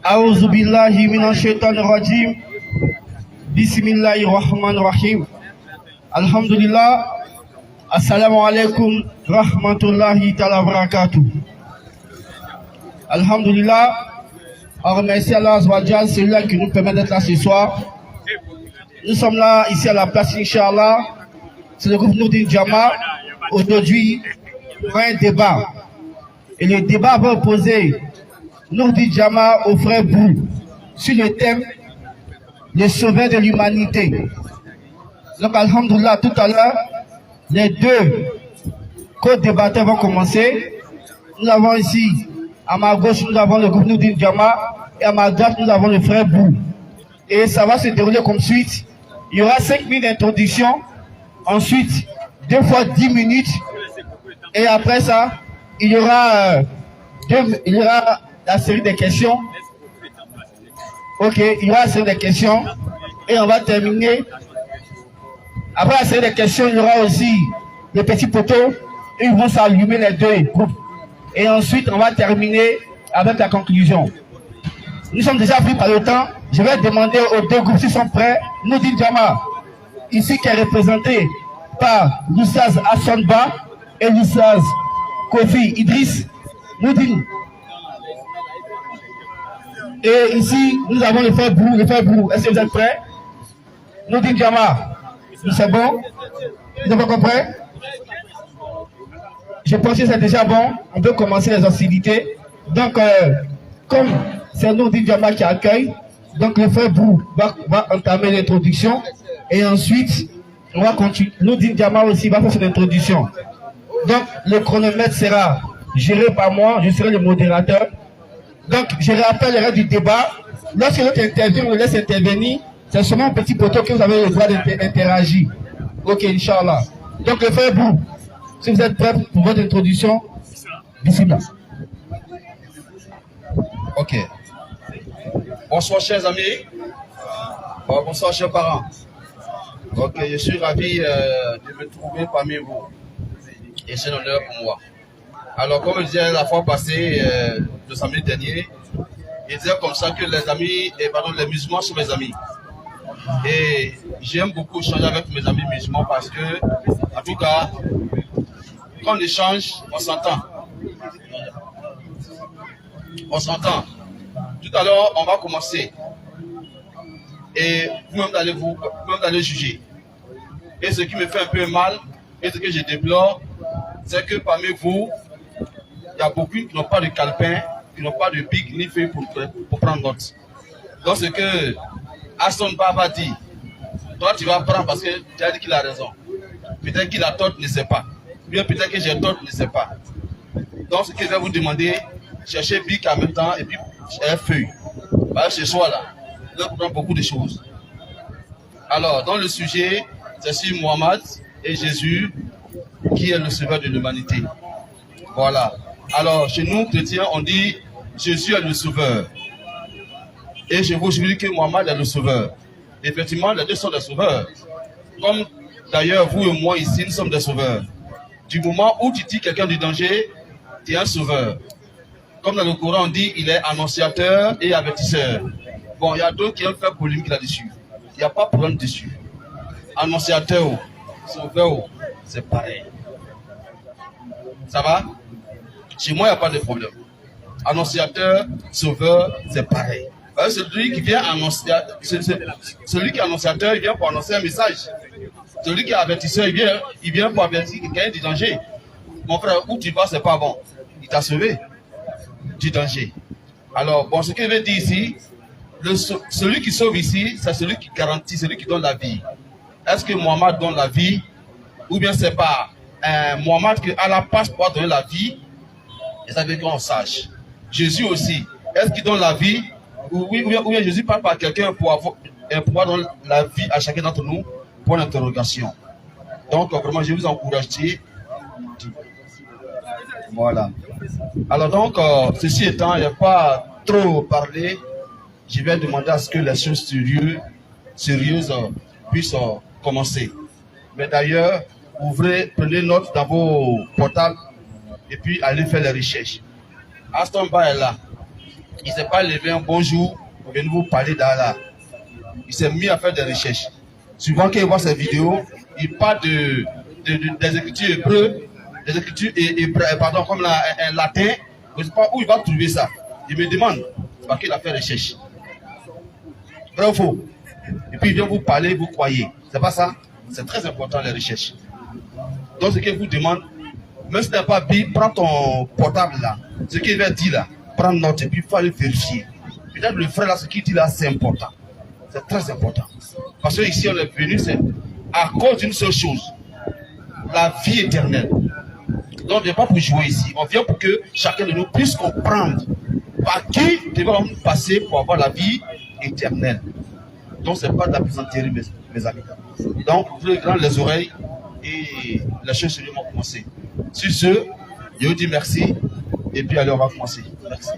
A'udhu billahi minash shaitanir rajim. Bismillahir rahmanir rahim. Alhamdulillah. Assalamu alaikum rahmatullahi ta'ala barakatuh. Alhamdulillah. On remercie Allah Azawajal, celui-là qui nous permet d'être là ce soir. Nous sommes là ici à la place Inch'Allah. C'est le groupe Nourdine Jama. Aujourd'hui, pour un débat. Et le débat va opposer Nourdine Jama au frère Bou sur le thème les sauveurs de l'humanité. Donc, alhamdoulilah, tout à l'heure, les deux co-débatteurs vont commencer. Nous avons ici, à ma gauche, nous avons le groupe Nourdine Jama et à ma droite, nous avons le frère Bou. Et ça va se dérouler comme suite. Il y aura 5 minutes d'introduction, ensuite 2 fois 10 minutes, et après ça, il y aura la série de questions. Ok, il y aura la série de questions, et on va terminer. Après la série de questions, il y aura aussi les petits poteaux, et ils vont s'allumer les deux groupes. Et ensuite, on va terminer avec la conclusion. Nous sommes déjà pris par le temps. Je vais demander aux deux groupes s'ils sont prêts. Nourdine Jama, ici qui est représenté par l'Oustaz Hassan Ba et l'Oustaz Kofi Idriss. Nourdine. Et ici, nous avons le frère Bou. Est-ce que vous êtes prêts? Nourdine Jama, c'est bon? Vous êtes encore prêts? Je pense que c'est déjà bon. On peut commencer les hostilités. Donc, comme c'est Nourdine Jama qui accueille, donc le frère Bou va entamer l'introduction et ensuite on va continuer. Nourdine Jama aussi va faire son introduction. Donc le chronomètre sera géré par moi, je serai le modérateur. Donc je rappelle les règles du débat. Lorsque l'autre intervient, on le laisse intervenir. C'est seulement un petit poteau que vous avez le droit d'interagir. Ok, Inch'Allah. Donc le frère Bou, si vous êtes prêts pour votre introduction, bismillah. Ok. Bonsoir chers amis. Bonsoir chers parents. Ok, je suis ravi de me trouver parmi vous. Et c'est un honneur pour moi. Alors comme je disais la fois passée, le samedi dernier, je disais comme ça que les musulmans sont mes amis. Et j'aime beaucoup échanger avec mes amis musulmans parce que, en tout cas, quand on échange, on s'entend. On s'entend. Tout à l'heure, on va commencer. Et vous-même allez juger. Et ce qui me fait un peu mal, et ce que je déplore, c'est que parmi vous, il y a beaucoup qui n'ont pas de calepin, qui n'ont pas de pic ni feuille pour prendre note. Donc ce que Hassan Baba dit, toi tu vas prendre parce que tu as dit qu'il a raison. Peut-être qu'il a tort, ne sais pas. Bien peut-être que j'ai tort, ne sais pas. Donc ce que je vais vous demander, cherchez pic en même temps et puis feuille. Parce que ce soir là, on prend beaucoup de choses. Alors, dans le sujet, c'est sur Mohammed et Jésus qui est le sauveur de l'humanité. Voilà. Alors, chez nous, chrétiens, on dit Jésus est le sauveur. Et je vous dis que Mohammed est le sauveur. Effectivement, les deux sont des sauveurs. Comme d'ailleurs, vous et moi ici, nous sommes des sauveurs. Du moment où tu dis quelqu'un du danger, tu es un sauveur. Comme dans le Coran, on dit il est annonciateur et avertisseur. Bon, il y a d'autres qui ont fait polémique là-dessus. Il n'y a pas de problème dessus. Annonciateur, sauveur, c'est pareil. Ça va? Chez moi, il n'y a pas de problème. Annonciateur, sauveur, c'est pareil. Celui qui vient annoncer, celui qui est annonciateur, il vient pour annoncer un message. Celui qui est avertisseur, il vient pour avertir quelqu'un du danger. Mon frère, où tu vas, c'est pas bon. Il t'a sauvé du danger. Alors, bon, ce qu'il veut dire ici, celui qui sauve ici, c'est celui qui garantit, celui qui donne la vie. Est-ce que Mohammed donne la vie? Ou bien c'est pas Mohammed qui a la passe pour donner la vie? Et ça veut qu'on sache. Jésus aussi, est-ce qu'il donne la vie? Ou bien Jésus parle par quelqu'un pour pouvoir donner la vie à chacun d'entre nous? Pour l'interrogation. Donc, vraiment, je vous encourage. Voilà. Alors donc, ceci étant, il n'y a pas trop parlé. Je vais demander à ce que les choses sérieuses puissent commencer. Mais d'ailleurs, prenez note dans vos portables et puis allez faire les recherches. Aston Ba est là. Il ne s'est pas levé un bon jour pour venir vous parler d'Allah. Il s'est mis à faire des recherches. Souvent, quand il voit ces vidéos, il parle des écritures hébreux, des écritures pardon, comme un latin. Je ne sais pas où il va trouver ça. Il me demande, parce qu'il a fait recherche. Vrai ou faux? Et puis il vient vous parler, vous croyez. C'est pas ça? C'est très important les recherches. Donc ce qu'il vous demande, même si tu n'as pas Bible, prends ton portable là. Ce qu'il va dire là, prends note et puis il faut aller vérifier. Peut-être le frère là, ce qu'il dit là, c'est important. C'est très important. Parce que ici on est venu, c'est à cause d'une seule chose. La vie éternelle. Donc on ne vient pas pour jouer ici. On vient pour que chacun de nous puisse comprendre par qui devons nous passer pour avoir la vie éternelle. Donc ce n'est pas de la plaisanterie, mes amis. Donc vous les grands les oreilles et les choses seulement vont commencer. Sur ce, je vous dis merci et puis allez on va commencer. Merci.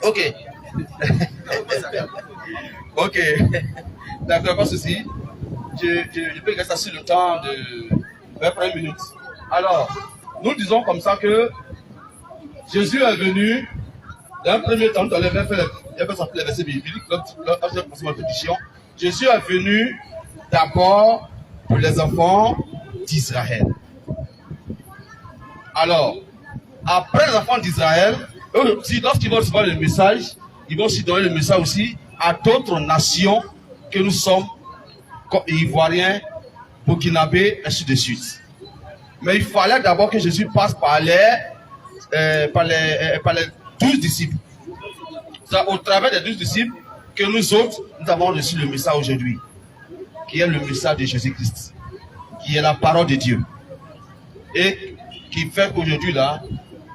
Ok. Ok. D'accord, pas de souci. Je peux rester sur le temps de 20 minutes. Alors, nous disons comme ça que Jésus est venu dans un premier temps, il avait fait le verset biblique, Jésus est venu d'abord pour les enfants d'Israël. Alors, après les enfants d'Israël, lorsqu'ils vont recevoir le message, ils vont aussi donner le message aussi à d'autres nations que nous sommes, comme Ivoiriens, Burkinabés, ainsi de suite. Mais il fallait d'abord que Jésus passe par les 12 disciples. C'est au travers des 12 disciples que nous autres, nous avons reçu le message aujourd'hui, qui est le message de Jésus-Christ, qui est la parole de Dieu. Et qui fait qu'aujourd'hui, là,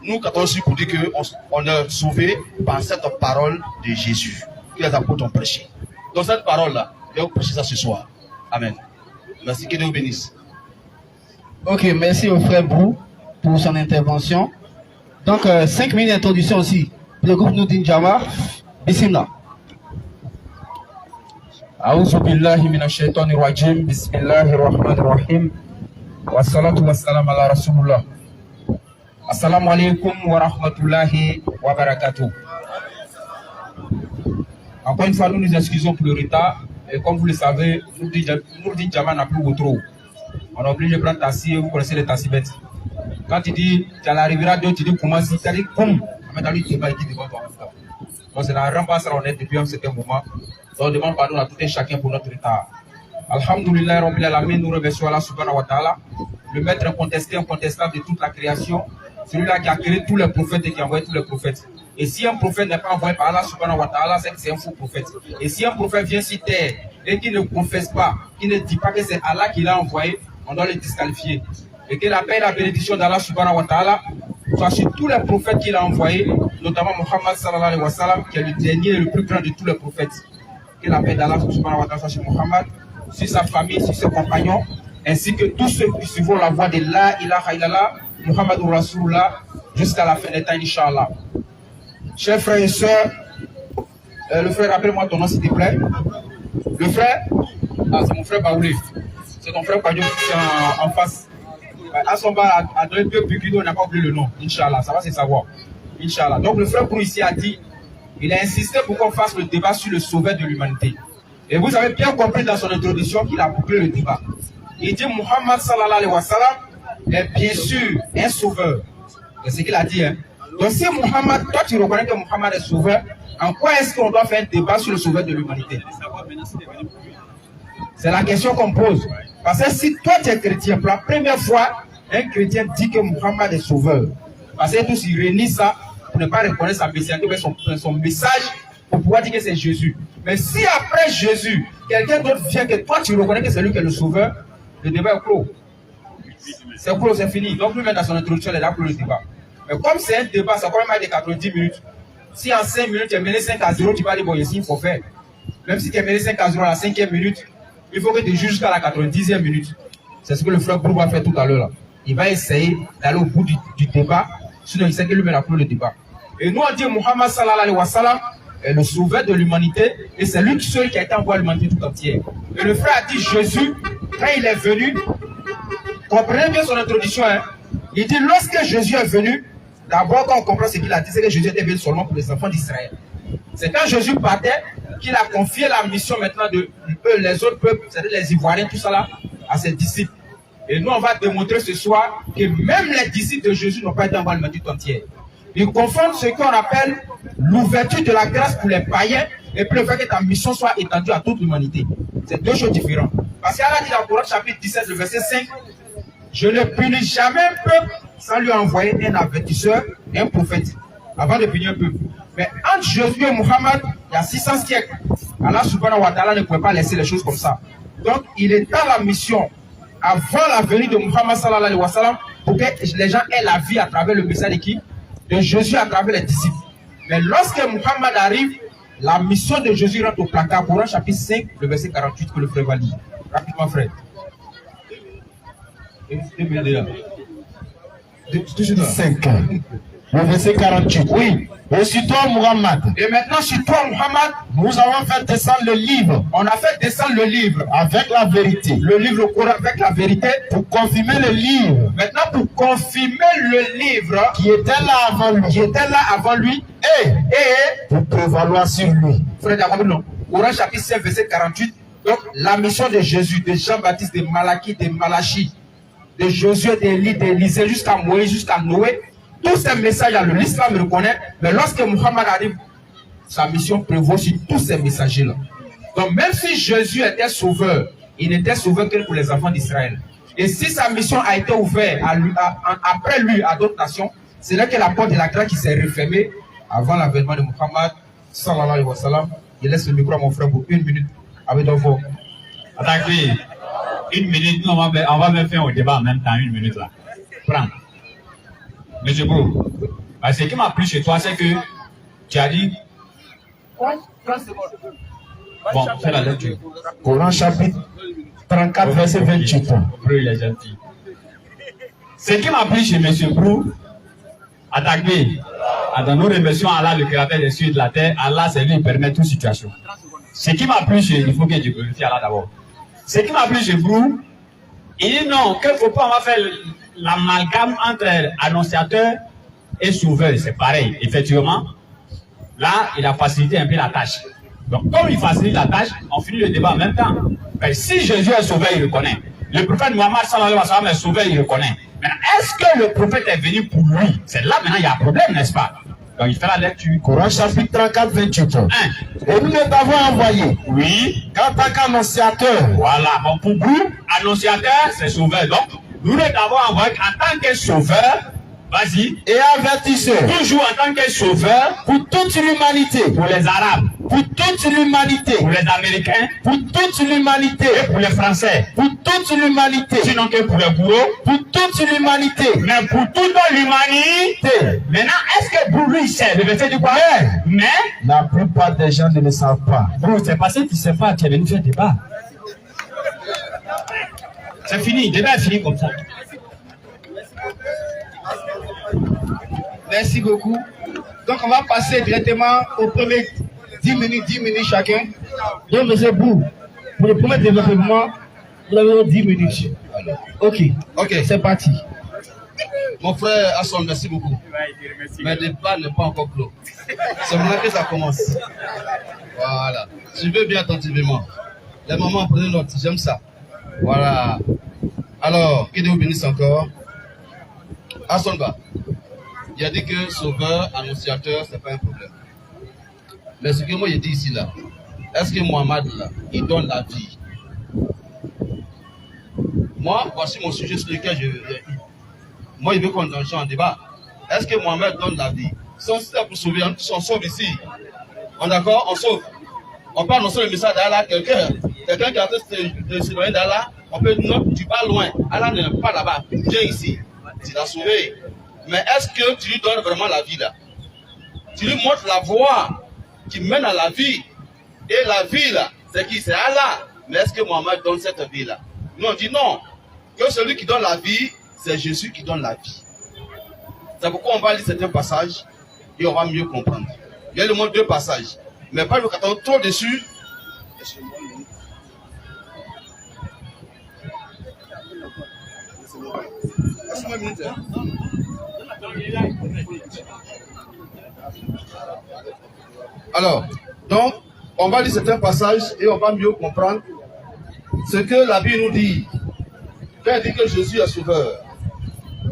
nous, quand on suit pour dire qu'on est sauvé par cette parole de Jésus, que les apôtres ont prêché. Donc cette parole-là, je vais vous prêcher ça ce soir. Amen. Merci, que Dieu vous bénisse. Ok, merci au frère Brou pour son intervention. Donc, 5 minutes d'introduction aussi. Le groupe Nourdine Jama. Bismillah. A'udhu billahi minash shaitanir rajim. Bismillahir rahmanir rahim. Wassalatu wassalamu ala rasulullah. Assalamu alaikum wa rahmatullahi wa barakatuh. Encore une fois, nous nous excusons pour le retard. Et comme vous le savez, Nourdine Jama n'a plus de trop. On est obligé de prendre tassi, vous connaissez les tassibètes. Quand tu dis, tu arriveras Dieu, tu dis comment si, tu dis comme. Donc c'est la remplace on est depuis un certain moment. Donc on demande pardon à tout et chacun pour notre retard. Alhamdulillah, Rabbil Alamin, nous remercions Allah subhanahu wa ta'ala, le maître incontesté, incontestable de toute la création, celui-là qui a créé tous les prophètes et qui a envoyé tous les prophètes. Et si un prophète n'est pas envoyé par Allah subhanahu wa ta'ala, c'est que c'est un faux prophète. Et si un prophète vient sur terre et qui ne confesse pas, qui ne dit pas que c'est Allah qui l'a envoyé, on doit le disqualifier. Et que la paix et la bénédiction d'Allah subhanahu wa ta'ala soit sur tous les prophètes qu'il a envoyés, notamment Muhammad sallallahu alayhi wa sallam, qui est le dernier et le plus grand de tous les prophètes. Que la paix d'Allah subhanahu wa ta'ala soit sur Muhammad, sur sa famille, sur ses compagnons, ainsi que tous ceux qui suivront la voie de la ilaha illallah, Muhammadur Rasulullah, jusqu'à la fin des temps, Inch'Allah. Chers frères et sœurs, le frère, rappelle-moi ton nom s'il te plaît. Le frère, c'est mon frère Baoulé. C'est ton frère Padjo qui est en face. À son bar, à donner 2 buguidos, on n'a pas oublié le nom. Inch'Allah, ça va se savoir. Inch'Allah. Donc le frère Brou ici a dit, il a insisté pour qu'on fasse le débat sur le sauveur de l'humanité. Et vous avez bien compris dans son introduction qu'il a bouclé le débat. Il dit Muhammad sallallahu alayhi wa sallam est bien sûr un sauveur. C'est ce qu'il a dit. Hein. Donc si Muhammad, toi tu reconnais que Muhammad est sauveur, en quoi est-ce qu'on doit faire un débat sur le sauveur de l'humanité? C'est la question qu'on pose. Parce que si toi tu es chrétien, pour la première fois, un chrétien dit que Muhammad est sauveur. Parce que tous ils réunissent ça pour ne pas reconnaître sa messianité, mais son message pour pouvoir dire que c'est Jésus. Mais si après Jésus, quelqu'un d'autre vient que toi tu reconnais que c'est lui qui est le sauveur, le débat est clos. C'est clos, c'est fini. Donc lui-même dans son introduction, il est là pour le débat. Mais comme c'est un débat, ça quand même de 90 minutes. Si en 5 minutes tu es mené 5-0, tu vas dire bon, ici il faut faire. Même si tu es mené 5-0 à la 5e minute, il faut que tu juges jusqu'à la 90e minute. C'est ce que le frère Brou va faire tout à l'heure là. Il va essayer d'aller au bout du débat, sinon il sait que lui-même a pris le débat. Et nous on dit Muhammad sallallahu alayhi wa sallam est le sauveur de l'humanité et c'est lui seul qui a été envoyé à l'humanité tout entière. Et le frère a dit Jésus, quand il est venu, comprenez bien son introduction, hein, il dit lorsque Jésus est venu, D'abord, quand on comprend ce qu'il a dit, c'est que Jésus était venu seulement pour les enfants d'Israël. C'est quand Jésus partait qu'il a confié la mission maintenant de les autres peuples, c'est-à-dire les Ivoiriens, tout ça là, à ses disciples. Et nous, on va démontrer ce soir que même les disciples de Jésus n'ont pas été en le tout entier. Ils confondent ce qu'on appelle l'ouverture de la grâce pour les païens et puis le fait que ta mission soit étendue à toute l'humanité. C'est deux choses différentes. Parce qu'Allah dit dans le Coran chapitre 17, le verset 5, je ne punis jamais un peuple sans lui envoyer un avertisseur et un prophète avant de punir un peuple. Mais entre Jésus et Muhammad, il y a 600 siècles. Allah subhanahu wa ta'ala ne pouvait pas laisser les choses comme ça. Donc, il est dans la mission avant la venue de Muhammad sallallahu alayhi wa sallam pour que les gens aient la vie à travers le message de qui? De Jésus à travers les disciples. Mais lorsque Muhammad arrive, la mission de Jésus rentre au placard. Coran chapitre 5, le verset 48 que le frère va lire. Rapidement, frère. 5. Le verset 48. Oui. Et sur toi, Muhammad. Et maintenant, sur toi, Muhammad, nous avons fait descendre le livre. On a fait descendre le livre. Avec la vérité. Le livre Coran avec la vérité. Pour confirmer le livre. Maintenant, pour confirmer le livre. Qui était là avant lui. Qui était là avant lui. Et pour prévaloir sur lui. Frère Jacob, non. Coran chapitre 5, verset 48. Donc, la mission de Jésus, de Jean-Baptiste, de Malachie, de Malachie, de Josué, d'Élie, d'Élisée, jusqu'à Moïse, jusqu'à Noé. Tous ces messages-là, l'islam le connaît, mais lorsque Muhammad arrive, sa mission prévaut sur tous ces messagers-là. Donc même si Jésus était sauveur, il n'était sauveur que pour les enfants d'Israël. Et si sa mission a été ouverte après lui à d'autres nations, c'est là que la porte de la grâce qui s'est refermée avant l'avènement de Muhammad, sallallahu alayhi wa sallam. Il laisse le micro à mon frère pour 1 minute avec Dovor. Attaquez. 1 minute, on va même faire un débat en même temps, 1 minute là. Prends. Monsieur Bro, ce qui m'a plu chez toi, c'est que tu as dit. Bon, fais la lecture. Coran chapitre 34, verset 28. Bro, il est gentil. Ce qui m'a plu chez Monsieur Bro, attaqué. Dans nos remercions à Allah, le créateur des cieux et de la terre, Allah, c'est lui qui permet toute situation. Ce qui m'a plu chez, il faut que je glorifie Allah d'abord. Ce qui m'a plu chez Bro, il dit non, qu'il ne faut pas, on va faire l'amalgame entre annonciateur et sauveur, c'est pareil. Effectivement, là, il a facilité un peu la tâche. Donc, comme il facilite la tâche, on finit le débat en même temps. Mais si Jésus est sauveur, il reconnaît. Le prophète Muhammad sallallahu alayhi wa sallam est sauveur, il reconnaît. Maintenant, est-ce que le prophète est venu pour lui? C'est là maintenant, il y a un problème, n'est-ce pas? Donc, il fait la lecture. Coran chapitre 34, 28. Et nous t'avons envoyé. Oui. En tant qu'annonciateur. Voilà. Bon, pour vous, annonciateur, c'est sauveur. Donc, nous l'avons envoyé en tant que sauveur. Vas-y. Et avertisseur. Toujours en tant que sauveur. Pour toute l'humanité. Pour les Arabes. Pour toute l'humanité. Pour les Américains. Pour toute l'humanité. Et pour les Français. Pour toute l'humanité. Sinon que pour les bourreaux. Pour toute l'humanité. Mais pour toute l'humanité. Maintenant, est-ce que pour lui, c'est le verset du quoi? Mais. La plupart des gens ne le savent pas. Bro, c'est parce que tu ne sais pas, tu es venu faire débat. C'est fini, le débat est fini comme ça. Merci beaucoup. Donc on va passer directement au premier 10 minutes chacun. Donc monsieur Bou, pour le premier développement, vous avez 10 minutes. Ok, c'est parti. Mon frère Hassan, merci beaucoup. Mais le débat n'est pas encore clos. C'est maintenant que ça commence. Voilà. Suivez bien attentivement. Les mamans, prenez note, j'aime ça. Voilà. Alors, que Dieu vous bénisse encore. Hassan Ba, il a dit que sauveur, annonciateur, c'est pas un problème. Mais ce que moi j'ai dit ici là, est-ce que Mohamed là, il donne la vie? Moi, voici mon sujet sur lequel moi, il veut qu'on entre en débat. Est-ce que Mohamed donne la vie? Si on s'est pour sauver, on sauve ici. On est d'accord? On sauve. On peut annoncer le message d'Allah, quelqu'un qui a de s'éloigner d'Allah, on peut dire non, tu vas loin. Allah n'est pas là-bas, viens ici. Tu l'as sauvé. Mais est-ce que tu lui donnes vraiment la vie là? Tu lui montres la voie qui mène à la vie. Et la vie là, c'est qui? C'est Allah. Mais est-ce que Mohamed donne cette vie là? Nous on dit non. Que celui qui donne la vie, c'est Jésus qui donne la vie. C'est pourquoi on va lire certains passages et on va mieux comprendre. Il y a le moins 2 passages. Mais pas le 14, trop dessus. Alors, donc, on va lire certains passages et on va mieux comprendre ce que la Bible nous dit. Quand elle dit que Jésus est sauveur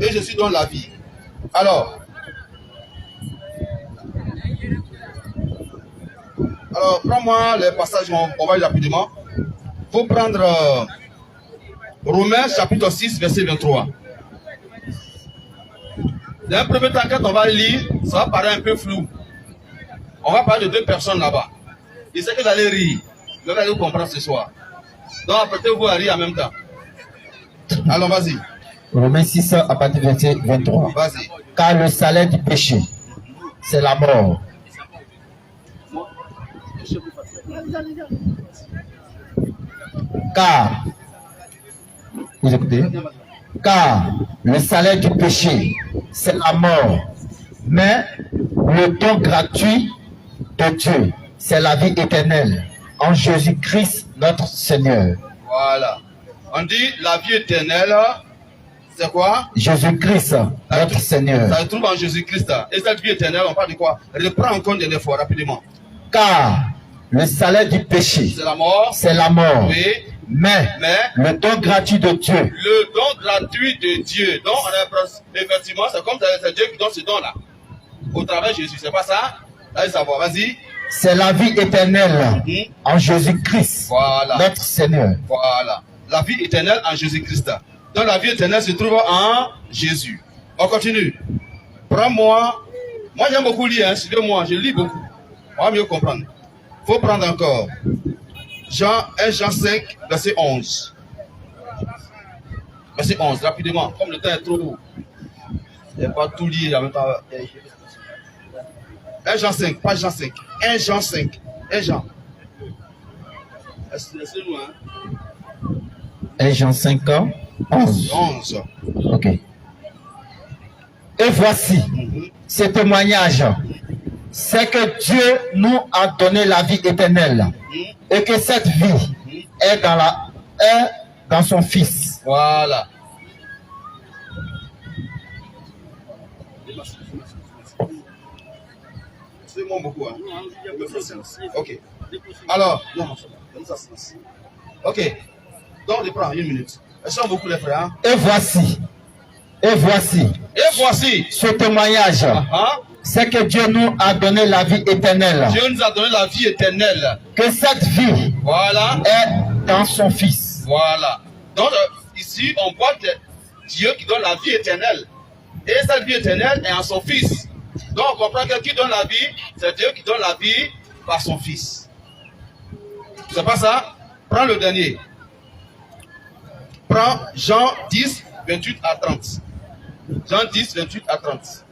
et Jésus donne la vie. Alors, prends-moi les passages, on va lire rapidement. Il faut prendre Romains chapitre 6, verset 23. Dans un premier temps, quand on va lire, ça va paraître un peu flou. On va parler de deux personnes là-bas. Et c'est que vous allez rire. Vous allez comprendre ce soir. Donc, apprêtez-vous à rire en même temps. Alors, vas-y. Romains 6 à partir du verset 23. Vas-y. Car le salaire du péché, c'est la mort. Car, vous écoutez? Car le salaire du péché, c'est la mort. Mais le don gratuit de Dieu, c'est la vie éternelle en Jésus-Christ notre Seigneur. Voilà. On dit la vie éternelle, c'est quoi? Jésus-Christ notre Seigneur. Ça se trouve en Jésus-Christ. Et cette vie éternelle, on parle de quoi? Reprends encore une fois rapidement. Car le salaire du péché, c'est la mort. C'est la mort. Oui. Mais le don gratuit de Dieu. Le don gratuit de Dieu. Donc, effectivement, c'est comme c'est Dieu qui donne ce don-là. Au travers de Jésus. C'est pas ça? Allez savoir, vas-y. C'est la vie éternelle en Jésus-Christ. Voilà. Notre Seigneur. Voilà. La vie éternelle en Jésus-Christ. Donc, la vie éternelle se trouve en Jésus. On continue. Prends-moi. Moi, j'aime beaucoup lire. Hein. Suivez-moi. Je lis beaucoup. On va mieux comprendre. Il faut prendre encore. 1 Jean 5, verset 11. Verset 11, rapidement. Comme le temps est trop lourd. Je ne vais pas tout lire en même temps. 1 Jean 5, pas Jean 5. 1 Jean 5. 1 Jean. Laissez-nous, hein. 1 Jean 5, 11. 11. Ok. Et voici ce témoignage. C'est que Dieu nous a donné la vie éternelle. Et que cette vie est dans son Fils. Voilà. C'est bon beaucoup. Hein? Ok. Alors, non, ok. Donc, on prend une minute. Elles sont beaucoup les frères. Hein? Et voici ce témoignage. C'est que Dieu nous a donné la vie éternelle. Dieu nous a donné la vie éternelle. Que cette vie est dans son Fils. Voilà. Donc, ici, on voit que Dieu qui donne la vie éternelle. Et cette vie éternelle est en son Fils. Donc, on comprend que qui donne la vie, c'est Dieu qui donne la vie par son Fils. C'est pas ça? Prends le dernier. Prends Jean 10, 28 à 30. Jean 10, 28 à 30.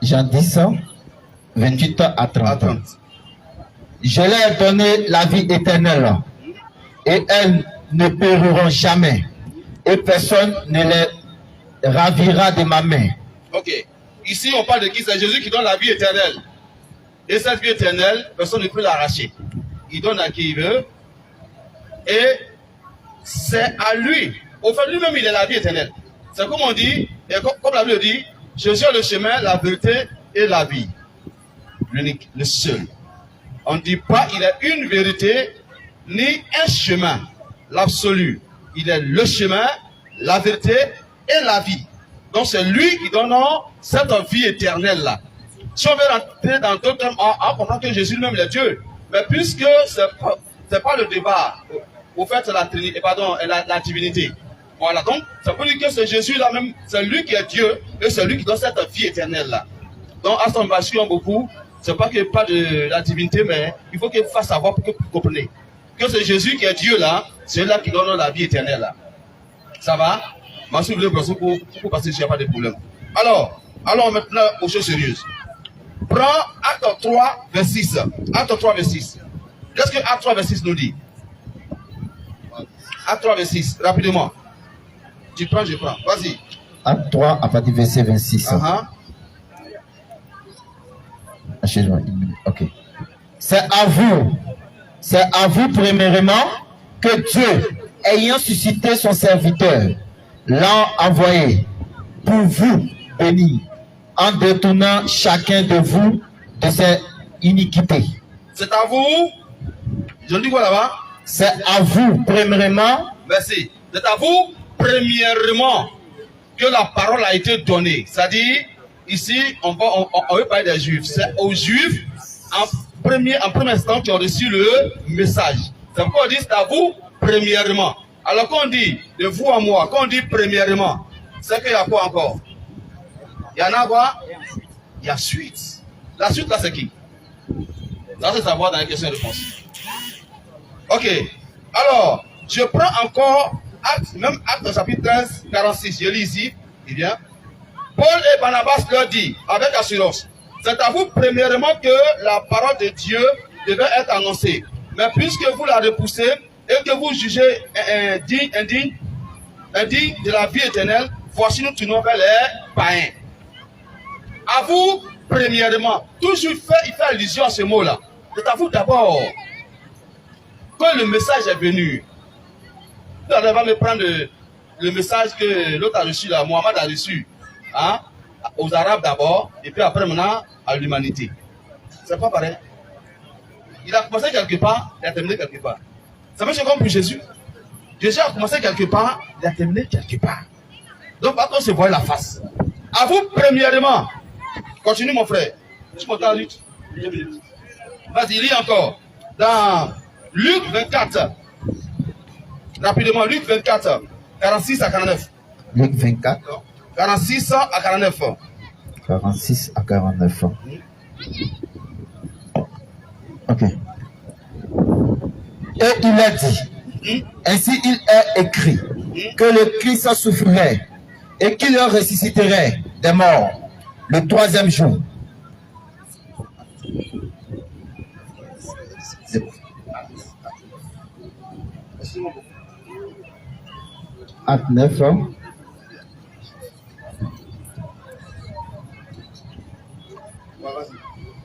Jean 10, 28 à 30. Je leur ai donné la vie éternelle et elles ne périront jamais et personne ne les ravira de ma main. Ok. Ici, on parle de qui? C'est Jésus qui donne la vie éternelle. Et cette vie éternelle, personne ne peut l'arracher. Il donne à qui il veut. Et c'est à lui. Au fait, lui-même, il est la vie éternelle. C'est comme on dit, et comme la Bible dit, je suis le chemin, la vérité et la vie. L'unique, le seul. On ne dit pas il est une vérité, ni un chemin. L'absolu. Il est le chemin, la vérité et la vie. Donc c'est lui qui donne cette vie éternelle-là. Si on veut rentrer dans d'autres termes, on comprend que Jésus lui-même est Dieu. Mais puisque c'est pas le débat, au fait c'est la Trinité, pardon, la divinité. Voilà, donc ça veut dire que c'est Jésus là même, c'est lui qui est Dieu et c'est lui qui donne cette vie éternelle-là. Donc à son bastion beaucoup, c'est pas qu'il n'y ait pas de la divinité, mais il faut qu'il fasse savoir pour que vous compreniez. Que c'est Jésus qui est Dieu là, c'est là qui donne la vie éternelle là. Ça va? Moi, si vous voulez, pour passer, il n'y a pas de problème. Alors maintenant aux choses sérieuses. Prends Acte 3, verset 6. Acte 3, verset 6. Qu'est-ce que Acte 3, verset 6 nous dit? Acte 3, verset 6, rapidement. Tu prends, je prends. Vas-y. Acte 3, à partir du verset 26. Excuse-moi, une minute. Ok. C'est à vous premièrement, que Dieu ayant suscité son serviteur, l'a envoyé pour vous bénir, en détournant chacun de vous de ses iniquités. C'est à vous. Je dis quoi là-bas? C'est à vous, premièrement. Merci. C'est à vous, premièrement, que la parole a été donnée. C'est-à-dire, ici, on veut parler des Juifs. C'est aux Juifs, en premier instant, qui ont reçu le message. C'est pourquoi on dit, c'est à vous, premièrement. Alors qu'on dit, de vous à moi, qu'on dit premièrement, c'est qu'il y a quoi encore? Il y en a quoi? Il y a suite. La suite, là, c'est qui? Ça, c'est savoir dans les questions-réponses. Ok. Alors, je prends encore même acte chapitre 13, 46. Je lis ici. Il vient. Paul et Barnabas leur dit, avec assurance, c'est à vous premièrement que la parole de Dieu devait être annoncée. Mais puisque vous la repoussez et que vous jugez indigne de la vie éternelle, voici nous tournons vers les païens. À vous, premièrement, toujours il fait allusion à ce mot-là. C'est à vous d'abord. Quand le message est venu, on va me prendre le message que l'autre a reçu, là, Mohamed a reçu, hein, aux Arabes d'abord, et puis après maintenant à l'humanité. C'est pas pareil. Il a commencé quelque part, il a terminé quelque part. Ça marche comme pour Jésus. Jésus a commencé quelque part, il a terminé quelque part. Donc, par contre, se voit la face. À vous, premièrement, continue mon frère. Tu m'entends, Luc? Vas-y, lis encore. Dans Luc 24. Rapidement, Luc 24, 46 à 49. Luc 24. 46 à 49. 46 à 49. Ok. Et il a dit, ainsi il est écrit, que le Christ souffrirait et qu'il ressusciterait des morts le troisième jour. Acte 9.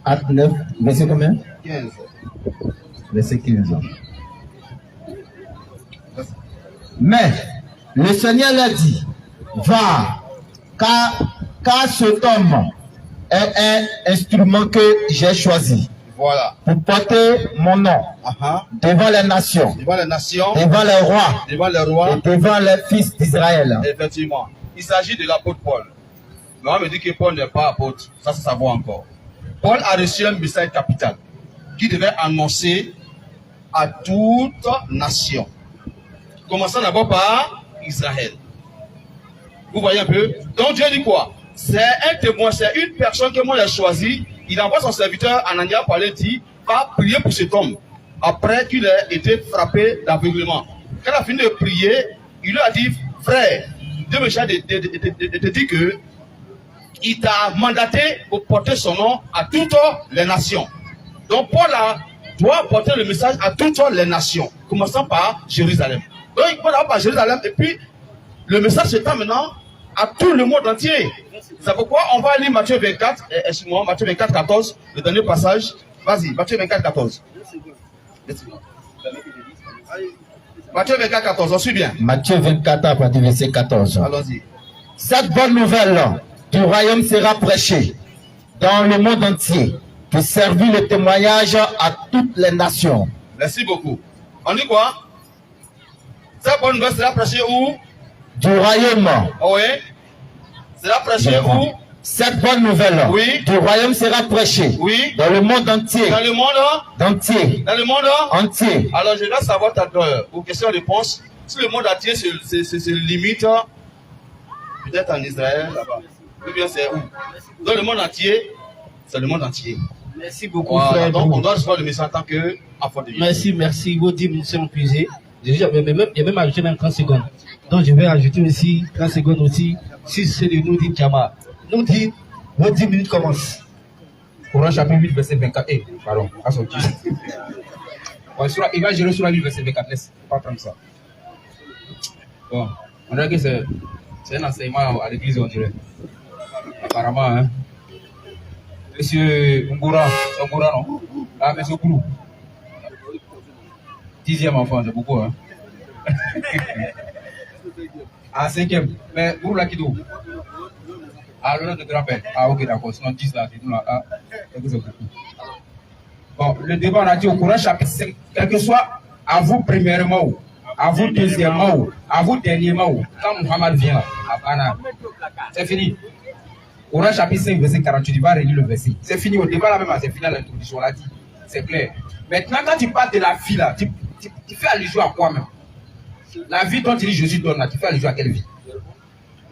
Acte 9, verset combien? 15. Verset 15. Mais le Seigneur leur dit, va, car cet homme est un instrument que j'ai choisi. Voilà. Pour porter mon nom devant les nations, Devant les nations, devant les rois, devant les rois, et devant les fils d'Israël. effectivement. Il s'agit de l'apôtre Paul. Mais on me dit que Paul n'est pas apôtre. Ça se savoir encore. Paul a reçu un message capital qui devait annoncer à toute nation. Commençons d'abord par Israël. Vous voyez un peu? Donc Dieu dit quoi? C'est un témoin, c'est une personne que moi j'ai choisi. Il envoie son serviteur Anania pour aller dire, va prier pour cet homme. Après qu'il ait été frappé d'aveuglement. Quand il a fini de prier, il lui a dit, frère, Dieu me charge de te dire que il t'a mandaté pour porter son nom à toutes les nations. Donc Paul doit porter le message à toutes les nations, commençant par Jérusalem. Donc il part par Jérusalem et puis le message s'étend maintenant à tout le monde entier. C'est pourquoi on va lire Matthieu 24, excuse-moi, Matthieu 24, 14, le dernier passage. Vas-y, Matthieu 24, 14. Matthieu 24, 14, on suit bien. Matthieu 24, à partir du verset 14. Allons-y. Cette bonne nouvelle du royaume sera prêchée dans le monde entier pour servir le témoignage à toutes les nations. Merci beaucoup. On dit quoi? Cette bonne nouvelle sera prêchée où? Du royaume. Oh oui. Sera prêchée où? Cette bonne nouvelle du royaume sera prêchée dans le monde entier. Dans le monde entier. Dans le monde entier. Alors je vais savoir vos questions-réponses. Si le monde entier se limite, peut-être en Israël, là-bas. Ou bien c'est où? Dans le monde entier, c'est le monde entier. Merci beaucoup, frère. Donc on doit recevoir le message en tant qu'enfant de Dieu. Merci. Vos 10 minutes sont épuisées. J'ai même ajouté même 30 secondes. Donc je vais ajouter aussi 30 secondes aussi. Si c'est de nous dit Jama. Nous dit, vos 10 minutes commencent. Coran chapitre 8, verset 24. Pardon, à son titre. Il va gérer sur la 8, verset 24. Laisse pas prendre ça. Bon, on dirait que c'est un enseignement à l'église, on dirait. Apparemment, hein. Monsieur Ngura, non? Ah, monsieur Koulou. 10e enfant, c'est beaucoup, hein. À 5e. Mais où la Kido? Ah, l'honneur de grand-père. Ah, ok, d'accord. Sinon 10 là, c'est nous là. Ah, c'est beaucoup. Bon, le débat, on a dit au Coran chapitre 5, quel que soit à vous premièrement, à vous deuxièmement, à vous dernièrement, quand Muhammad vient là, à Bana, c'est fini. Coran chapitre 5, verset 48, tu vas relire le verset. C'est fini, au débat là même, c'est fini à l'introduction, on l'a dit. C'est clair. Maintenant, quand tu parles de la vie là, tu fais allusion à quoi même? La vie dont tu dis Jésus donne là, tu fais allusion à quelle vie?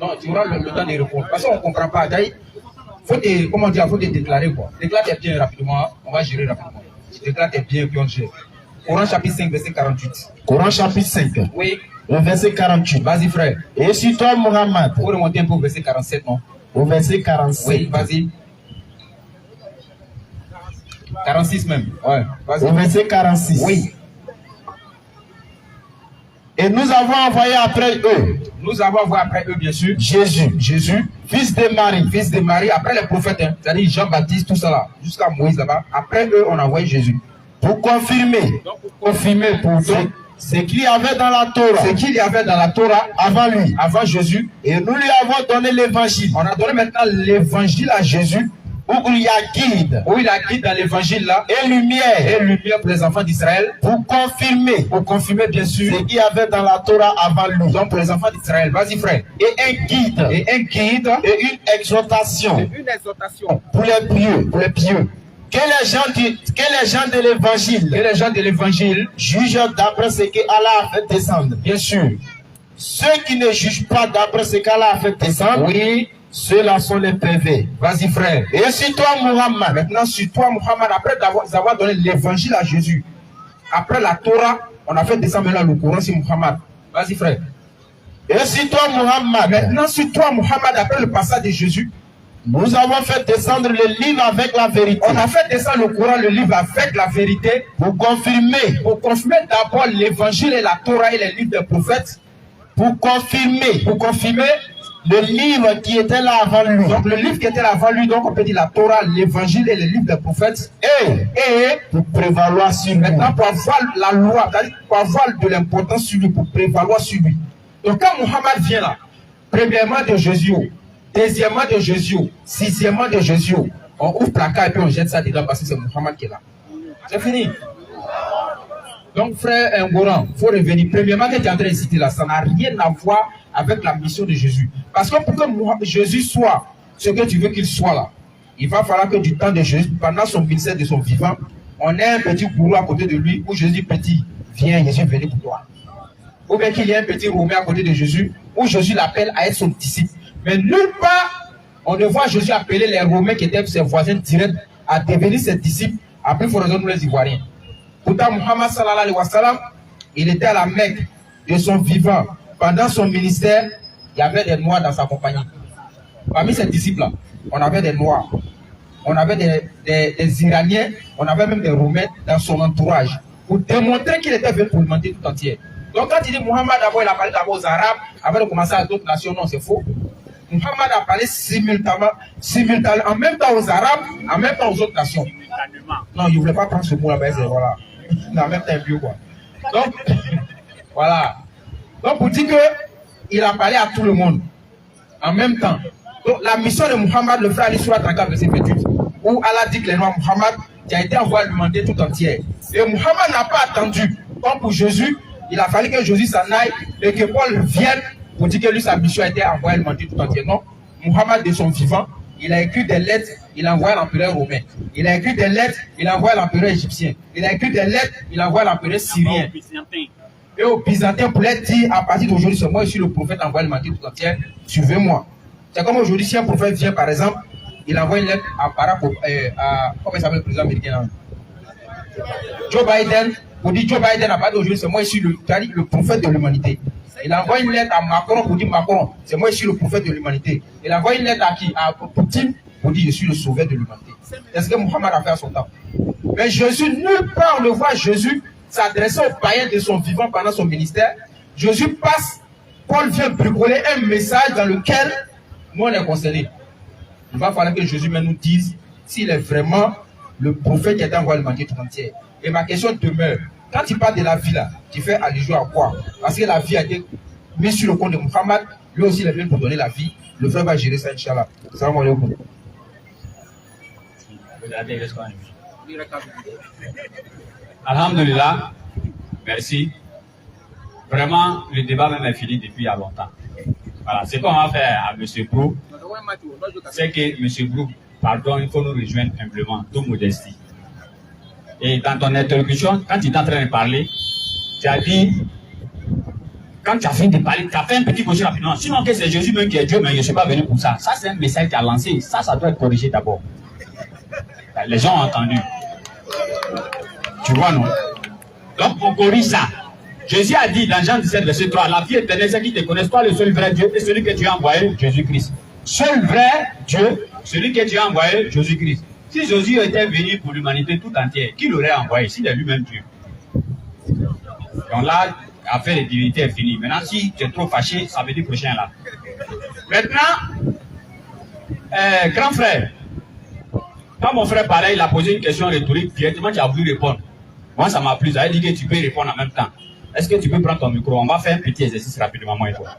Non, tu auras le temps de répondre. Parce qu'on ne comprend pas. Faut te déclarer quoi. Déclare tes biens rapidement, on va gérer rapidement. Tu déclares tes biens puis on gère. Coran chapitre 5, verset 48. Coran chapitre 5, Oui. le verset 48. Vas-y frère. Et sur toi, Muhammad, Pour remonter un peu au verset 47, non? au verset 47. Oui, vas-y. 46 même. Ouais, vas-y. Au verset 46. Oui. Et nous avons envoyé après eux Nous avons envoyé après eux, bien sûr, Jésus, fils de Marie. fils de Marie, après les prophètes, hein, c'est-à-dire Jean-Baptiste, tout ça là, jusqu'à Moïse là-bas. Après eux, on a envoyé Jésus. Pour confirmer, pour ce qu'il y avait dans la Torah, Ce qu'il y avait dans la Torah avant lui. avant Jésus, Et nous lui avons donné l'évangile, on a donné maintenant l'évangile à Jésus, où il y a guide où il a dit dans l'évangile là, et lumière, et lumière pour les enfants d'Israël, pour confirmer bien sûr, ce qu'il y avait dans la Torah avant lui. donc pour les enfants d'Israël. Vas-y frère. Et un guide Et un guide et une exhortation une exhortation pour les pieux. pour les pieux. Que les gens de Et l'évangile les gens de l'évangile, jugent d'après ce que Allah a fait descendre. bien sûr. Ceux qui ne jugent pas d'après ce qu'Allah a fait descendre, Oui, ceux-là sont les pervers. vas-y frère. Et sur toi, Muhammad, Maintenant, sur toi, Muhammad, après avoir donné l'évangile à Jésus, après la Torah, on a fait descendre maintenant le Coran sur Muhammad. Vas-y frère. et sur toi, Muhammad, Maintenant, sur toi, Muhammad, après le passage de Jésus, nous avons fait descendre le livre avec la vérité on a fait descendre le Coran, le livre avec la vérité, pour confirmer pour confirmer d'abord l'évangile et la Torah et les livres des prophètes, pour confirmer le livre qui était là avant lui. donc le livre qui était là avant lui, donc on peut dire la Torah, l'évangile et les livres des prophètes, et Pour prévaloir sur nous. maintenant pour avoir la loi, c'est-à-dire pour avoir de l'importance sur lui, pour prévaloir sur lui. Donc quand Muhammad vient là, premièrement de Jésus, deuxièmement de Jésus, sixièmement de Jésus, on ouvre placard et puis on jette ça dedans parce que c'est Muhammad qui est là. C'est fini. Donc frère Ngoran, il faut revenir. Premièrement, que tu es en train de citer là, ça n'a rien à voir avec la mission de Jésus. Parce que pour que Jésus soit ce que tu veux qu'il soit là, il va falloir que du temps de Jésus, pendant son ministère de son vivant, on ait un petit gourou à côté de lui où Jésus dit petit, viens, Jésus est venu pour toi. Ou bien qu'il y ait un petit Romain à côté de Jésus où Jésus l'appelle à être son disciple. Mais nulle part, on ne voit Jésus appeler les Romains qui étaient ses voisins directs à devenir ses disciples. Après, il faut raisonner nous les Ivoiriens. Pourtant, Muhammad sallallahu alayhi wa sallam, il était à la Mecque de son vivant. Pendant son ministère, il y avait des Noirs dans sa compagnie. Parmi ses disciples-là, on avait des Noirs. On avait des Iraniens, on avait même des Roumains dans son entourage. Pour démontrer qu'il était venu pour l'humanité tout entière. Donc quand il dit Muhammad d'abord, il a parlé d'abord aux Arabes, avant de commencer à d'autres nations, non, c'est faux. Muhammad a parlé simultanément, en même temps aux Arabes, en même temps aux autres nations. Non, il ne voulait pas prendre ce mot là-bas, voilà. En même temps, vieux quoi. Donc, voilà. Donc pour dire qu'il a parlé à tout le monde, en même temps. Donc la mission de Muhammad, le frère Ali Surah 34, verset 28, où Allah dit que les noirs Muhammad, qui a été envoyé à l'humanité tout entière. Et Muhammad n'a pas attendu, comme pour Jésus, il a fallu que Jésus s'en aille et que Paul vienne pour dire que lui, sa mission a été envoyée à l'humanité tout entière. Non, Muhammad, de son vivant, il a écrit des lettres, il a envoyé à l'empereur romain. Il a écrit des lettres, il a envoyé à l'empereur égyptien. Il a écrit des lettres, il a envoyé à l'empereur syrien. Et aux Byzantins pour leur dire, à partir d'aujourd'hui, c'est moi, je suis le prophète envoyé à l'humanité tout entière, suivez-moi. C'est comme aujourd'hui, si un prophète vient, par exemple, il envoie une lettre à Barack, comment il s'appelle le président américain, Joe Biden, pour dire Joe Biden, à partir d'aujourd'hui, c'est moi, je suis le prophète de l'humanité. Il envoie une lettre à Macron pour dire Macron, c'est moi, je suis le prophète de l'humanité. Il envoie une lettre à qui? À Poutine pour dire je suis le sauveur de l'humanité. C'est ce que Muhammad a fait à son temps. Mais Jésus, nulle part on le voit Jésus s'adresser aux païens de son vivant pendant son ministère. Jésus passe, Paul vient bricoler un message dans lequel nous on est concernés. Il va falloir que Jésus nous dise s'il est vraiment le prophète qui est envoyé à l'humanité tout entière. Et ma question demeure, Quand tu parles de la vie là, tu fais allusion à quoi? Parce que la vie a été mise sur le compte de Muhammad, lui aussi il est venu pour donner la vie. Le frère va gérer ça, Inch'Allah. Salam alaikum. Alhamdulillah, merci. Vraiment, le débat même est fini depuis il y a longtemps. Voilà, ce qu'on va faire à M. Brou, c'est que M. Brou, pardon, il faut nous rejoindre humblement, toute modestie. Et dans ton interlocution, quand tu es en train de parler, tu as dit, quand tu as fini de parler, tu as fait un petit gauche rapidement. Sinon que c'est Jésus même qui est Dieu, mais je ne suis pas venu pour ça. Ça, c'est un message que tu as lancé. Ça doit être corrigé d'abord. Les gens ont entendu. Tu vois, non? Donc, on corrige ça. Jésus a dit dans Jean 17, verset 3, la vie éternelle, c'est qui te connaissent, toi le seul vrai Dieu et celui que tu as envoyé, Jésus-Christ. Seul vrai Dieu, celui que tu as envoyé, Jésus-Christ. Si Jésus était venu pour l'humanité tout entière, qui l'aurait envoyé s'il est lui-même Dieu? Donc là, l'affaire de divinité est finie. Maintenant, si tu es trop fâché, ça veut dire prochain là. Maintenant, grand frère, quand mon frère parlait, il a posé une question rhétorique, directement tu as voulu répondre. Moi, ça m'a plu, ça veut dire que tu peux répondre en même temps. Est-ce que tu peux prendre ton micro? On va faire un petit exercice rapidement, moi et toi.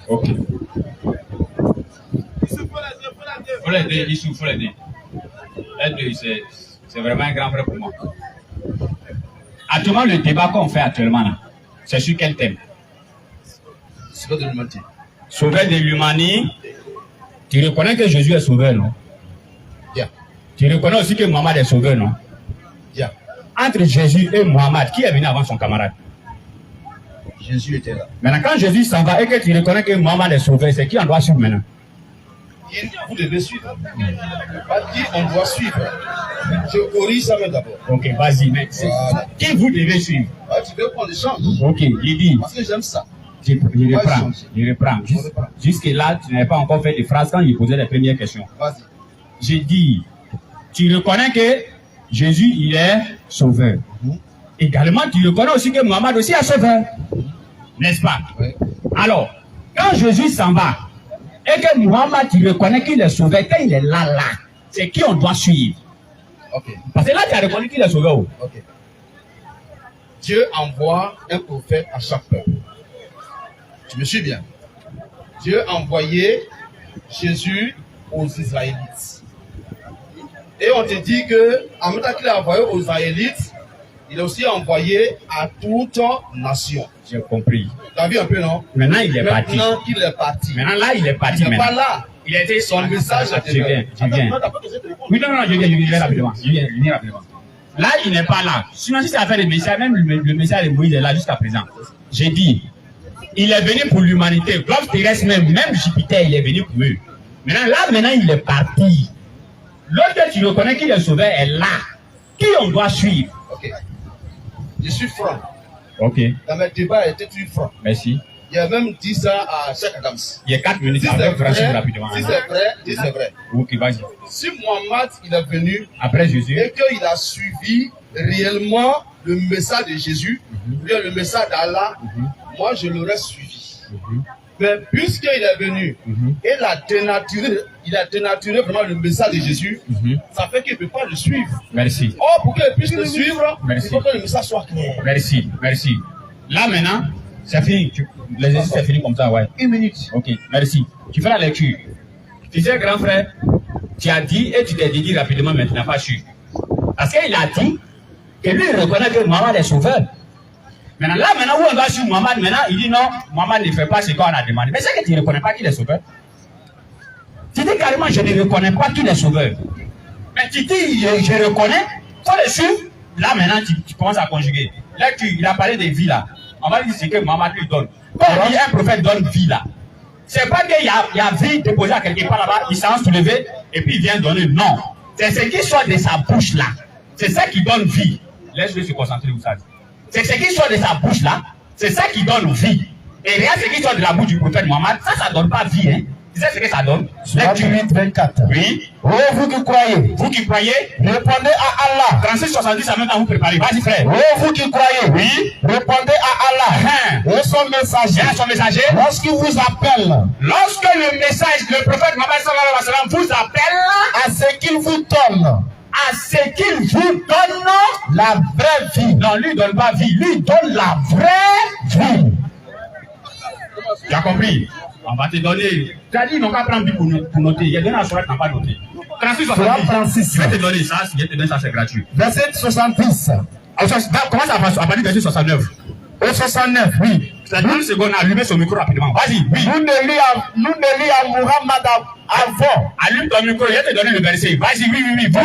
Ok. Faut l'aider, il faut l'aider. C'est vraiment un grand frère pour moi. Actuellement, le débat qu'on fait actuellement, là, c'est sur quel thème? Sauveur de l'humanité. Sauveur de l'humanité. Tu reconnais que Jésus est sauveur, non? Bien. Tu reconnais aussi que Mohammed est sauveur, non? Bien. Entre Jésus et Mohammed, qui est venu avant son camarade? Jésus était là. Maintenant, quand Jésus s'en va et que tu reconnais que Mohammed est sauveur, c'est qui on doit suivre maintenant? Vous devez suivre. Pas dire on doit suivre. Je corrige ça même d'abord. Ok, vas-y, mais voilà. Qui vous devez suivre? Ah, tu veux prendre des chances. Ok, il dit. Parce que j'aime ça. Je reprends. Jusque là, tu n'avais pas encore fait des phrases quand il posait les premières questions. Vas-y. J'ai dit, tu reconnais que Jésus, il est sauveur. Également, tu reconnais aussi que Mohammed aussi est sauveur. N'est-ce pas? Oui. Alors, quand Jésus s'en va, et que Mohammed, tu reconnais qu'il est sauveur, quand il est là, c'est qui on doit suivre? Ok. Parce que là, tu as reconnu qu'il est sauveur. Ok. Dieu envoie un prophète à chaque peuple. Tu me suis bien? Dieu a envoyé Jésus aux Israélites. Et on te dit que, en même temps qu'il a envoyé aux Israélites, il a aussi envoyé à toute nation. J'ai compris. Tu as vu un peu, non? Maintenant, il est parti. Maintenant qu'il est parti. Maintenant, là, il est parti. Il n'est pas là. Il a été Son message a été Je viens. Oui, non, je viens rapidement. Je viens rapidement. Là, il n'est pas là. Sinon, si c'est affaire de message, même le message de Moïse est là jusqu'à présent. J'ai dit, il est venu pour l'humanité. Globe terrestre même Jupiter, il est venu pour eux. Maintenant, il est parti. L'autre que tu reconnais qu'il est sauveur est là. Qui on doit suivre? Ok. Je suis franc. Ok. Dans mes débats, j'étais toujours franc. Merci. Il a même dit ça à Cheikh Adams. Il y a 4 minutes. Si c'est vrai, rapidement. si c'est vrai, si c'est vrai. Ok, vas-y. Si Mohammed, il est venu après Jésus et qu'il a suivi réellement le message de Jésus, ou bien le message d'Allah, moi je l'aurais suivi. Mais puisqu'il est venu et il a dénaturé vraiment le message de Jésus, ça fait qu'il ne peut pas le suivre. Merci. Oh, pour qu'il puisse le suivre, merci. Il faut que le message soit clair. Merci. Là maintenant, c'est fini. L'exercice c'est fini comme ça, ouais. 1 minute. Ok, merci. Tu fais la lecture. Tu sais, grand frère, tu as dit et tu t'es dit rapidement maintenant, pas sûr. Parce qu'il a dit que lui, il reconnaît que Mohammed est sauveur. Maintenant, où on va sur Mohammed, maintenant, il dit non, Mohammed ne fait pas ce qu'on a demandé. Mais c'est que tu ne reconnais pas qu'il est sauveur. Tu dis carrément, je ne reconnais pas qu'il est sauveur. Mais tu dis, je reconnais, il faut le suivre. Là, maintenant, tu commences à conjuguer. Là, il a parlé de vie, là. On va dire ce que Mohammed lui donne. Quand un prophète donne vie, là, c'est pas qu'il y a vie déposée à quelque part là-bas, il s'en soulevé et puis il vient donner. Non. C'est ce qui sort de sa bouche, là. C'est ça qui donne vie. Laisse-le se concentrer, vous savez. C'est ce qui sort de sa bouche là, c'est ça qui donne vie. Et regarde ce qui sort de la bouche du prophète Mohammed, ça donne pas vie, hein. Tu sais ce que ça donne? Lecture 24. Oui. Oh, vous qui croyez. Vous qui croyez, répondez à Allah. 36-70 en même temps vous préparez. Vas-y frère. Oh, vous qui croyez. Oui. Répondez à Allah. Et son messager. Et son messager. Lorsqu'il vous appelle. Lorsque le message, le prophète Mohammed sallallahu alayhi wa sallam vous appelle à ce qu'il vous donne. à ce qu'il vous donne la vraie vie. Non, lui donne pas vie, lui donne la vraie vie. Tu as compris? On va te donner. Tu as dit, ils n'ont pas prendre vie pour noter. Il y a donné à Sourate, n'a pas noté. Je vais te donner ça, si je te donne ça, c'est gratuit. Verset 70. Comment ça va? À partir du verset 69. Au 69, oui. C'est 1 seconde, allumez son micro rapidement. Vas-y, oui. Nous ne lis à Muhammad avant. Allume ton micro, je vais te donner le verset. Vas-y, oui. Nous ne lis Faut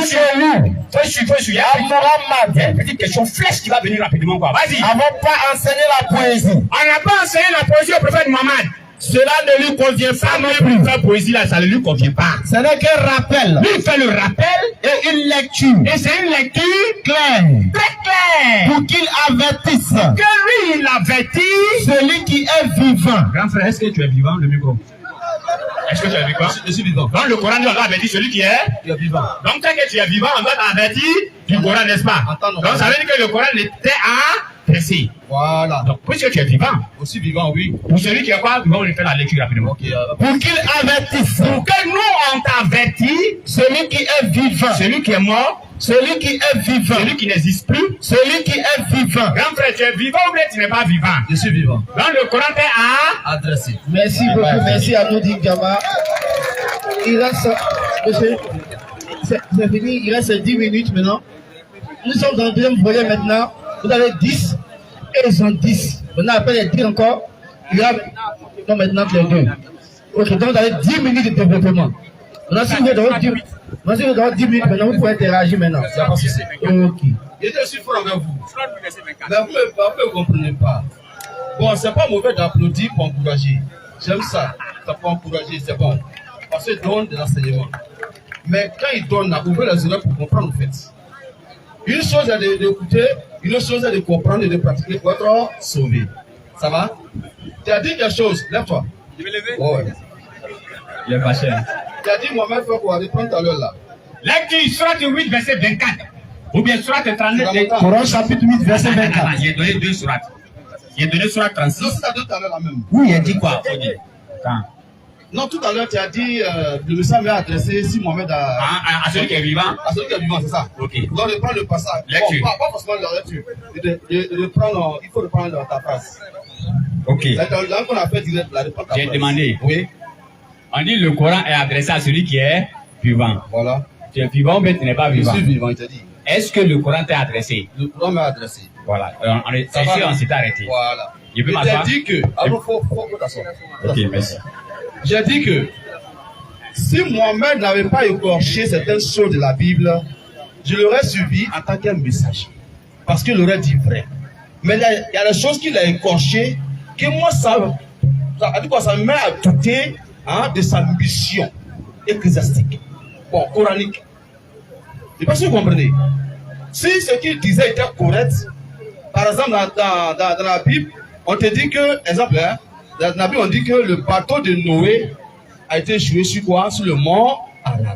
suivre. à Muhammad. Il y a une petite question flèche qui va venir rapidement, quoi. Vas-y. N'avons pas enseigné la poésie. On n'a pas enseigné la poésie au prophète Mohammed. Cela ne lui convient pas non plus. Faire poésie là, ça ne lui convient pas. Ce n'est qu'un rappel. Lui, il fait le rappel Et une lecture. et c'est une lecture Claire. très claire. Pour qu'il avertisse Que lui, il avertit. celui qui est vivant. Grand frère, est-ce que tu es vivant, le micro? Est-ce que tu es vivant? Je suis vivant. Dans le Coran, on doit avertir celui qui est vivant. Donc, tant que tu es vivant, on doit t'avertir du Coran, n'est-ce pas? Attends, Donc, ça veut dire que le Coran était adressé. Voilà. Donc, puisque tu es vivant, Aussi vivant, oui. pour celui qui est quoi, nous allons lui faire la lecture rapidement. Ok. Pour qu'il avertisse Pour que nous, on t'avertit, celui qui est vivant. celui qui est mort, Celui qui est vivant. celui qui n'existe plus. Celui qui est vivant. Grand frère, tu es vivant ou bien tu n'es pas vivant? Je suis vivant. Donc, le Coran t'est Adressé. Merci beaucoup, merci à nous, Dik Djama. Il reste, monsieur, c'est fini, il reste 10 minutes maintenant. Nous sommes dans le deuxième volet maintenant. Vous avez 10 et ils ont 10. Maintenant, après les 10 encore, il y a non, maintenant les deux. Ok, donc vous avez 10 minutes de développement. Maintenant, si vous avez 10 minutes, maintenant vous pouvez interagir maintenant. C'est pas si c'est. Ok. Je suis franc avec vous. Mais vous ne comprenez pas. Bon, c'est pas mauvais d'applaudir pour encourager. J'aime ça. Ça peut encourager, c'est bon. Parce qu'il donne de l'enseignement. Mais quand il donne, ouvrez les oreilles pour comprendre, en fait. Une chose est d'écouter, une autre chose est de comprendre et de pratiquer pour être sauvé. Ça va? Tu as dit quelque chose, lève-toi. Je vais lever. Oh, ouais. Il est pas cher. Tu as dit Mohamed, faut qu'on va reprendre tout à l'heure là. Lecture, Sourate 8, verset 24. Ou bien Sourate 39. Coran chapitre 8, verset 24. Il a donné deux Sourates. Il a donné Sourate 36. Non, tu as dit tout à l'heure la même. Oui, il dit Quoi? Faut dire. Quand? Non, tout à l'heure, tu as dit le message m'est adressé si Mohamed a. À celui qui est vivant. À celui qui est vivant, c'est ça. Ok. Donc, reprends le passage. Lecture. Bon, pas forcément la lecture. Il faut reprendre ta phrase. Ok. La langue qu'on a fait direct, la reprendre ta phrase. J'ai demandé. Oui. On dit le Coran est adressé à celui qui est vivant. Voilà. Tu es vivant, mais tu n'es pas Je vivant. suis vivant, il t'a dit. Est-ce que le Coran t'est adressé? Le Coran m'a adressé. Voilà. Ça va, On s'est arrêté. Voilà. Je peux Je t'ai m'asseoir? dit que. Alors, faut t'asseoir. Ok, merci. J'ai dit que si Mohamed n'avait pas écorché certaines choses de la Bible, je l'aurais suivi en tant qu'un messager. Parce qu'il aurait dit vrai. Mais il y a des choses qu'il a écorchées que moi, ça me met à douter de sa mission ecclésiastique. Bon, coranique. Je ne sais pas si vous comprenez. Si ce qu'il disait était correct, par exemple, dans la Bible, on te dit que, exemple, dans la Bible, on dit que le bateau de Noé a été joué sur quoi? Sur le mont Arara.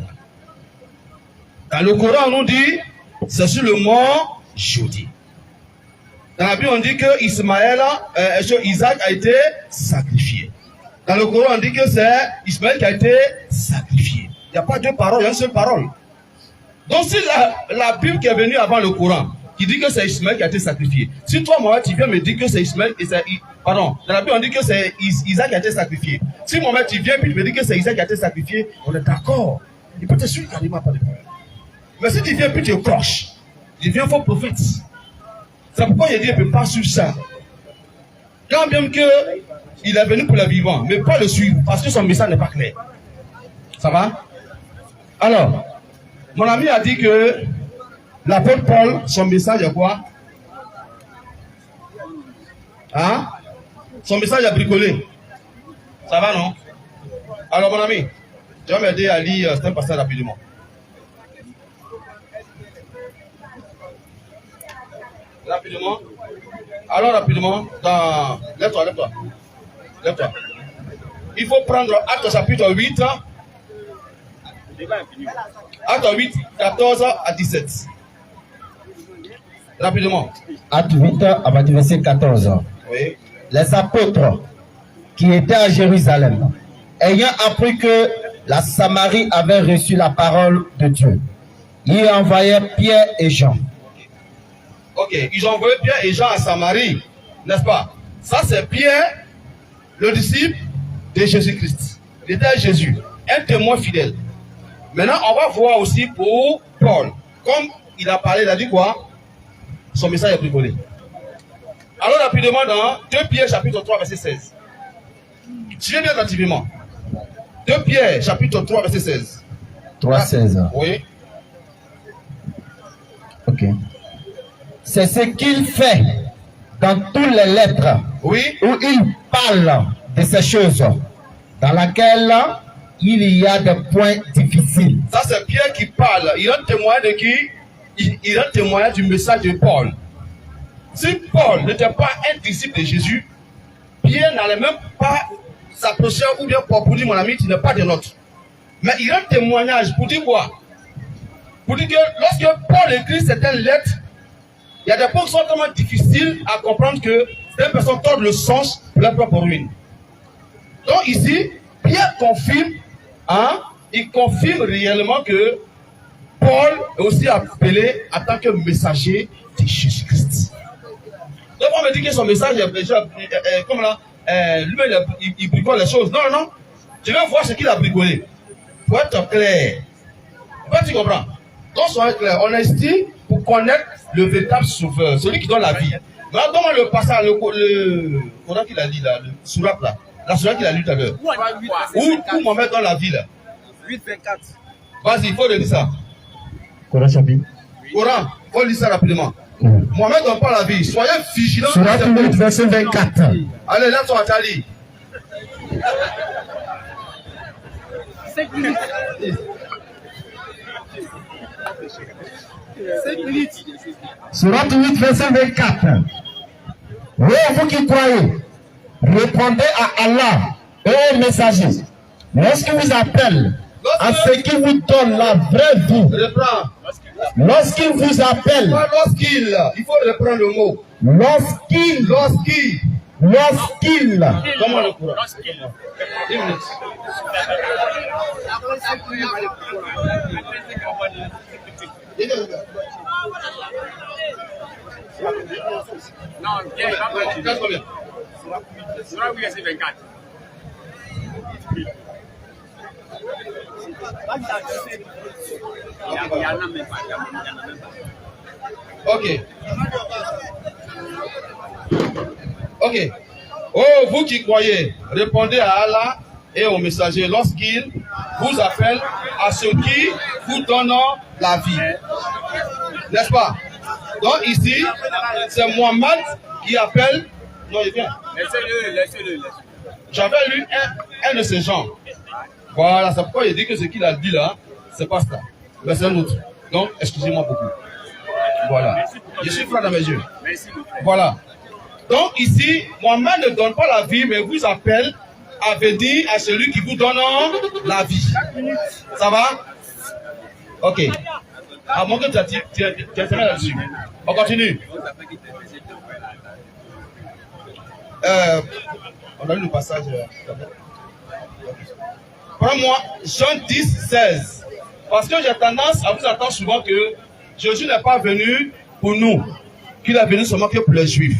Dans le Coran, on nous dit c'est sur le mont Jodi. Dans la Bible, on dit que Isaac a été sacrifié. Dans le Coran, on dit que c'est Ismaël qui a été sacrifié. Il n'y a pas deux paroles, il y a une seule parole. Donc si la Bible qui est venue avant le Coran, qui dit que c'est Ismaël qui a été sacrifié. Si toi, Mohamed, tu viens me dire que c'est Ismaël et c'est... Pardon, dans la Bible, on dit que c'est Isaac qui a été sacrifié. Si Mohamed, tu viens et tu me dis que c'est Isaac qui a été sacrifié, on est d'accord. Il peut te suivre carrément, pas de problème. Mais si tu viens et tu croches, tu deviens faux prophète. C'est pourquoi il dit qu'il ne peut pas suivre ça. Quand même qu'il est venu pour les vivants, mais pas le suivre, parce que son message n'est pas clair. Ça va? Alors, mon ami a dit que l'apôtre Paul, son message est quoi? Hein? Son message est bricolé. Ça va, non? Alors, mon ami, tu vas m'aider à lire un passage rapidement. Rapidement. Alors, rapidement, lève-toi. Il faut prendre Acte chapitre 8. Acte 8, 14 à 17. Rapidement. Acte 8, à partir du verset 14. Oui. Les apôtres qui étaient à Jérusalem, ayant appris que la Samarie avait reçu la parole de Dieu, ils envoyaient Pierre et Jean. Ok, ils ont envoyé Pierre et Jean à Samarie, n'est-ce pas? Ça, c'est Pierre, le disciple de Jésus-Christ. Il était Jésus, un témoin fidèle. Maintenant, on va voir aussi pour Paul. Comme il a parlé, il a dit quoi? Son message est bricolé. Alors, rapidement, dans 2 Pierre, chapitre 3, verset 16. Suivez bien attentivement. 2 Pierre, chapitre 3, verset 16. 3, 16. Oui. Ok. C'est ce qu'il fait dans toutes les lettres Oui. où il parle de ces choses dans laquelle il y a des points difficiles. Ça, c'est Pierre qui parle. Il rend témoin de qui? Il rend témoin du message de Paul. Si Paul n'était pas un disciple de Jésus, Pierre n'allait même pas s'approcher ou bien pour dire mon ami, tu n'es pas de nôtre. Mais il rend témoignage pour dire quoi? Pour dire que lorsque Paul écrit certaines lettres, il y a des points qui sont tellement difficiles à comprendre que certaines personnes tordent le sens pour leur propre ruine. Donc ici, Pierre confirme, il confirme réellement que Paul est aussi appelé en tant que messager de Jésus-Christ. Donc on me dit que son message est comme là, lui-même il bricole les choses. Non, non, non. Je vais voir ce qu'il a bricolé. Pour être clair. Tu comprends? Donc soyez clair. On est ici pour connaître le véritable sauveur, celui qui donne la vie. Maintenant, donne-moi le passage, le Coran qu'il a dit là, le surat là. La surat qu'il a lu tout à l'heure. Où Mohamed donne la vie là? 8-24. Vas-y, il faut le dire ça. Coran chapitre. Coran, il faut lire ça rapidement. Mohamed ne donne pas la vie. Soyez vigilants. Surat 8, verset 24. Allez, là, tu vas t'aller. 5 minutes. 5 minutes. Surat 8, verset 24. Oui, vous qui croyez, répondez à Allah et aux messagers. Lorsqu'il vous appelle à ce qui vous donne la vraie vie, Reprends. lorsqu'il vous appelle, Pas lorsqu'il, il faut reprendre le mot. lorsqu'il, Comment le Coran? 10 minutes. Non, bien, il va pas dire. Regarde combien? Sera 8 verset 24. Il y en a même pas. Ok. Ok. Oh, vous qui croyez, répondez à Allah et aux messagers lorsqu'ils vous appellent à ceux qui vous donnent la vie. N'est-ce pas? Donc ici, c'est Mohamed qui appelle. Non, il vient. Laissez-le. J'avais lu un de ces gens. Voilà, c'est pourquoi il dit que ce qu'il a dit là, c'est pas ça. Mais c'est un autre. Donc, excusez-moi beaucoup. Voilà. Je suis franc dans mes yeux. Merci, mon frère. Voilà. Donc ici, Mohamed ne donne pas la vie, mais vous appelle à venir à celui qui vous donne la vie. Ça va? Ok. À moins que tu as là-dessus. On continue. On a lu le passage. Prends-moi Jean 10, 16. Parce que j'ai tendance à vous attendre souvent que Jésus n'est pas venu pour nous, qu'il est venu seulement que pour les Juifs.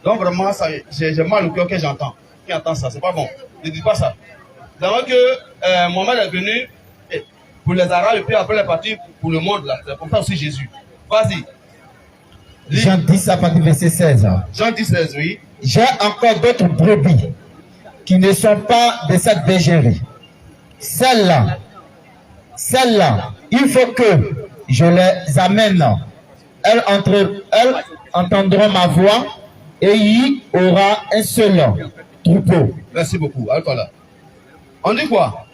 Donc vraiment, j'ai mal au cœur que j'entends. Qui entend ça? C'est pas bon. Ne dis pas ça. D'abord que Mohamed est venu pour les Arabes et puis après il est parti pour le monde là. C'est comme ça aussi Jésus. Vas-y. Jean 10 à partir du verset 16. Jean 10, 16, oui. J'ai encore d'autres brebis qui ne sont pas de cette bergerie. Celles-là, il faut que je les amène. Elles entendront ma voix et il y aura un seul troupeau. Merci beaucoup. Alors là. On dit quoi?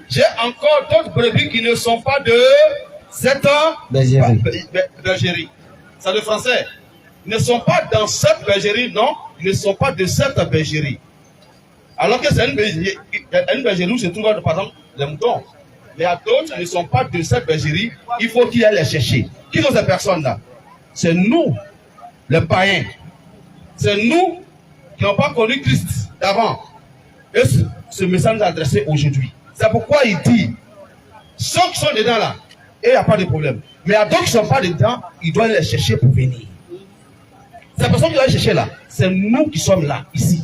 J'ai encore d'autres brebis qui ne sont pas de cette bergerie. C'est le français. Ils ne sont pas dans cette bergerie, non. Ils ne sont pas de cette bergerie. Alors que c'est une bergerie où se trouvent par exemple les moutons. Mais à d'autres qui ne sont pas de cette bergerie, il faut qu'ils aillent les chercher. Qui sont ces personnes-là? C'est nous, les païens. C'est nous qui n'avons pas connu Christ d'avant. Et ce message nous est adressé aujourd'hui. C'est pourquoi il dit, ceux qui sont dedans là, et il n'y a pas de problème. Mais il y a d'autres qui ne sont pas dedans, ils doivent les chercher pour venir. Ces personnes qui doivent chercher là, c'est nous qui sommes là, ici.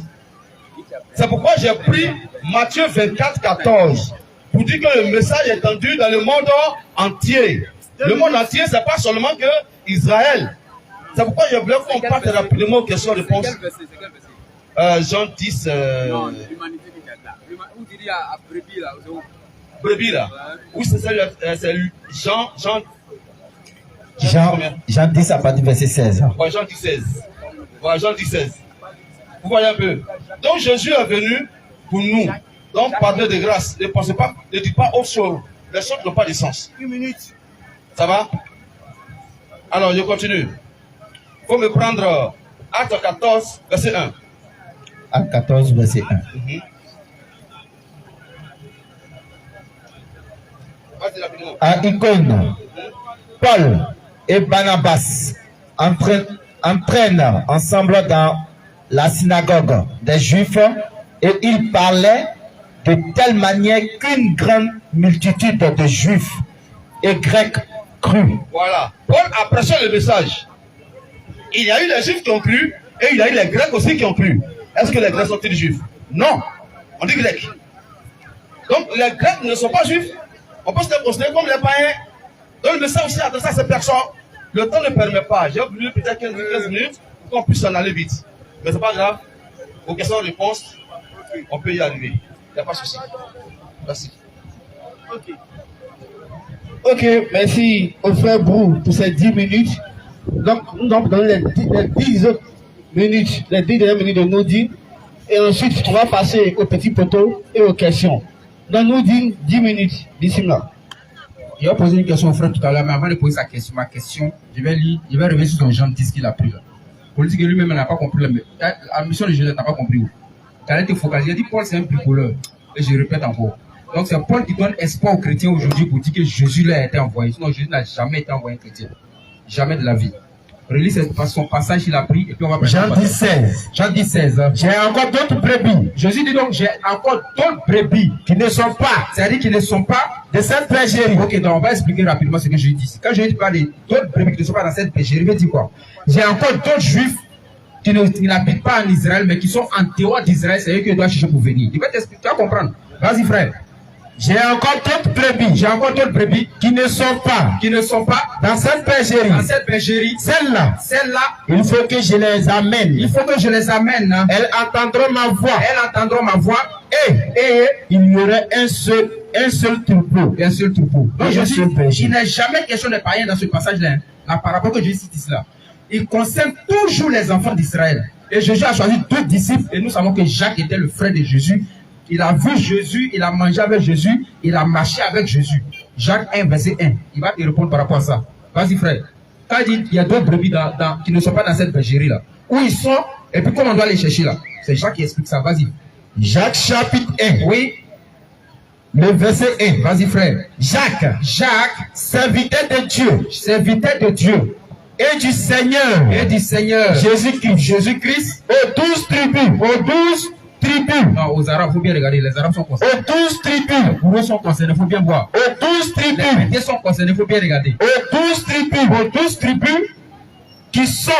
C'est pourquoi j'ai pris Matthieu 24, 14 pour dire que le message est entendu dans le monde entier. Le monde entier, ce n'est pas seulement que Israël. C'est pourquoi je voulais qu'on parte rapidement aux questions-réponses. Jean 10. Non, l'humanité qui est là. Où tu dis à brebis là. Brebis là. Oui, c'est Jean 10 à partir du verset 16. Ouais, Jean 10, 16. Ouais, Jean 10, 16. Vous voyez un peu. Donc Jésus est venu pour nous. Donc parler de grâce. Ne pensez pas, ne dites pas autre chose. Les choses n'ont pas de sens. Une minute. Ça va? Alors je continue. Il faut me prendre Acte 14, verset 1. Acte 14, verset 1. À Icône, Paul et Barnabas entraînent ensemble dans la synagogue des Juifs et ils parlaient de telle manière qu'une grande multitude de Juifs et Grecs crut. Voilà. Paul a prêché le message. Il y a eu les Juifs qui ont cru et il y a eu les Grecs aussi qui ont cru. Est-ce que les Grecs sont-ils Juifs? Non. On dit Grecs. Donc les Grecs ne sont pas Juifs. On peut se les considérer comme les païens. Donc le message aussi adressé à ces personnes. Le temps ne permet pas. J'ai oublié peut-être 15 minutes pour qu'on puisse en aller vite. Mais ce n'est pas grave. Aux questions-réponses, on peut y arriver. Il n'y a pas de souci. Merci. Ok, merci au frère Brou pour ces 10 minutes. Donc, nous allons donner les 10 autres minutes, les 10 dernières minutes de Nourdine. Et ensuite, on va passer aux petits poteaux et aux questions. Donc, Nourdine, 10 minutes, d'ici là. Il a posé une question au frère tout à l'heure, mais avant de poser ma question, je vais revenir sur son Jean 10 qu'il a pris là. Pour dire que lui-même n'a pas compris. La mission de Jésus n'a pas compris. Quand il était focalisé, il a dit Paul c'est un bricoleur. Et je répète encore. Donc c'est Paul qui donne espoir aux chrétiens aujourd'hui pour dire que Jésus leur a été envoyé. Sinon Jésus n'a jamais été envoyé chrétien. Jamais de la vie. Relis son passage qu'il a pris et puis on va Jean 10, 16. Jean 10, 16. J'ai encore d'autres brebis. Jésus dit donc j'ai encore d'autres brebis qui ne sont pas, c'est-à-dire qui ne sont pas de cette bergerie. Ok, donc on va expliquer rapidement ce que je dis. Quand je dis pas d'autres brebis qui ne sont pas dans cette bergerie, je veux dire quoi? J'ai encore d'autres juifs qui n'habitent pas en Israël, mais qui sont en dehors d'Israël, c'est eux qui doivent chercher pour venir. Je vais t'expliquer, tu vas comprendre. Vas-y, frère. J'ai encore d'autres brebis. J'ai encore d'autres brebis qui ne sont pas dans cette bergerie. Dans cette bergerie. Celles-là, il faut que je les amène. Il faut que je les amène. Elles entendront ma voix. Et il y aurait un seul troupeau. Un seul troupeau. Donc je dis, il n'est jamais question de païens dans ce passage-là. La parabole que je cite ici là. Il concerne toujours les enfants d'Israël. Et Jésus a choisi 2 disciples. Et nous savons que Jacques était le frère de Jésus. Il a vu Jésus, il a mangé avec Jésus, il a marché avec Jésus. Jacques 1, verset 1. Il va te répondre par rapport à ça. Vas-y, frère. Quand il dit qu'il y a 2 brebis qui ne sont pas dans cette bergerie-là, où ils sont, et puis comment on doit les chercher là? C'est Jacques qui explique ça. Vas-y. Jacques chapitre 1. Oui. Le verset 1. Vas-y, frère. Jacques, serviteur de Dieu. Et du Seigneur. Jésus-Christ. Aux 12 tribus. Non, aux Arabes, il faut bien regarder. Les Arabes sont concernés. Aux 12 tribus. Les Bourreaux sont concernés, il faut bien voir. Aux 12 tribus. Les Médias sont concernés, il faut bien regarder. Aux 12 tribus qui sont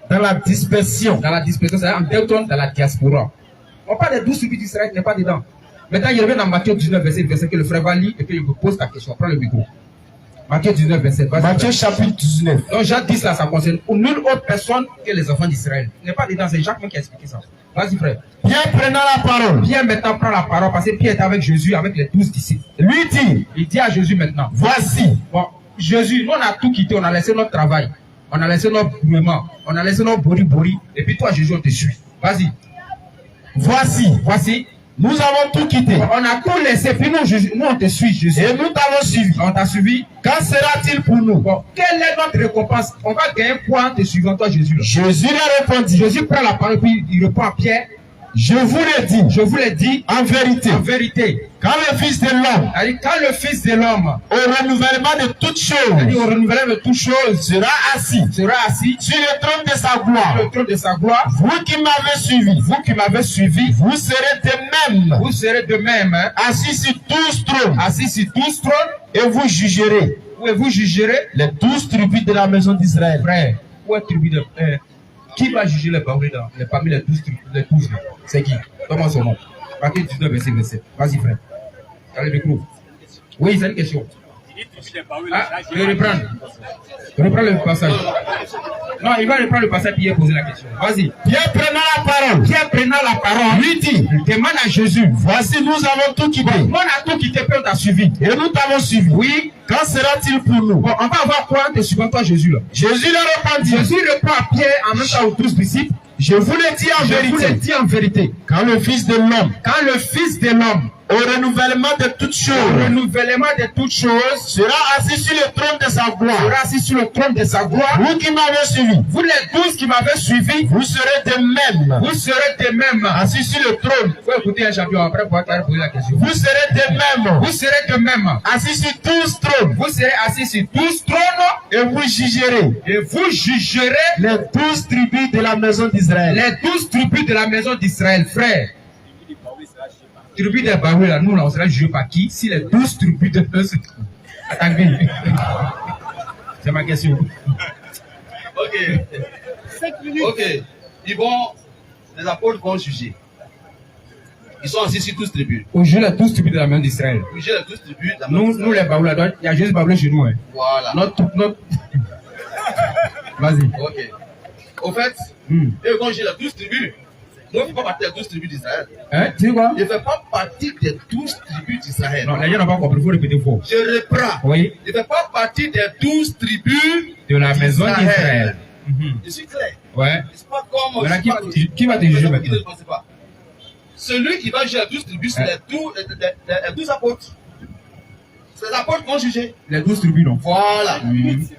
dans la dispersion. Dans la dispersion, c'est-à-dire en Delton, dans la diaspora. On parle des 12 tribus d'Israël qui n'est pas dedans. Maintenant, il revient dans Matthieu 19, verset que le frère va lire, et puis il me pose ta question. Prends le micro. Matthieu 19, verset. Matthieu chapitre 19. Donc Jacques 10 là, ça concerne nulle autre personne que les enfants d'Israël. Il n'est pas dedans, c'est Jacques qui a expliqué ça. Vas-y, frère. Pierre prenant la parole. Pierre maintenant prend la parole parce que Pierre est avec Jésus, avec les 12 disciples. Lui dit, il dit à Jésus maintenant, voici. Bon, Jésus, nous on a tout quitté, on a laissé notre travail, on a laissé notre mouvement, on a laissé notre bori, et puis toi Jésus, on te suit. Vas-y. Voici. Nous avons tout quitté. On a tout laissé, puis nous on te suit, Jésus. Et nous t'avons suivi. On t'a suivi. Quand sera-t-il pour nous? Bon, quelle est notre récompense? On va gagner quoi en te suivant toi, Jésus? Jésus leur répondit. Jésus prend la parole, puis il répond à Pierre. Je vous l'ai dit en vérité, quand le Fils de l'homme, quand le Fils de l'homme, au renouvellement de toutes choses, au renouvellement de toutes choses, sera assis sur le trône de sa gloire, le trône de sa gloire, vous qui m'avez suivi, vous serez de même, assis sur 12 trônes, et vous jugerez les 12 tribus de la maison d'Israël. Frère, où est tribu de qui va juger les parmi les 12 tribus? C'est qui? Comment son nom? Matthieu 19, verset. Vas-y, frère. T'as le micro. Oui, c'est une question. Ah, je vais reprendre. Reprends le passage. Non, il va reprendre le passage puis il va poser la question. Vas-y. Pierre prenant la parole, lui dit, demande à Jésus. voici, nous avons tout quitté. On a tout quitté, puis on t'a suivi. Et nous t'avons suivi. Oui. Quand sera-t-il pour nous? Bon, on va avoir quoi en te suivant toi, Jésus, là? Jésus leur répondit. Jésus répond à Pierre en même temps aux 12 disciples. Je vous l'ai dit en vérité. Quand le Fils de l'homme, au renouvellement de toutes choses, sera assis sur le trône de sa gloire, vous qui m'avez suivi, vous les 12 qui m'avez suivi, vous serez de même, assis sur le trône. Faut écouter un champion après pour poser la question. Vous serez de même, assis sur 12 trônes. Vous serez assis sur 12 trônes Et vous jugerez les 12 tribus de la maison d'Israël. Les 12 tribus de la maison d'Israël, frère. Tribus de Baoui, là, nous, là, on sera jugé par qui? Si les 12 tribus de Attendez. C'est ma question. Ok. Les apôtres vont juger. Ils sont assis sur 12 tribus. On juge les 12 tribus de la maison d'Israël. Ils jugent les 12 tribus de la maison d'Israël. Nous, les Baoui, là, il y a juste Baoui chez nous. Hein. Voilà. Notre... Vas-y. Ok. Au fait, eux vont juger les 12 tribus. Moi, je ne fais pas partie des 12 tribus d'Israël. Hein? Tu sais quoi? Je ne fais pas partie des 12 tribus d'Israël. Non, les gens n'ont pas compris, il faut répéter fort. Je reprends. Oui. Je ne fais pas partie des 12 tribus De la maison d'Israël. Je suis clair. Ouais. C'est pas comme. Maintenant, qui va te juger maintenant? Celui qui va juger les 12 tribus, c'est les 12 apôtres. C'est les apôtres qui vont juger. Les 12 tribus, non? Voilà.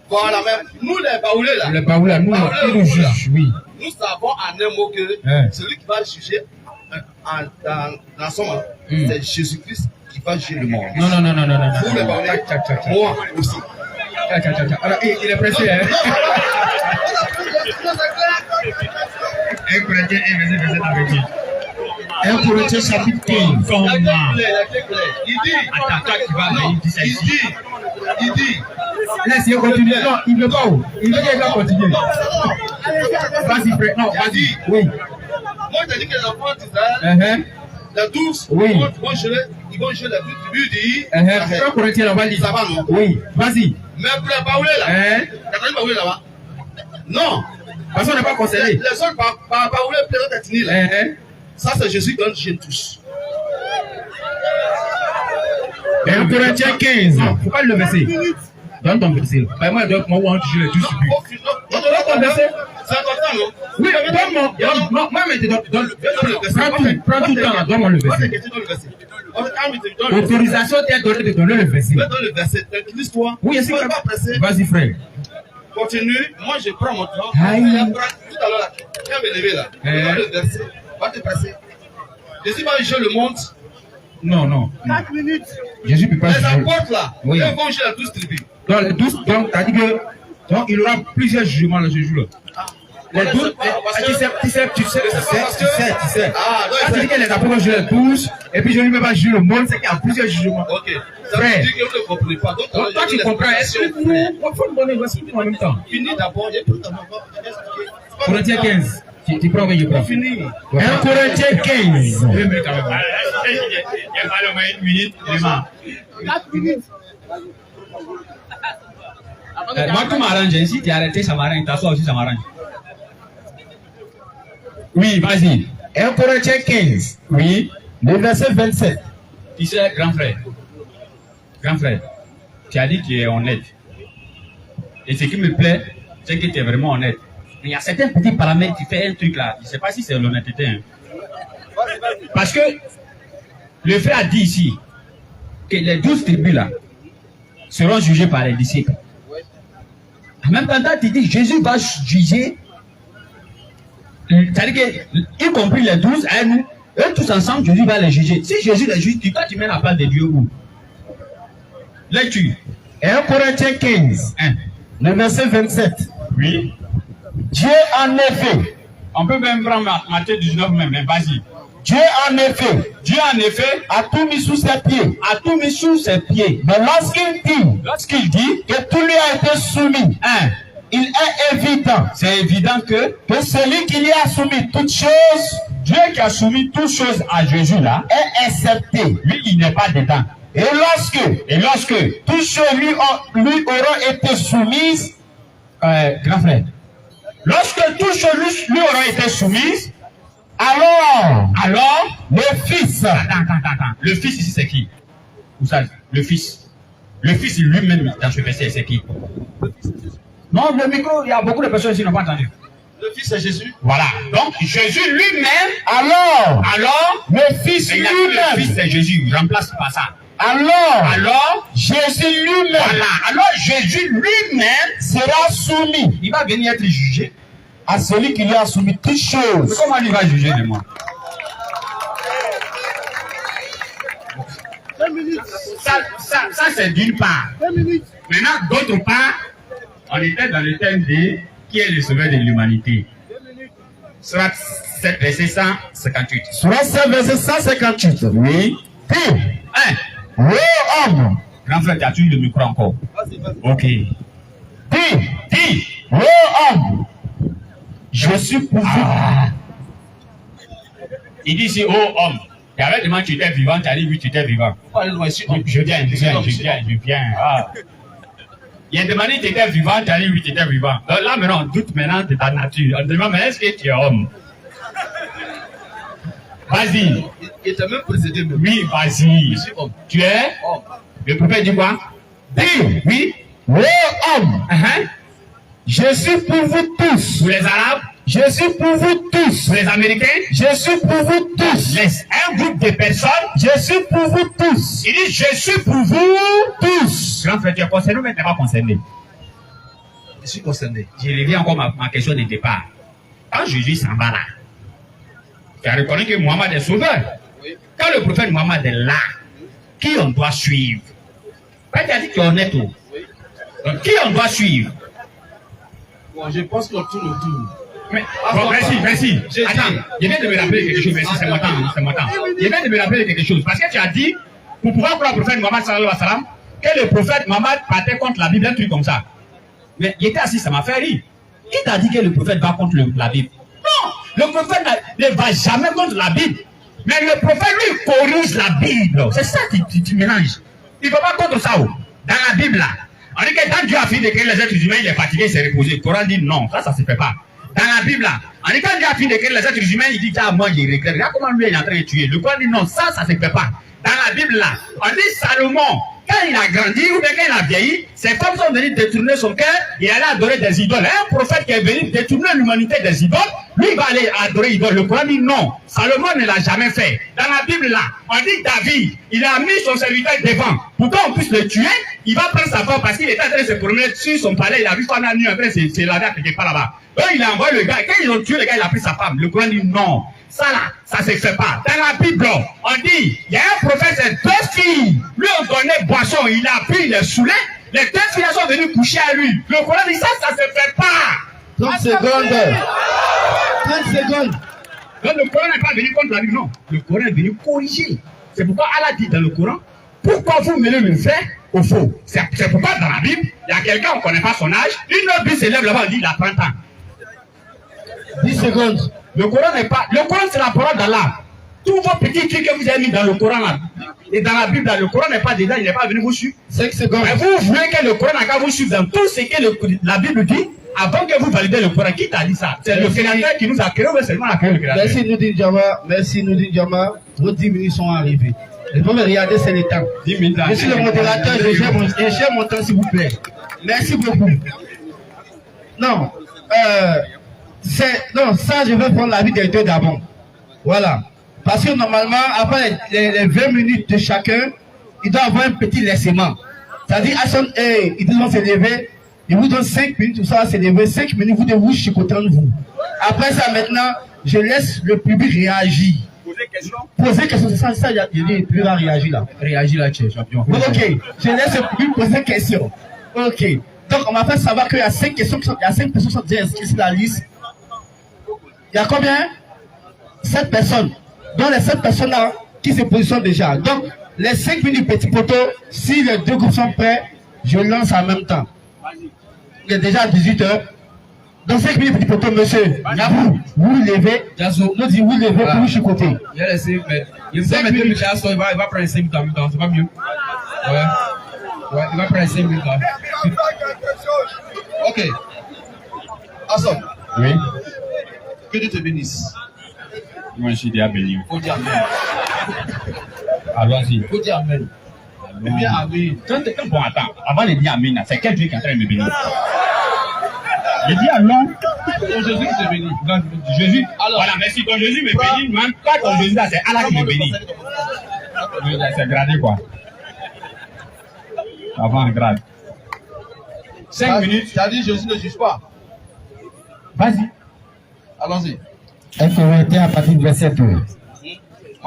Voilà, même nous, les Baoulés, là. Les Baoui, là, nous, ils nous jugent, oui. Nous savons en un mot que celui qui va juger dans son monde, c'est Jésus-Christ qui va juger le monde. Non. Vous, les Baoulés, moi aussi. Alors, il est pressé, hein? Un Corinthiens 1, verset avec lui. 1 Corinthiens chapitre 15. Il dit, laisse-le continuer. Non, il ne veut pas où? Il veut qu'il va continuer. Vas-y, frère. Non, vas-y. Oui. Moi, je t'ai dit que les enfants d'Israël, les 12, ils vont jouer les 12 tribus d'Israël. 1 Corinthiens, on va lire. Ça va, non? Oui, vas-y. Mais pour les Baoulés, là, t'as entendu Baoulés là-bas? Non. Parce qu'on n'est pas concerné. Les seuls Baoulés présents à Tini, là. Ça, c'est Jésus qui donne chez tous. 1 Corinthiens 15. Non, faut pas le verset. Donne ton verset. Moi, moi, on juge les 12 tribus. Donne ton verset. C'est important, non? Oui, donne-moi. Non, moi, mais donne le verset. Prends tout le temps, donne-moi le verset. Autorisation t'est donnée de donner le verset. Donne le verset. L'histoire. Oui, c'est pas pressé. Vas-y, frère. Continue. Moi, je prends mon temps. Aïe. Tout à l'heure, là. Viens me lever, là. Donne le verset. Va te passer. Jésus va juger le monde. Non. 4 minutes. Jésus peut pas les juger. apôtres, là, Oui. ils vont juger les 12 tribus. Donc, les 12, donc, t'as dit que. Donc, il y aura plusieurs jugements dans ce jour-là. Les 12, tu sais. Ah, Quand tu dis que les apôtres vont juger les 12, et puis je ne vais pas juger le monde, c'est qu'il y a plusieurs jugements. Ok. Ça veut dire que vous ne comprenez pas. Donc, toi, tu comprends. Est-ce que vous. Il faut me donner le en même temps. Finis d'abord. Il y a tout d'abord. Corinthiens 15. Tu prends, oui, je prends. Fini. 1 Corinthiens 15. 2 minutes quand même. Il y a pas le 1 minute, vraiment. 4 minutes. Moi, tout m'arrange. Si tu es arrêté, ça m'arrange. T'assois aussi, ça m'arrange. Oui, vas-y. 1 Corinthiens 15. Oui. Le verset 27. Tu sais, grand frère, tu as dit que tu es honnête. Et ce qui me plaît, c'est que tu es vraiment honnête. Mais il y a certains petits paramètres, tu fais un truc là. Je ne sais pas si c'est l'honnêteté. Hein. Parce que le frère a dit ici que les 12 tribus là seront jugées par les disciples. En même temps, tu dis Jésus va juger C'est-à-dire que, y compris les 12, eux tous ensemble, Jésus va les juger. Si Jésus les juge, toi tu mets la part de Dieu où? Lecture. 1 Corinthiens 15, le verset 27. Oui. Dieu en effet, On peut même prendre Matthieu 19 même, mais vas-y. Dieu en effet a tout mis sous ses pieds. A tout mis sous ses pieds. Mais lorsqu'il dit que tout lui a été soumis, il est évident c'est évident que celui qui lui a soumis toutes choses, Dieu qui a soumis toutes choses à Jésus là, est accepté. lui il n'est pas dedans. Et lorsque toutes choses lui auront été soumises, grand frère, lorsque toutes choses lui auront été soumises, alors le Fils, attends, le Fils ici c'est qui? Où ça? Le Fils lui-même dans ce verset c'est qui? Non, le micro, il y a beaucoup de personnes qui n'ont pas entendu. Le Fils c'est Jésus. Voilà, donc Jésus lui-même, alors le Fils lui-même, le Fils c'est Jésus, remplace pas ça. Alors Jésus lui-même, voilà, alors Jésus lui-même sera soumis, il va venir être jugé à celui qui lui a soumis toutes choses. Mais comment il va juger de moi? Ça c'est d'une part. Maintenant, d'autre part, on était dans le thème de qui est le sauveur de l'humanité. Soit 7 verset 158. Soit 7 verset 158. Oui. Ô homme, Grand frère, tu as tué le micro encore. Ok. Dis, ô homme, je suis pour vous. Il dit ici, oh homme. Il avait demandé tu étais vivant, tu as dit oui, tu étais vivant. Je viens. Il a demandé tu étais vivant, tu as dit oui, tu étais vivant. Donc là maintenant, on doute maintenant de ta nature. On demande, mais est-ce que tu es homme? Vas-y. Il était même précédé. Oui, vas-y. Je suis homme. Tu es Homme. Le prophète dit quoi? Dis, Oui. ô homme, je suis pour vous tous. Pour les Arabes, Je suis pour vous tous. pour les Américains, Je suis pour vous tous. un groupe de personnes, Je suis pour vous tous. il dit je suis pour vous Tous. Grand frère, tu es concerné ou tu n'es pas concerné? Je suis concerné. Je reviens encore à ma question de départ. Quand Jésus s'en va là, tu as reconnu que Mohammed est sauveur. Oui. Quand le prophète Mohammed est là, qui on doit suivre? Tu as dit que tu es honnête. Oui. Donc qui on doit suivre? Bon, je pense qu'on tourne autour. Mais, bon, merci. Jésus. Attends, je viens de me rappeler quelque chose. Merci, c'est mon temps. Je viens de me rappeler quelque chose. Parce que tu as dit, pour pouvoir croire le prophète Mohammed sallallahu alayhi wa sallam, que le prophète Mohammed partait contre la Bible, un truc comme ça. Mais il était assis, ça m'a fait rire. Qui t'a dit que le prophète va contre la Bible? Non, le prophète ne va jamais contre la Bible. Mais le prophète lui corrige la Bible. C'est ça que tu mélanges. Il ne va pas contre ça. Dans la Bible là, on dit que quand Dieu a fini de créer les êtres humains, il est fatigué, il s'est reposé. Le Coran dit non, ça ne se fait pas. Dans la Bible là, on dit quand Dieu a fini de créer les êtres humains, il dit ah, moi j'ai regrette. Regarde comment lui est en train de tuer. Le Coran dit non, ça ne se fait pas. Dans la Bible là, on dit Salomon, quand il a grandi ou bien quand il a vieilli, ses femmes sont venues détourner son cœur et aller adorer des idoles. Un prophète qui est venu détourner l'humanité des idoles, lui il va aller adorer les idoles. Le Coran dit non, Salomon ne l'a jamais fait. Dans la Bible là, on dit David, il a mis son serviteur devant. Pour qu'on puisse le tuer, il va prendre sa femme parce qu'il était en train de se promener sur son palais, il a vu Fana nu en train de se laver quelque part là-bas. Donc il a envoyé le gars, quand ils ont tué le gars, il a pris sa femme. Le Coran dit non. Ça là, ça se fait pas. Dans la Bible, on dit, il y a un prophète, c'est 2 filles. Lui, on donnait boisson, il a pris, il est saoulé. Les 2 filles sont venues coucher à lui. Le Coran dit, ça se fait pas. 30 secondes. 30 secondes. Donc le Coran n'est pas venu contre la Bible, non. Le Coran est venu corriger. C'est pourquoi Allah dit dans le Coran, pourquoi vous mêlez le vrai au faux? C'est pourquoi dans la Bible, il y a quelqu'un, on ne connaît pas son âge, une autre Bible s'élève là-bas, on dit, il a 30 ans. 10 secondes. Le Coran n'est pas. Le Coran, c'est la parole d'Allah. Tous vos petits trucs que vous avez mis dans le Coran là, et dans la Bible, là, le Coran n'est pas dedans, il n'est pas venu vous suivre. 5 secondes. Mais vous voulez que le Coran n'a qu'à vous suivre dans tout ce que la Bible dit, avant que vous validez le Coran. Qui t'a dit ça? C'est le Créateur qui nous a créé, ou seulement la créé le Créateur? Merci Noudine Djama. Merci Noudine Djama. Vos 10 minutes sont arrivées. Je peux me regarder, c'est le temps. 10 minutes. Je suis le modérateur, je gère mon temps, s'il vous plaît. Merci beaucoup. Non, non, ça, je vais prendre l'avis des deux d'abord. Voilà. Parce que normalement, après les 20 minutes de chacun, il doit avoir un petit laissement. C'est-à-dire, ils doivent se lever, ils vous donnent 5 minutes, tout ça va se lever, 5 minutes, vous devez vous chicoter entre vous. Après ça, maintenant, je laisse le public réagir. Poser question, c'est ça, il y a le public à réagir là. Réagis là, champion. Ok, je laisse le public poser question. Ok, donc on m'a fait savoir qu'il y a 5 questions, il y a 5 personnes qui sont déjà inscrites sur la liste. Il y a combien? 7 personnes. Donc les 7 personnes là qui se positionnent déjà. Donc les 5 minutes petit poteau, si les 2 groupes sont prêts, je lance en même temps. Il est déjà 18h. Dans 5 minutes petit poteau, monsieur, vous levez, nous dit vous levez pour vous chicoter. Il a laissé, mais il va mettre le classe, il va prendre 5 minutes en même temps, c'est pas mieux. Ouais, il va prendre 5 minutes là. Ok. Assom, Oui. que Dieu te bénisse. Moi, je suis déjà béni. Faut dire Amen. Allons-y. Faut dire Amen. Eh bien, Amen. Bon, attends. Avant de dire Amen, c'est quel Dieu qui est en train de me bénir? Je dis allons. Ton Jésus qui te bénit. Donc, Jésus. Alors, Voilà, merci. Ton Jésus me bénit. Même pas ton Jésus là, c'est Allah qui me bénit. C'est gradé quoi. Avant grade. 5 minutes. Tu as dit Jésus ne juge pas. Vas-y. Allons-y. 1 Corinthiens à partir du verset 2.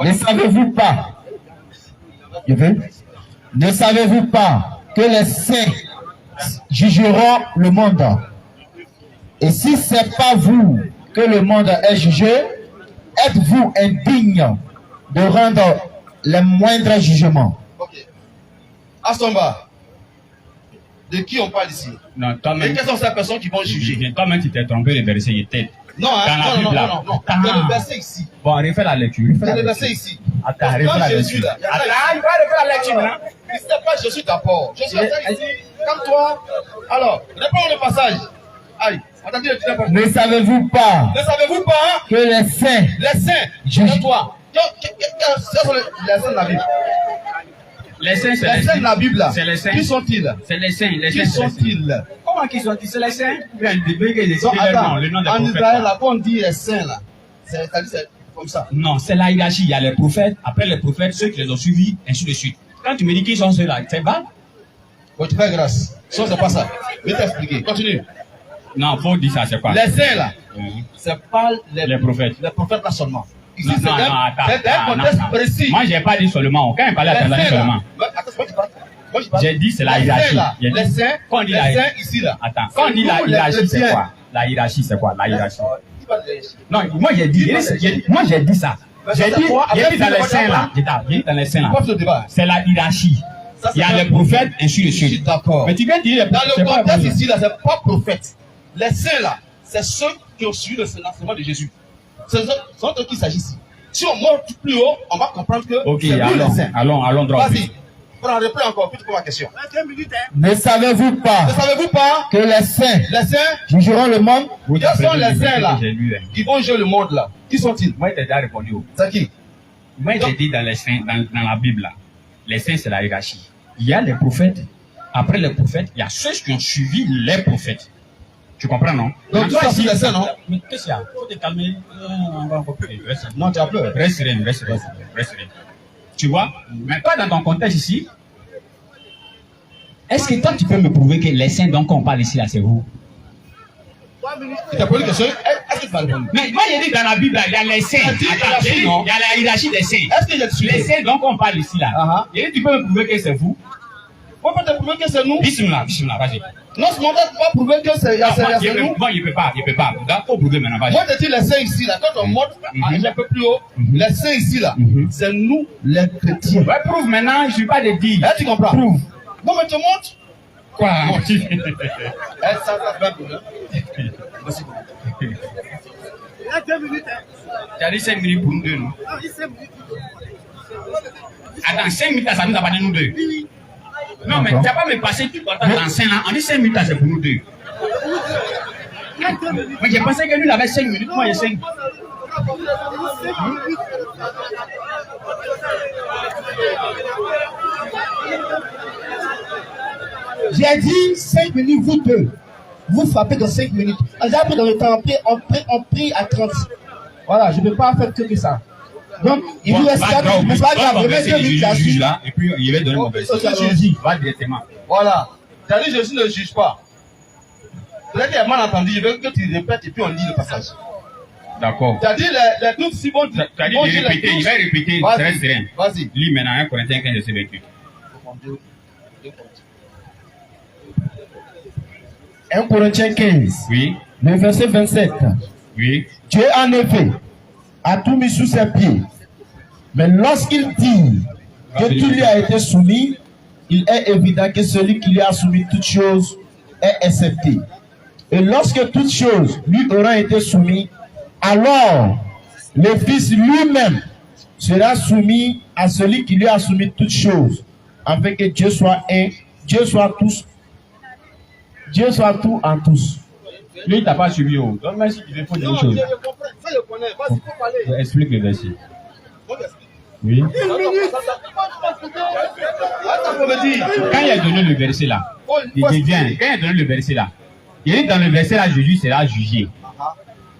Ne savez-vous pas, je veux, ne savez-vous pas que les saints jugeront le monde? Et si ce n'est pas vous que le monde est jugé, êtes-vous indigne de rendre les moindres jugements? Ok. Assomba. De qui on parle ici? Non, Et toi-même. quelles sont ces personnes qui vont juger? Toi-même, tu t'es trompé le verset, il était. Non, hein, Dans la non, Bible, non, là. non, non. Ah. Il y a le verset ici. Bon, refais la lecture. Il y a le verset ici. Attends, Quand refais la Jésus, lecture. là, il y a Attends, là- il va refaire la lecture, là. Il ne pas Jésus d'abord. Jésus est ici. Comme toi. Alors, réponds le passage. Aïe. Attendez, tu n'as pas. Ne savez-vous pas Ne savez-vous pas que les saints les saints de toi? Ce sont les saints de la Bible. Les saints, c'est Les saints de la Bible là. C'est les saints. Qui sont-ils? C'est les saints. Les Qui saints, c'est les saints. sont-ils? Comment qu'ils sont? C'est les saints? Bien, ils Donc, attends, le nom des en prophètes. Israël, là, quand on dit les saints là, c'est-à-dire c'est comme ça. Non, c'est la hiérarchie. Il y a les prophètes. Après les prophètes, ceux qui les ont suivis, ainsi de suite. Quand tu me dis qu'ils sont ceux-là, c'est bas? Bon, tu fais grâce. Ça, c'est pas ça. Je vais t'expliquer. Continue. Non, faut dire ça, c'est quoi? Les saints là, Mhm. c'est pas Les prophètes. Les prophètes là seulement. Ici, Non, c'est non, un attends, contexte non. précis. Moi, j'ai pas dit seulement. Quand il parlait à Les Tanzanie saints seulement. là. Attends, moi, je parle. Moi, je parle. J'ai dit c'est la Les saints, hiérarchie. là. J'ai dit- Les saints, Quand on dit les la saints hiérarchie. ici là. Attends, quand on dit la Nous, les hiérarchie, c'est chrétiens. quoi? La hiérarchie, c'est quoi? La hiérarchie. Qui parle de hiérarchie? Non, moi j'ai dit, moi j'ai dit ça. Mais J'ai ça, dit, c'est quoi? j'ai Après, dit dans tu les vas saints là. d'abord. J'ai dit dans les saints là. Pas ce débat. C'est la hiérarchie. Ça, Il y a c'est les un- prophètes, ainsi de Je suis suite. d'accord. Mais tu viens de dire les Dans prophètes. le c'est pas contexte vrai. ici, là, c'est pas prophète. Les saints, là, c'est ceux qui ont suivi l'enseignement de Jésus. C'est eux qui s'agit ici. Si on monte plus haut, on va comprendre que Ok, c'est nous les saints. allons droit. Vas-y, prends reprends encore, puis tu poses ma question. ne savez-vous pas Ne savez-vous pas que les saints les saints, jugeront le monde? Vous quels sont apprenez les le saints, verset là, que j'ai lu, hein. qui vont jouer le monde, là? Qui sont-ils? Moi, j'ai déjà répondu. C'est qui? Moi, j'ai dit dans les saints, dans la Bible, là, les saints, c'est la hiérarchie. Il y a les prophètes. Après les prophètes, il y a ceux qui ont suivi les prophètes. Tu comprends, non? Donc, Mais toi, toi, c'est les saints, non? Mais qu'est-ce qu'il y a? Faut te calmer. On va encore plus. Reste Non, tu as peur. serein. Tu vois? Mais toi, dans ton contexte ici, est-ce que toi, tu peux me prouver que les saints dont on parle ici, là, c'est vous? Tu t'as posé une question? Est-ce que tu vas répondre? Mais moi, j'ai dit dans la Bible, là, il y a les saints. Tu as dit Attends, hiérarchie, j'ai dit, non? il y a la hiérarchie des saints. Est-ce que j'ai suivi? Les saints dont on parle ici, là. Ah, J'ai dit, tu peux me prouver que c'est vous? on peut te prouver que c'est nous. Bismillah, vas-y. Non, ce moment, tu vas prouver que c'est Non, moi, c'est nous. il peut pas. Il faut prouver maintenant, vas-y. Moi, je dis les saints ici, là, quand on monte un peu plus haut, les saints ici, là, c'est nous, les chrétiens. Ouais, prouve maintenant, je ne suis pas de dire. Est-ce que tu comprends? Prouve. Non, mais tu montes. Quoi? Ça fait un problème. Merci beaucoup. Il y a 2 minutes. Tu as dit 5 minutes pour nous deux, non? Non, il 5 minutes. Attends, 5 minutes, ça nous a pas dit nous deux. Non, mais tu n'as pas me passé tout le temps dans 5 là. On dit 5 minutes, c'est pour nous deux. Mais j'ai pensé que lui, il avait 5 minutes. Moi, j'ai 5. J'ai dit 5 minutes, vous deux. Vous frappez dans 5 minutes. J'ai appris dans le temps, on prie à 30. Voilà, je ne peux pas faire que ça. Donc, il vous reste 4 minutes. C'est pas grave, je mets 2 minutes là-dessus. là, et puis il va donner mon verset. Ok, allons-y. Va directement. Voilà. Tu as dit Jésus ne juge pas. Peut-être qu'il a mal entendu, je veux que tu répètes et puis on lit le passage. D'accord. Tu as dit les doutes si bons. Tu as dit de répéter, il va répéter, reste serein. Vas-y. Lis maintenant 1 Corinthiens 15, verset 28. 1 Corinthiens 15, Oui, le verset 27. oui. Dieu, en effet, a tout mis sous ses pieds. Mais lorsqu'il dit que tout lui a été soumis, il est évident que celui qui lui a soumis toutes choses est accepté. Et lorsque toutes choses lui auront été soumises, alors le Fils lui-même sera soumis à celui qui lui a soumis toutes choses, afin que Dieu soit un, Dieu soit tous, Dieu soit tout en tous. Lui, il t'a pas suivi. Oh. Donne-moi si tu veux dire Non, une chose. je comprends. Ça, je connais. Vas-y, faut parler. Explique le verset. Faut m'expliquer. Oui. Attends, faut me dire. Quand il a donné le verset là, il dit bien, quand il a donné le verset là, il dit dans le verset là, Jésus sera jugé.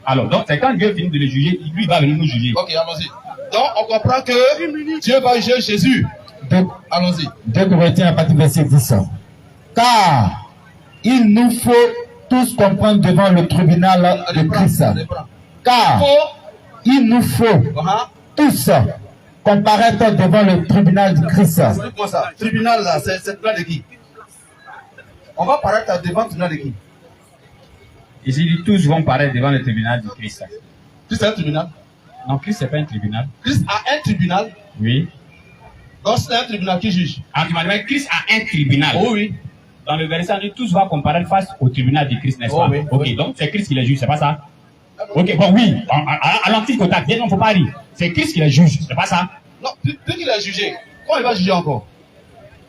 Alors, donc c'est quand Dieu finit de le juger, lui il va venir nous juger. Ok, allons-y. Donc, on comprend que Dieu va juger Jésus. Donc, Allons-y. 2 Corinthiens à partir du verset 10. Car il nous faut tous comprendre devant le tribunal de Christ. Car il nous faut tous comparaître devant le tribunal de Christ. Explique-moi ça. Tribunal là, c'est le plan de qui? On va paraître devant le tribunal de qui? Ici, il dit, tous vont paraître devant le tribunal de Christ. Christ est un tribunal. Non, Christ, c'est pas un tribunal. Christ a un tribunal. Oui. Donc c'est un tribunal qui juge. Ah, tu m'as dit, Christ a un tribunal. Oh oui. Dans le verset, on dit, tous vont comparaître face au tribunal de Christ, n'est-ce Oh pas? oui, Ok, oui. donc c'est Christ qui les juge, c'est pas ça? Ok, bon, oui, à l'antique contact, bien, non, faut pas dire. C'est Christ qui les juge, c'est pas ça? Non, dès qu'il a jugé, quand il va juger encore?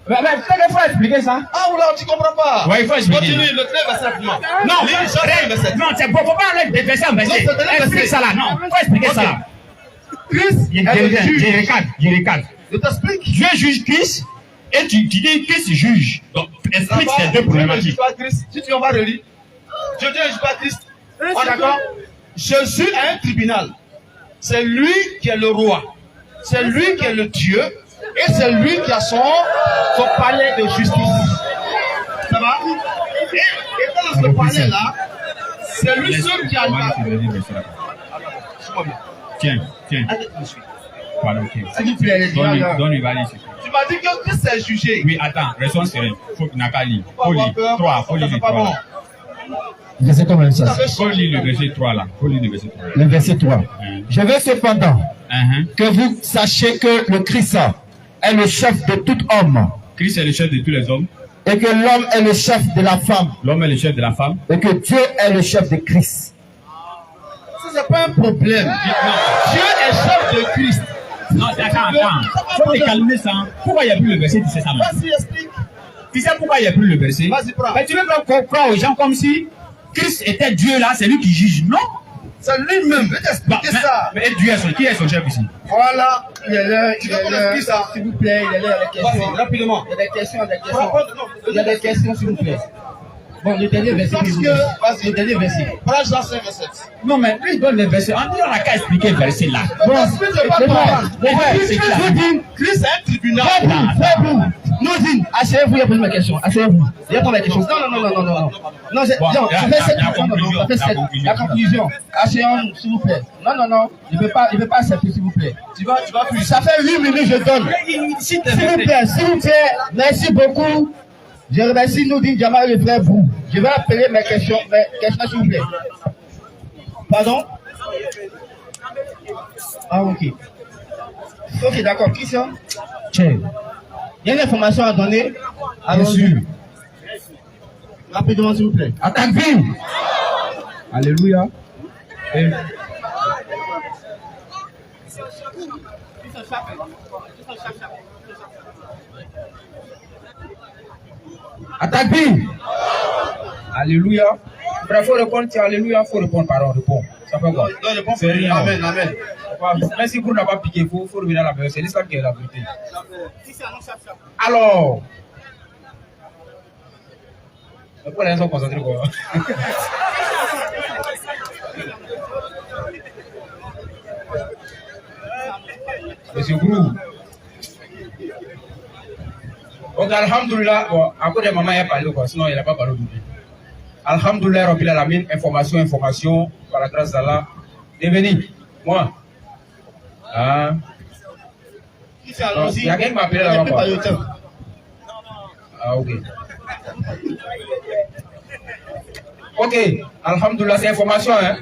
Mais peut-être qu'il faut expliquer ça. Ah, oula, tu comprends pas. Ouais, il faut expliquer. Continue, le 13 verset rapidement. Non, Lis le verset. non, c'est bon, faut pas aller de verset en verset. Non, c'est le Explique verset. ça là, non, faut expliquer ça là. Christ est le juge. Je recadre. Je t'explique. Dieu juge Christ et tu dis Christ juge. Donc, explique ces deux problématiques. Pas Christ. Si tu en vas relire, Dieu ne juge pas Christ. Oh, d'accord. Jésus a un tribunal. C'est lui qui est le roi. C'est lui qui est le Dieu. Et c'est lui qui a son palais de justice. Ça va? Et dans ce palais-là, c'est lui seul qui a le. Tiens. Pardon, tiens. S'il vous plaît, les gars. Donne-lui, va aller. Tu m'as dit que Christ est jugé. Oui, attends, restons serein. Faut qu'il n'a qu'à lire. Faut lire. Faut lire le 3 bon. là. Verset combien ça? Faut lire le verset 3 là. Faut lire le verset 3. Le verset 3. Je veux cependant que vous sachiez que le Christ est le chef de tout homme. Christ est le chef de tous les hommes. Et que l'homme est le chef de la femme. L'homme est le chef de la femme. Et que Dieu est le chef de Christ. Ça, c'est pas un problème. Dieu est chef de Christ. Non, attends. Faut te calmer ça. Pourquoi il n'y a plus le verset? Tu sais ça, non? Vas-y, explique. Tu sais pourquoi il n'y a plus le verset? Vas-y, prends. Mais tu veux pas croire aux gens comme si Christ était Dieu là, c'est lui qui juge. Non. C'est lui-même. Je vais t'expliquer ça. Mais Dieu qui est son chef ici? Voilà. Il est là, Tu veux qu'on explique ça? s'il vous plaît, il est là, il y a des Vas-y, questions. rapidement. Il y a des questions. Il y a des questions, s'il vous plaît. Bon, le dernier verset. Parce s'il vous que, plaît. vas-y. Le dernier verset. Prends Jean 5, verset. Non, mais lui il donne le verset. On dit on n'a qu'à expliquer le verset là. Bon, explique pas comprendre. C'est clair. Christ est un tribunal. Nourdine, asseyez-vous, il y a posé ma question. Asseyez-vous. Il y a pas ma question. Non. Non, la conclusion. Asseyons-nous, s'il vous plaît. Non. Je ne veux pas accepter, s'il vous plaît. Tu vas plus. Ça fait 8 minutes, je donne. S'il vous plaît, merci beaucoup. Je remercie Nourdine Jamal et le frère Brou. Je vais appeler mes questions, s'il vous plaît. Pardon? Ah, ok. Ok, d'accord. Christian? Tiens. Il y a une information à donner. Bien sûr. Rapidement, s'il vous plaît. Attaque vive. Alléluia. Attaque vive. Alléluia. Frère, faut répondre, tiens, alléluia, faut répondre, pardon, réponds. Ça fait quoi? Non, je pense C'est rien. Amen. Merci pour n'avoir piqué, faut revenir à la vérité. C'est l'histoire qui est la vérité. Alors. Pourquoi les gens sont concentrés quoi? Monsieur Grou. Donc, alhamdoulilah, bon, après des mamans, il a parlé quoi, sinon il n'a pas parlé aujourd'hui. Alhamdoulilah, Rabbil Alamin, information, par la grâce d'Allah. Devenir. Moi. Ah. Qui c'est allons-y? Il y a quelqu'un qui m'a appelé là-bas. Ah, ok. Ok, alhamdoulilah, c'est information. Hein?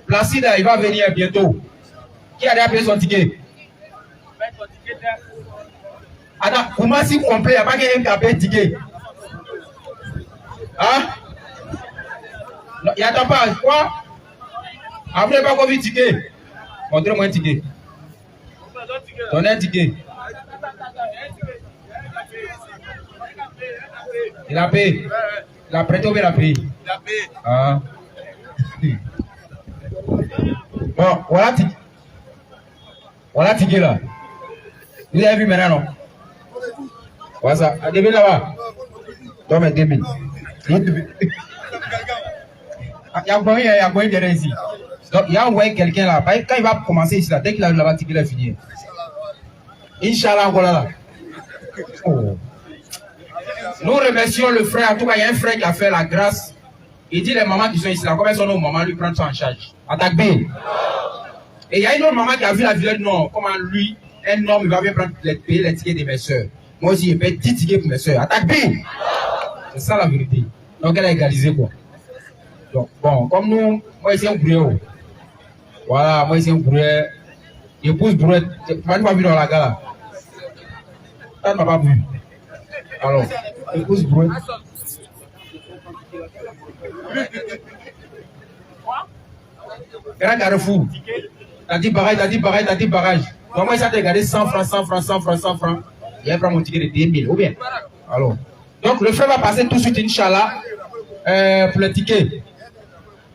Placide, il va venir bientôt. Qui a déjà payé son ticket? Attends, comment si complet, il n'y a pas quelqu'un qui a payé le ticket? Hein? Il n'y a pas. Quoi? Ah, vous n'avez pas encore vu le ticket? Montrez-moi un ticket. Donnez un ticket. Il a payé. Il a prêté ou il a payé? Il a payé. Ah. Bon, voilà ticket. Voilà ticket là. Vous avez vu maintenant, non? Voilà ça. À 2000 là-bas. Toi, mais 2000. Il y a envoyé derrière ici. Donc, il a envoyé quelqu'un là. Quand il va commencer ici, là, dès qu'il a là-bas, ticket là, fini. Inch'Allah, encore là. Oh. Nous remercions le frère. En tout cas, il y a un frère qui a fait la grâce. Il dit les mamans qui sont ici là, combien sont nos mamans lui prendre ça en charge? Attaque B. Et il y a une autre maman qui a vu la vidéo, non, comment lui, un homme, il va bien prendre payer les tickets de mes soeurs. Moi aussi, je paye 10 tickets pour mes soeurs. Attaque B. C'est ça la vérité. Donc elle a égalisé quoi. Donc bon, comme nous, moi ici un brouillard. Voilà, moi ici un brouillard. Épouse brouillard. Tu m'as pas vu dans la gare là. Ça ne m'a pas vu. Alors, épouse brouillard. Grand Carrefour. T'as dit barrage. Donc moi, ça t'a gardé 100 francs. Il prend mon ticket de 2000, ou bien? Alors. Donc le frère va passer tout de suite, Inch'Allah, pour le ticket.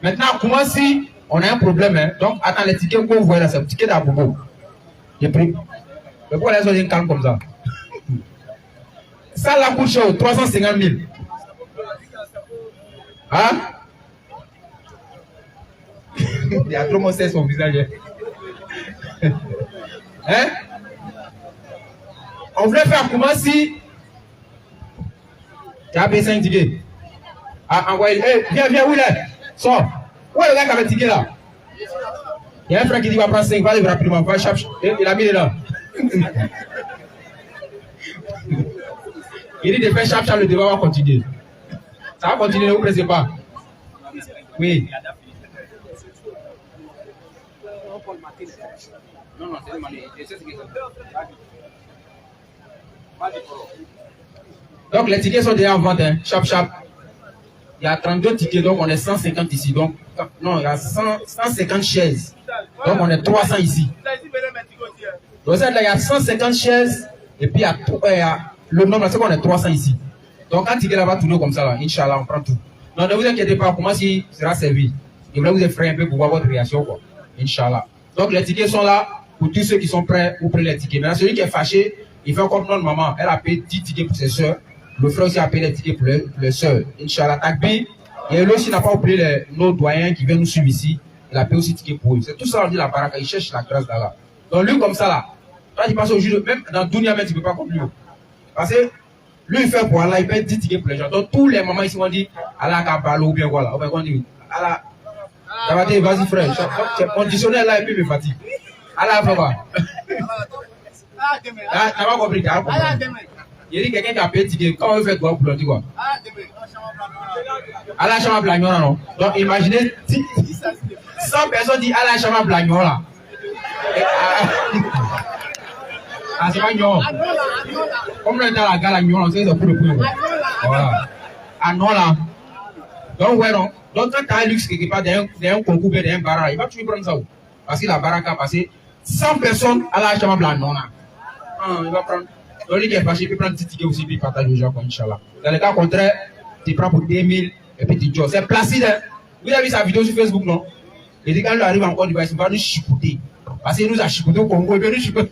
Maintenant, comment si on a un problème, hein? Donc, attends, le ticket que vous voyez là, c'est le ticket d'Abobo. J'ai pris. Mais pourquoi les autres calme comme ça? Ça la coûte cher, 350 000. Hein? Il y a trop montré son visage. Hein? On voulait faire comment si tu as payé 5 tickets. Ah, envoyez. Hey, viens, où il est? Sors. Où est le gars qui avait le ticket là? Il y a un frère qui dit va prendre 5, va aller rapidement, va chercher. Il a mis là. Il dit de faire chap, le débat va continuer. Ça va continuer, ne vous pressez pas. Oui. Donc les tickets sont déjà en vente, hein. Chap. Il y a 32 tickets, donc on est 150 ici. Donc, non, il y a 150 chaises. Donc on est 300 ici. Donc là, il y a 150 chaises, et puis il y a le nombre, c'est qu'on est 300 ici. Donc un ticket là va tourner comme ça, là. Inch'Allah, on prend tout. Non, ne vous inquiétez pas, comment il sera servi. Je voulais vous effrayer un peu pour voir votre réaction, quoi. Inch'Allah. Donc les tickets sont là pour tous ceux qui sont prêts pour prendre les tickets. Maintenant, celui qui est fâché, il fait comme notre maman. Elle a payé 10 tickets pour ses soeurs. Le frère aussi a payé les tickets pour les soeurs. Inch'Allah, Takbi. Et lui aussi n'a pas oublié nos doyens qui viennent nous suivre ici. Il a payé aussi ticket pour eux. C'est tout ça, on dit la baraka. Il cherche la grâce d'Allah. Donc lui, comme ça là, toi tu passes au juge, même dans Dunia, même tu ne peux pas comme lui. Parce que lui, il fait pour Allah, il paye 10 tickets pour les gens. Donc tous les mamans ici vont dire Allah Kabalo ou bien voilà. Ou bien on dit Allah. Ça va dire, vas-y frère. Conditionnel là et puis me fatigue. Allah fait quoi? Ah, t'as pas compris, t'as pas compris. Il dit quelqu'un qui a payé ticket, quand on fait quoi pour le dire quoi? Allah Chama Blagnon là non. Donc imaginez 100 personnes disent Allah Chama Blagnon là. Ah, c'est pas Nyon. Comme on est dans la gare, Nyon, c'est pour le point. Voilà. Ah non là. Donc, ouais, non. Donc, quand tu as un luxe quelque part, d'un concours, d'un barrage, il va toujours prendre ça où? Parce que la baraque a passé 100 personnes à la chambre blanche, non là. Il va prendre. Donc, lui qui est fâché, il peut prendre un petit ticket aussi, puis partager aux gens, Inch'Allah. Dans le cas contraire, tu prends pour 2000 et puis tu joues. C'est placide, hein. Vous avez vu sa vidéo sur Facebook, non? Et dit quand il arrive encore, il va nous chipoter. Parce qu'il nous a chipoté au Congo, il vient nous chipoter.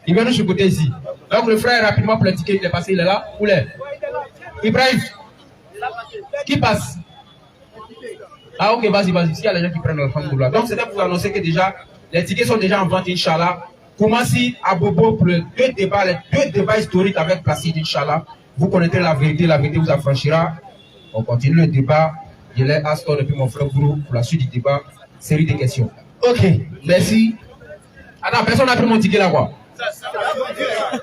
Il vient nous chipoter ici. Donc le frère, rapidement pour le ticket, il est passé, il est là. Où il est? Ibrahim. Qui passe? Ah ok, vas-y. S'il y a les gens qui prennent le fond, donc c'était pour vous annoncer que déjà, les tickets sont déjà en vente, Inch'Allah. Comment si à Bobo pour les deux débats historiques avec Placide, Inch'Allah. Vous connaîtrez la vérité vous affranchira. On continue le débat Je laisse Astor et puis mon frère Bourou pour la suite du débat, série de questions. Ok, merci. Attends, personne n'a pris mon ticket là quoi.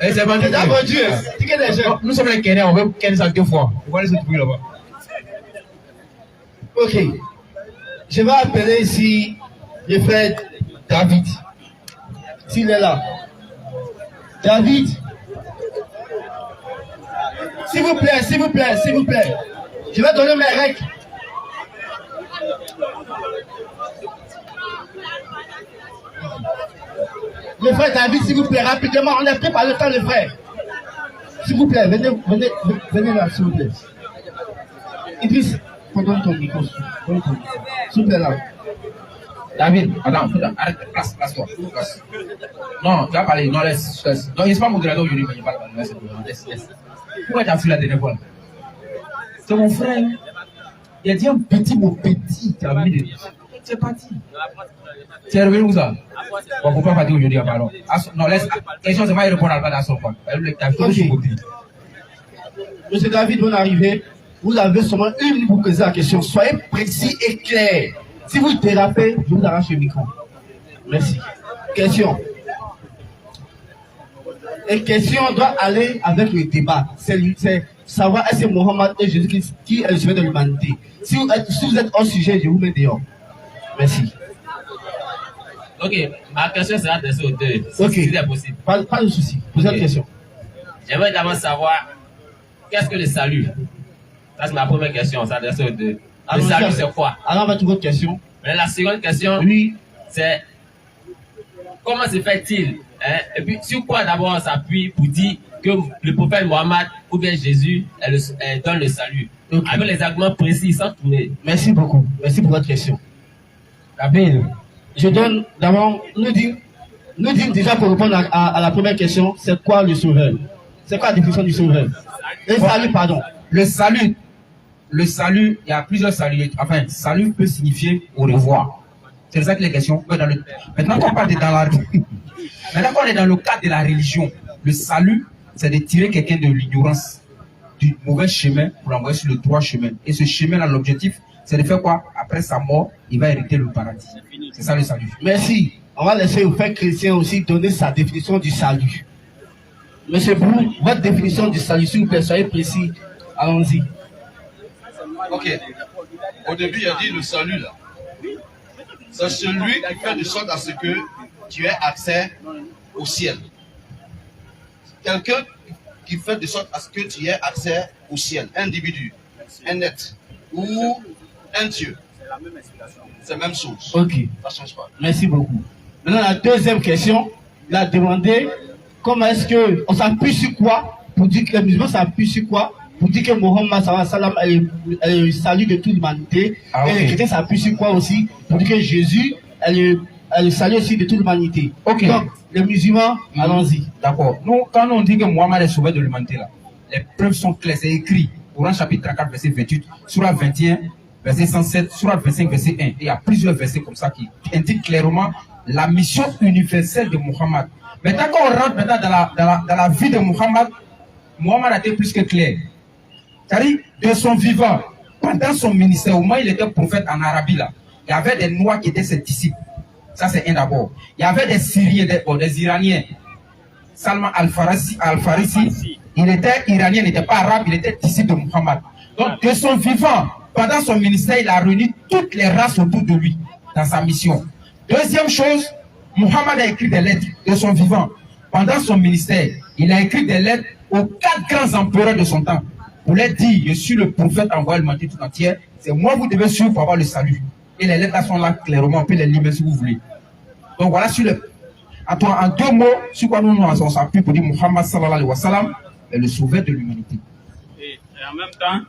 Et c'est vendu. T'as vendu, ticket des jeunes. Nous sommes les Kenyans, on veut Kenya ça 2 fois. Vous voyez ce truc là-bas. Ok. Je vais appeler ici le frère David. S'il est là. David. S'il vous plaît, s'il vous plaît, s'il vous plaît. Je vais donner mes règles. Le frère David, s'il vous plaît, rapidement, on est pris par le temps, le frère. S'il vous plaît, venez là, s'il vous plaît. Idriss, donne ton micro. S'il vous plaît, là. David, attends, arrête, place-toi. Non, tu vas parler, non, laisse. Non, il n'est pas modérateur aujourd'hui, mais il parle. Laisse. Pourquoi tu as fui la dernière fois? C'est mon frère. Il a dit un petit mot petit, tu as mis de... C'est parti. Tu es revenu où ça? Bon, pourquoi pas dire aujourd'hui, pardon? Non, laisse. Question, c'est pas répondre à la son quoi. Monsieur David, bonne arrivée. Vous avez seulement 1 minute pour poser la question. Soyez précis et clair. Si vous dérapez, je vous arrache le micro. Merci. Question. Et question doit aller avec le débat. C'est savoir est-ce que Mohammed est Jésus-Christ qui est le sauveur de l'humanité. Si vous êtes hors sujet, je vous mets dehors. Merci. Ok, ma question sera adressée aux deux. Ok. Si c'est possible. Pas de souci. Posez la question. J'aimerais d'abord savoir qu'est-ce que le salut? Ça, c'est ma première question. Ça s'adresse aux deux. Le salut, c'est quoi? Alors, on va trouver votre question. Mais la seconde question, Oui. c'est comment se fait-il? Et puis, sur quoi d'abord on s'appuie pour dire que le prophète Mohammed ou bien Jésus donne le salut? Okay. Avec les arguments précis, sans tourner. Merci beaucoup. Merci pour votre question. Abel, je donne d'abord, nous disons déjà pour répondre à la première question, c'est quoi le sauveur? C'est quoi la définition du sauveur? Le salut, pardon. Le salut, il y a plusieurs saluts. Enfin, salut peut signifier au revoir. C'est ça que les questions. Maintenant qu'on parle maintenant qu'on est dans le cadre de la religion, le salut, c'est de tirer quelqu'un de l'ignorance, du mauvais chemin pour l'envoyer sur le droit chemin. Et ce chemin-là, l'objectif, c'est de faire quoi? Après sa mort, il va hériter le paradis. C'est ça le salut. Merci. On va laisser le frère chrétien aussi donner sa définition du salut. Monsieur Brou, votre définition du salut, s'il vous plaît, soyez précis. Allons-y. Ok. Au début, il a dit le salut là. C'est celui qui fait de sorte à ce que tu aies accès au ciel. Quelqu'un qui fait de sorte à ce que tu aies accès au ciel. Un individu, un être ou un Dieu. C'est la même chose. Ok. Ça ne change pas. Merci beaucoup. Maintenant, la deuxième question, il a demandé comment est-ce qu'on s'appuie sur quoi pour dire que les musulmans s'appuient sur quoi pour dire que Mohammed sallam est le salut de toute l'humanité. Et les chrétiens s'appuient sur quoi aussi pour dire que Jésus est le salut aussi de toute l'humanité. Ok. Donc, les musulmans, allons-y. D'accord. Nous, quand on dit que Mohammed est sauvé de l'humanité, là, les preuves sont claires, c'est écrit. Coran chapitre 34, verset 28, Surah 21, verset 107, Surah 25, verset 1. Et il y a plusieurs versets comme ça qui indiquent clairement la mission universelle de Mohammed. Maintenant, quand on rentre maintenant dans la vie de Mohammed, Mohammed a été plus que clair. C'est-à-dire, de son vivant, pendant son ministère, au moins il était prophète en Arabie, là, il y avait des Noirs qui étaient ses disciples. Ça, c'est un d'abord. Il y avait des Syriens, des Iraniens. Salman al-Farisi, il était iranien, il n'était pas arabe, il était disciple de Mohammed. Donc, de son vivant, pendant son ministère, il a réuni toutes les races autour de lui dans sa mission. Deuxième chose, Mohammed a écrit des lettres de son vivant. Pendant son ministère, il a écrit des lettres aux 4 grands empereurs de son temps. Pour leur dire, je suis le prophète envoyé à l'humanité tout entière, c'est moi vous devez suivre pour avoir le salut. Et les lettres sont là clairement, on peut les lire si vous voulez. Donc voilà sur le... En 2 mots, sur quoi on s'appuie pour dire Muhammad sallallahu alayhi wa sallam est le sauveur de l'humanité. Et en même temps,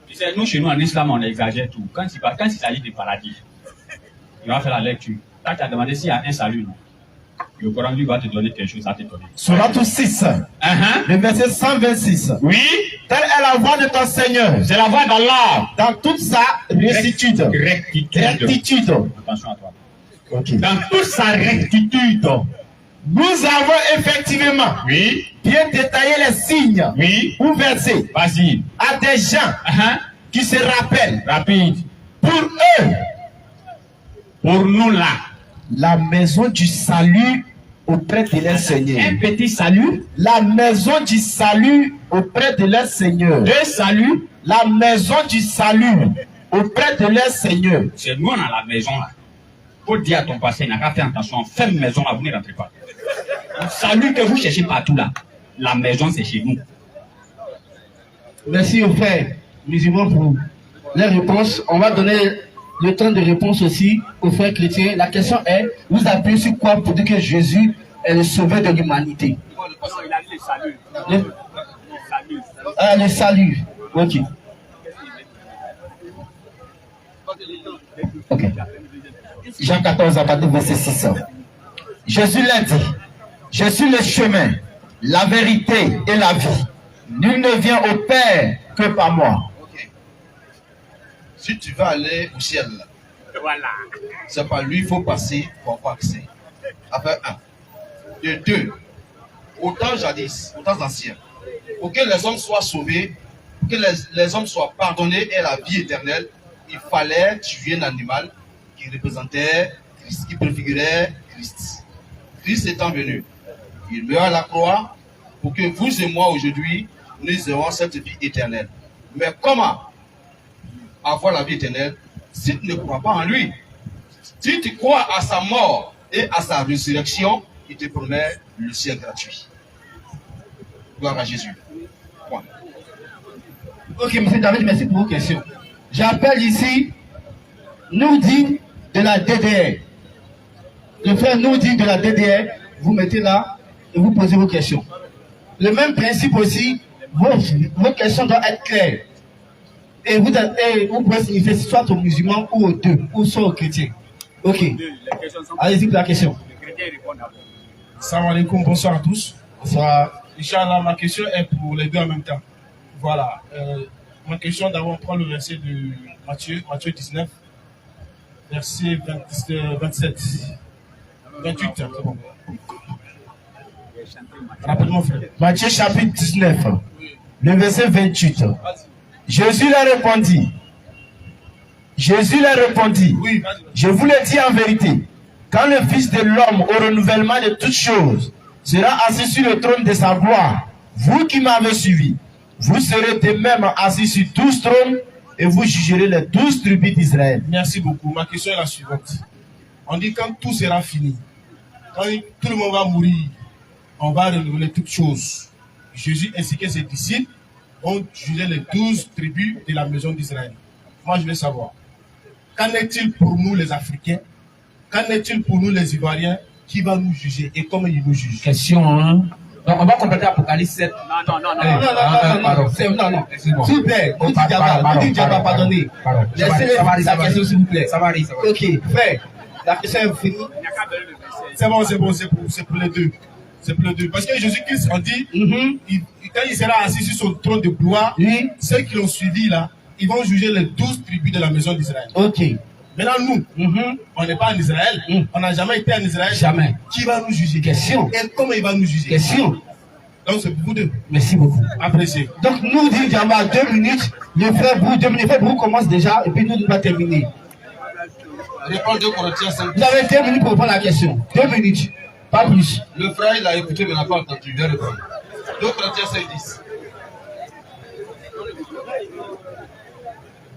tu sais, nous chez nous en islam on exagère tout. Quand il s'agit du paradis, il va faire la lecture. Quand tu as demandé s'il y a un salut, non. Le Coran lui va te donner quelque chose à te donner. Surah 6, le verset 126. Oui. Telle est la voix de ton Seigneur. C'est la voix d'Allah. Dans toute sa rectitude. Rectitude. Attention à toi. Okay. Dans toute sa rectitude. Nous avons effectivement bien détaillé les signes ou versets Vas-y. à des gens qui se rappellent. Rapide. Pour eux, Pour nous là, la maison du salut auprès de leur Seigneur. un petit salut, La maison du salut auprès de leur Seigneur. deux saluts. La maison du salut auprès de leur Seigneur. C'est nous, on a la maison là. Faut dire à ton passé, il n'a qu'à faire attention. Ferme maison là, vous ne rentrez pas. Le salut que vous cherchez partout là, la maison c'est chez nous. Merci aux frères musulmans pour les réponses. On va donner le temps de réponse aussi aux frères chrétiens. La question est, vous appuyez sur quoi pour dire que Jésus est le sauveur de l'humanité? Il a dit le salut. Le salut. Ok. Ok. Jean 14, à partir du verset 6. Jésus l'a dit, je suis le chemin, la vérité et la vie. Nul ne vient au Père que par moi. Ok. Si tu veux aller au ciel, Voilà. c'est par lui qu'il faut passer pour avoir accès. Affaire 1. De 2. Au temps jadis, aux temps anciens, pour que les hommes soient sauvés, pour que les hommes soient pardonnés et la vie éternelle, il fallait tuer un animal qui représentait Christ, qui préfigurait Christ. Christ étant venu, il meurt à la croix pour que vous et moi aujourd'hui, nous ayons cette vie éternelle. Mais comment avoir la vie éternelle si tu ne crois pas en lui? Si tu crois à sa mort et à sa résurrection, il te promet le ciel gratuit. Gloire à Jésus. Point. Ok, M. David, merci pour vos questions. J'appelle ici Nourdine de la DDR. Le frère Nourdine de la DDR, vous mettez là et vous posez vos questions. Le même principe aussi, vos questions doivent être claires. Et vous pouvez signifier soit aux musulmans ou aux deux, ou soit aux chrétiens. Ok. Allez-y pour la question. Salam alaikum, bonsoir à tous. Bonsoir. Inch'Allah, ma question est pour les deux en même temps. Voilà. Ma question d'abord, on prend le verset de Matthieu 19, verset 27. 28, c'est bon. Rapidement, frère. Matthieu chapitre 19, le verset 28. Jésus leur répondit. Oui, Je vous le dis en vérité, quand le Fils de l'homme au renouvellement de toutes choses sera assis sur le trône de sa gloire, vous qui m'avez suivi, vous serez de même assis sur 12 trônes et vous jugerez les 12 tribus d'Israël. merci beaucoup. Ma question est la suivante. On dit quand tout sera fini, quand tout le monde va mourir, on va renouveler toutes choses. Jésus ainsi que ses disciples ont jugé les 12 tribus de la maison d'Israël. Moi, je veux savoir, qu'en est-il pour nous les Africains? Qu'en est-il pour nous les Ivoiriens? Qui va nous juger et comment il nous juge? Question, hein. Donc, on va compléter Apocalypse 7. Non. S'il vous plaît, on dit Djaba, pardonnez. Laissez-les sa question, s'il vous plaît. Ça va aller. Ok, frère, la question est finie. C'est bon, c'est pour les deux. C'est pour les deux. Parce que Jésus-Christ, on dit, quand il sera assis sur son trône de gloire, Oui. ceux qui l'ont suivi là, ils vont juger les 12 tribus de la maison d'Israël. Ok. Maintenant, nous, on n'est pas en Israël, on n'a jamais été en Israël. Jamais. Qui va nous juger? Question. Et comment il va nous juger? Question. Donc, c'est pour vous deux. Merci beaucoup. Appréciez. Donc, nous dit Djaba, 2 minutes. Le frère Brou, 2 minutes. Le frère Brou commence déjà et puis nous, on va terminer. Répondre 2 Corinthiens 5. Vous avez 2 minutes pour répondre à la question. 2 minutes. Pas plus. Le frère, il a écouté, mais il n'a pas entendu. Je vais répondre. 2 Corinthiens 5, 10.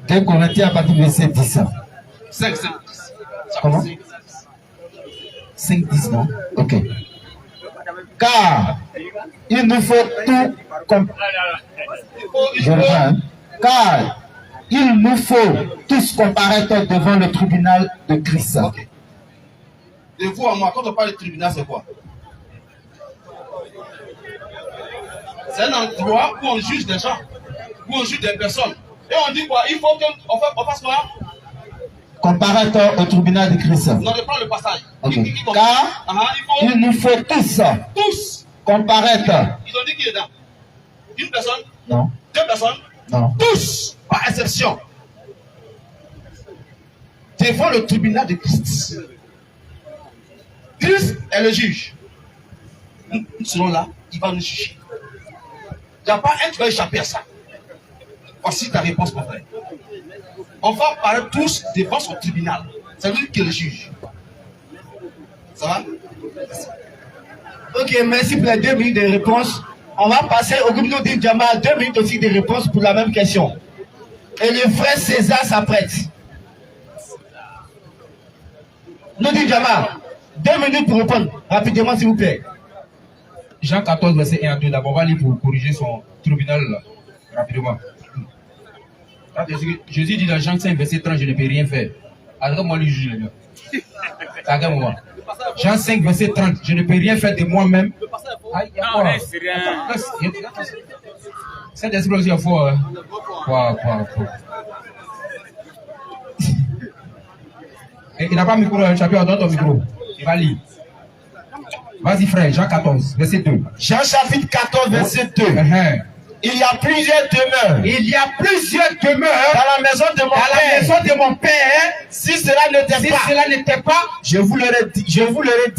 2 Corinthiens à partir du verset 10. 5, 5, 10. Comment? 5, 10, non? Ok. Car il nous faut tout Je reprends, hein. Car il nous faut tous comparaître devant le tribunal de Christ. Ok. De vous à moi, quand on parle de tribunal, c'est quoi? C'est un endroit où on juge des gens, où on juge des personnes. Et on dit quoi? Il faut qu'on fasse quoi? Comparaître au tribunal de Christ. On reprend le passage. Okay. Il faut il nous faut tous comparaître. Ils ont dit qui est dedans? Une personne? Non. 2 personnes? Non. Tous, par exception, devant le tribunal de Christ. Christ est le juge. Nous serons là, il va nous juger. Il n'y a pas un qui va échapper à ça. Voici ta réponse, mon frère. On va parler tous devant son tribunal. C'est lui qui est le juge. Ça va? Ok, merci pour les 2 minutes de réponse. On va passer au groupe Nourdine Djama, 2 minutes aussi de réponse pour la même question. Et le frère César s'apprête. Nourdine Djama, 2 minutes pour répondre. Rapidement, s'il vous plaît. Jean 14, verset 1 à 2. D'abord, on va aller pour corriger son tribunal là, rapidement. Jésus dit dans Jean 5, verset 30, je ne peux rien faire. Alors, moi, le juge, le gars. Jean 5, verset 30, je ne peux rien faire de moi-même. C'est des explosions fortes. Il n'a pas de micro, Chapitre, donne ton micro. Il va lire. Vas-y, frère, Jean 14, verset 2. Jean chapitre 14, verset 2. Il y a plusieurs demeures. Il y a plusieurs demeures Dans la maison de mon dans père. la maison de mon père. Si cela n'était Si pas, cela n'était pas, je vous l'aurais dit. Je vous l'aurais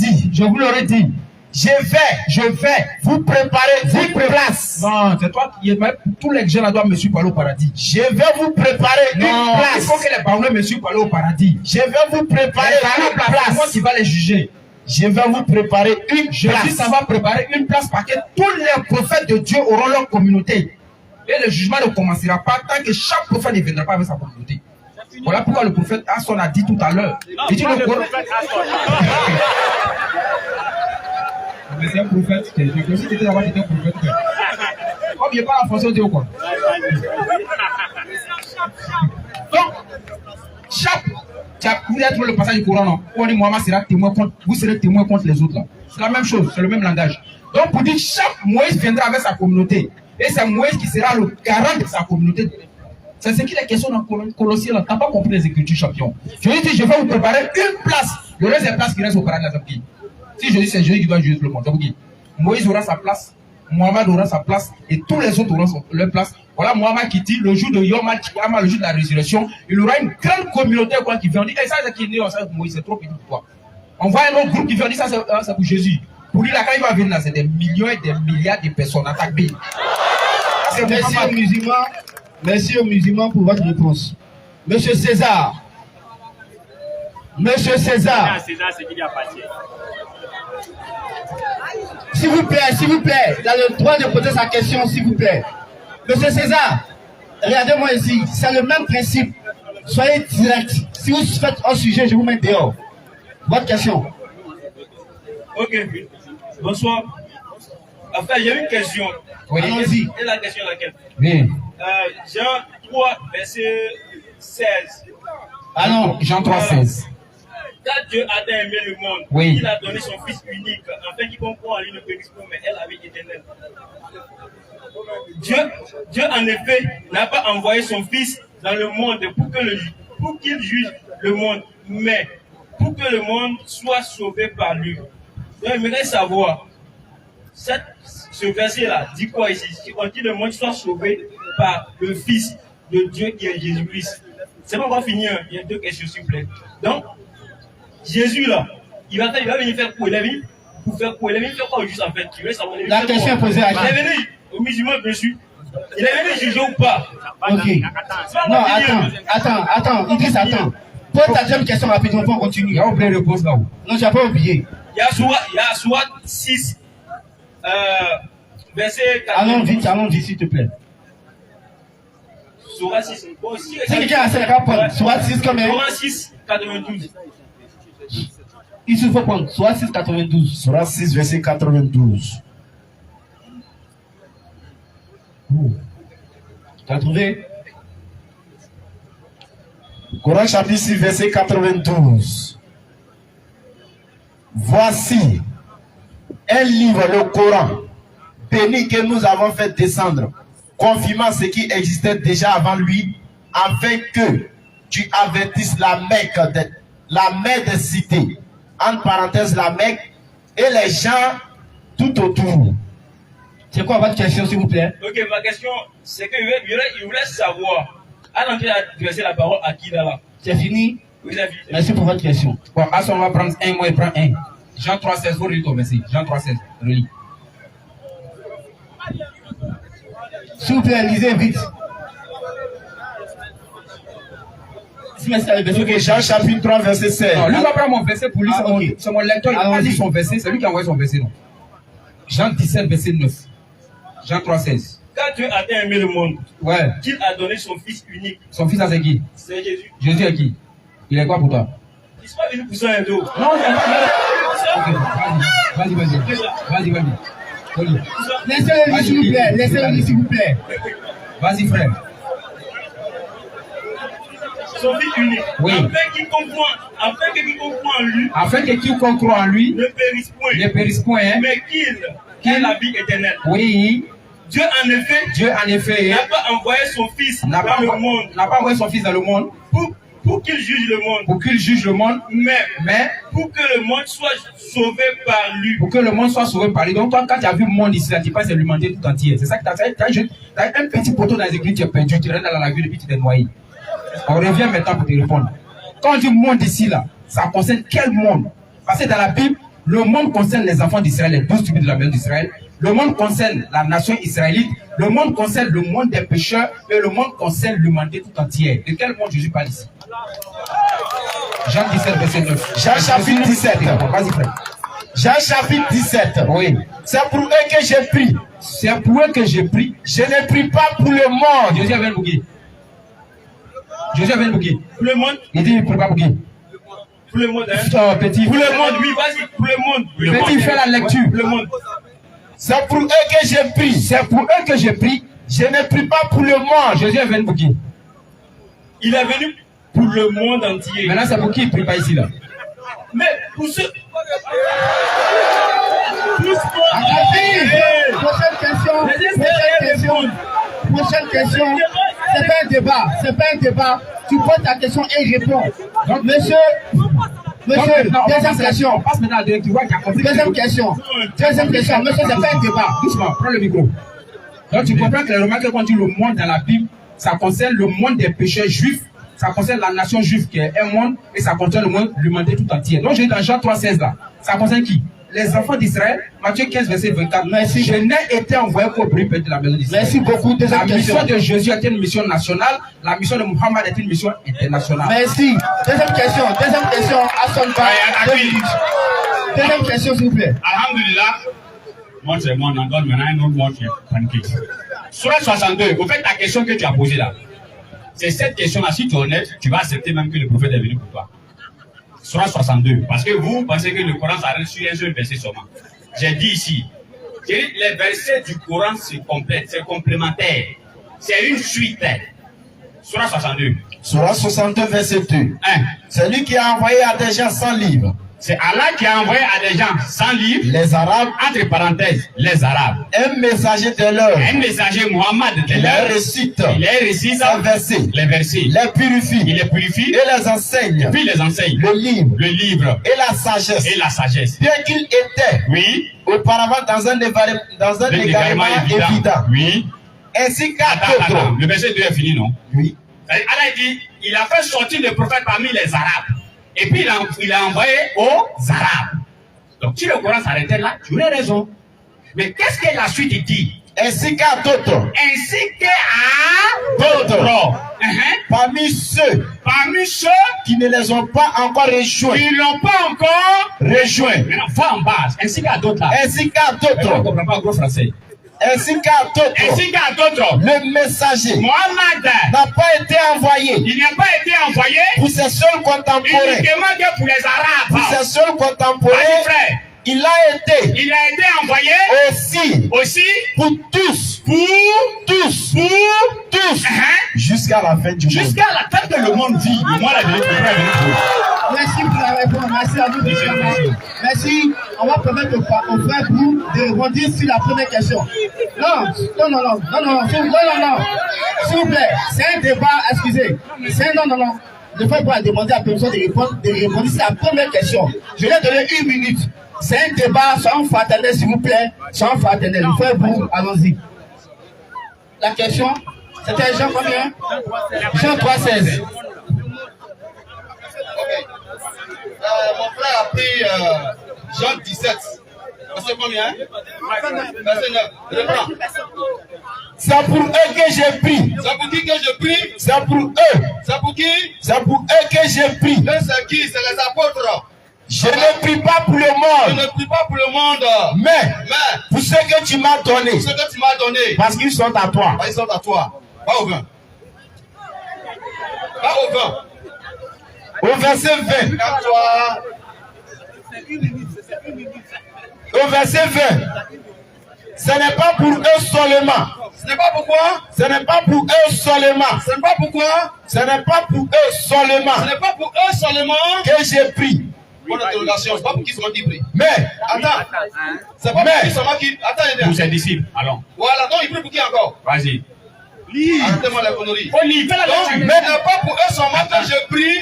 dit. Je vais vous préparer une place. non, c'est toi qui tous les gens là doivent me suivre pour aller au paradis. Je vais vous préparer Non, une il place. faut que les barons me suivent pour aller au paradis. Je vais vous préparer C'est une place. moi qui va les juger. Je vais vous préparer une Jésus, place. ça va préparer une place parce que tous les prophètes de Dieu auront leur communauté. Et le jugement ne commencera pas tant que chaque prophète ne viendra pas avec sa communauté. Voilà pourquoi le prophète Hasson a dit tout à l'heure. Il dit le Coran. Mais c'est un prophète. Je aussi t'étais là-bas, t'étais un prophète. Comme il n'y a pas la fonction de Dieu, quoi. Donc, vous êtes le passage du Coran, non? On dit Mohamed sera témoin contre, vous serez témoin contre les autres là. C'est la même chose, c'est le même langage. Donc pour dire chaque Moïse viendra avec sa communauté. Et c'est Moïse qui sera le garant de sa communauté. C'est ce qu'il est question dans Colossiens là. Tu n'as pas compris les Écritures, champion. Jésus dit, je vais vous préparer une place. Le reste des places qui restent au paradis, c'est qui? Si Jésus, c'est Jésus qui doit juger tout le monde. Donc, Moïse aura sa place, Mohamed aura sa place, et tous les autres auront leur place. Voilà Mohamed qui dit, le jour de Yom Al-Kiyama, le jour de la résurrection, il aura une grande communauté quoi, qui vient. On dit, ça c'est qui est né, on sait que Moïse, c'est trop petit pour toi. On voit un autre groupe qui vient, on dit, ça c'est pour Jésus. Pour lui, là, quand il va venir là, c'est des millions et des milliards de personnes à Takbir. Merci aux musulmans pour votre réponse. Monsieur César. Monsieur César. S'il vous plaît, il a le droit de poser sa question, s'il vous plaît. Monsieur César, regardez-moi ici, c'est le même principe. Soyez direct. Si vous faites un sujet, je vous mets dehors. Votre question. Ok, bonsoir. Enfin, il y a une question. Oui. Allons-y. Et la question est laquelle? Oui. Jean 3, verset 16. Ah non, Jean 3, 16. Quand Dieu a tant aimé le monde, Oui. il a donné son Fils unique, afin qu'il comprenne en lui ne périsse pas, mais elle avait éternelle. Dieu, en effet, n'a pas envoyé son Fils dans le monde pour qu'il juge le monde, mais pour que le monde soit sauvé par lui. Donc, j'aimerais savoir, ce verset-là dit quoi ici? On dit le monde soit sauvé par le Fils de Dieu qui est Jésus-Christ. C'est bon, on va finir. Il y a 2 questions, s'il vous plaît. Donc, Jésus là, il va venir faire quoi? Il est venu pour faire quoi? Il est venu faire quoi juste en fait? La question est posée à qui? Il est venu aux musulmans, bien sûr. Il est venu juger ou pas? Ok. Non, attends. Idriss, attends. Pose ta deuxième question rapidement, on continue. Il y a oublié réponse là-haut. Non, tu n'as pas oublié. Il y a soit 6, verset 4. Allons vite, s'il te plaît. Surah 6. Bon, si quelqu'un a ses rapports, Surah 6 quand même. Surah 6, 92. Il se faut prendre. Surah 6, 92. Surah 6, verset 92. Tu as trouvé? Coran chapitre 6, verset 92. Voici un livre, le Coran, béni que nous avons fait descendre, confirmant ce qui existait déjà avant lui, afin que tu avertisses la Mecque des cités, entre parenthèses la Mecque, et les gens tout autour. C'est quoi votre question, s'il vous plaît? Ok, ma question, c'est qu'il voulait savoir, à l'entrée d'adresser la parole à qui là? C'est fini? Oui, c'est fini. Merci pour votre question. Bon, Hasson va prendre un, moi il prend un. Jean 3, 16, vous relisez ton verset. Jean 3, 16, relis. S'il vous plaît, lisez vite. mais c'est le verset. Ok, Jean chapitre 3, verset 16. Non, lui va prendre mon verset pour lui, Ah, ok. c'est mon lecteur, il n'a pas dit son verset, c'est lui qui a envoyé son verset, non. Jean 17, verset 9. Jean 3, 16. Quand Dieu a tant aimé le monde, Ouais. qu'il a donné son Fils unique, Son fils, c'est qui? c'est Jésus. Jésus est qui? Il est quoi pour toi? Il ne sont pas venus pour ça un dos. Non, c'est pas. Ok, vas-y. Vas-y. Laissez-le dire, s'il vous plaît. Laissez-le dire, s'il vous plaît. Vas-y, frère. Son Fils unique. Oui. Afin qu'il comprend en lui, Afin que quiconque croit en lui ne périsse point, ne périsse point, hein. mais qu'il ait la vie éternelle. Oui. Dieu, en effet, n'a pas envoyé son Fils n'a dans le monde pas envoyé son fils dans le monde pour qu'il juge le monde, pour qu'il juge le monde, mais pour que le monde soit sauvé par lui. Pour que le monde soit sauvé par lui. Donc toi, quand tu as vu le monde ici, là, tu penses à l'humanité tout entière. C'est ça que tu as un petit poteau dans les églises, tu es perdu, tu rentres dans la vie et puis tu t'es noyé. On revient maintenant pour te répondre. Quand on dit monde ici, là, ça concerne quel monde? Parce que dans la Bible, le monde concerne les enfants d'Israël, les 12 tribus de la maison d'Israël. Le monde concerne la nation israélite. Le monde concerne le monde des pécheurs. Et le monde concerne l'humanité tout entière. De quel monde Jésus parle ici? Jean 17, verset 9. Jean chapitre 17. Vas-y, frère. Jean chapitre 17. Oui. C'est pour eux que j'ai pris. C'est pour eux que j'ai pris. Je ne prie pas pour le monde. Jésus avait le bouquet. Jésus avait le bouquet. Pour le monde. Il dit, il ne prie pas pour qui? Pour le monde, hein. Petit. Pour le monde, oui, vas-y. Pour le monde. Petit, fais la lecture. Pour le monde. C'est pour eux que j'ai pris. C'est pour eux que j'ai pris. Je ne prie pas pour le monde. Jésus est venu pour qui? Il est venu pour le monde entier. Maintenant, c'est pour qui il ne prie pas ici, là? Mais pour ceux. Prochaine question. C'est pas un débat. Tu poses ta question et il répond. Donc, monsieur, deuxième question. On passe maintenant à la directive. Deuxième question. Monsieur, c'est pas un débat. Doucement, prends le micro. Donc, tu comprends que les remarques qu'on dit le monde dans la Bible, ça concerne le monde des pécheurs juifs, ça concerne la nation juive qui est un monde, et ça concerne le monde, l'humanité tout entière. Donc, j'ai dit dans Jean 3,16 là, ça concerne qui? Les enfants d'Israël, Matthieu 15, verset 24. Merci. Je n'ai été envoyé qu'au premier peuple de la maison d'Israël. Merci beaucoup. La mission de Jésus était une mission nationale, la mission de Muhammad est une mission internationale. Merci. Deuxième question. Hassan Ba. Deuxième question, s'il vous plaît. Alhamdulillah. Moi, c'est mon endroit, maintenant, un autre monde qui est pancake. Sur 62, au fait, la question que tu as posée là, c'est cette question-là, si tu es honnête, tu vas accepter même que le prophète est venu pour toi. Sur 62, parce que vous pensez que le Coran s'arrête sur un seul verset seulement. J'ai dit ici, les versets du Coran se complètent, c'est complémentaire. C'est une suite. Sur 62. Sur 62, verset 2. C'est lui qui a envoyé à des gens sans livre. C'est Allah qui a envoyé à des gens sans livre, les Arabes, entre parenthèses, les Arabes. Un messager de leur. Un messager Muhammad de Il leur. les récite. Il les récite. Les versets. Les purifie. Il les purifie. Et les enseigne. Et puis les enseigne. Le livre. Le livre. Et la sagesse. Et la sagesse. Bien qu'il était. Oui. Auparavant dans un égarement évident. Oui. Ainsi qu'à d'autres. Le verset 2 est fini, non? Oui. Allah dit, il a fait sortir le prophète parmi les Arabes. Et puis il a envoyé aux Arabes. Donc si le Coran s'arrêtait là, tu aurais raison. Mais qu'est-ce que la suite dit? Ainsi qu'à d'autres. Ainsi qu'à d'autres. Parmi ceux qui ne les ont pas encore rejoints. Ils n'ont pas encore rejoints. Maintenant, va en base. Ainsi qu'à d'autres. Ainsi qu'à d'autres. On ne comprend pas gros français. Ainsi qu'à d'autres. Ainsi qu'à d'autres. Le messager Mohammed n'a pas été envoyé. Il n'a pas été envoyé pour ses seuls contemporains. Uniquement que pour les Arabes. Pour ses seuls contemporains. Frère. Il a été envoyé aussi pour tous. Jusqu'à la fin du monde. Jusqu'à la fin que le monde vit. Moi, la vérité, merci pour la réponse. Merci à vous. Merci. On va permettre au frère Bou de répondre sur la première question. Non. S'il vous plaît, c'est un débat, excusez. Non. Le frère Bou a demandé à personne de répondre sur la première question. Je lui ai donné 1 minute. C'est un débat, soyons fraternels, s'il vous plaît. Soyons fraternels. Le frère Bou, allons-y. La question, c'était Jean combien? Jean 3,16. Mon frère a pris Jean 17. Verset combien? Verset 9. Reprends. C'est pour eux que j'ai pris. C'est pour qui que je prie? C'est pour eux. C'est pour qui? C'est pour eux que j'ai pris. Et c'est qui? C'est les apôtres. Je ne prie pas pour le Je monde, ne prie pas pour le monde. mais pour ce que tu m'as donné. Pour ce que tu m'as donné. Parce qu'ils sont à toi. Ils sont à toi. Pas au vin. Pas au vin. Au verset 20. Calme-toi. Au verset 20. Ce n'est pas pour eux seulement. Ce n'est pas pourquoi? Ce n'est pas pour eux seulement. Ce n'est pas pourquoi? Ce n'est pas pour eux seulement Ce n'est pas pour eux seulement. que j'ai pris. Bonne interrogation. C'est pas pour qui seulement qui prie. Mais, Attends. C'est pas pour qui seulement qui. Attends, Pour ses disciples, allons. Voilà. Donc il prie pour qui encore? Vas-y. Arrêtez-moi la connerie. On lit, fais la Donc, lecture. mais n'est pas pour eux seulement que je prie,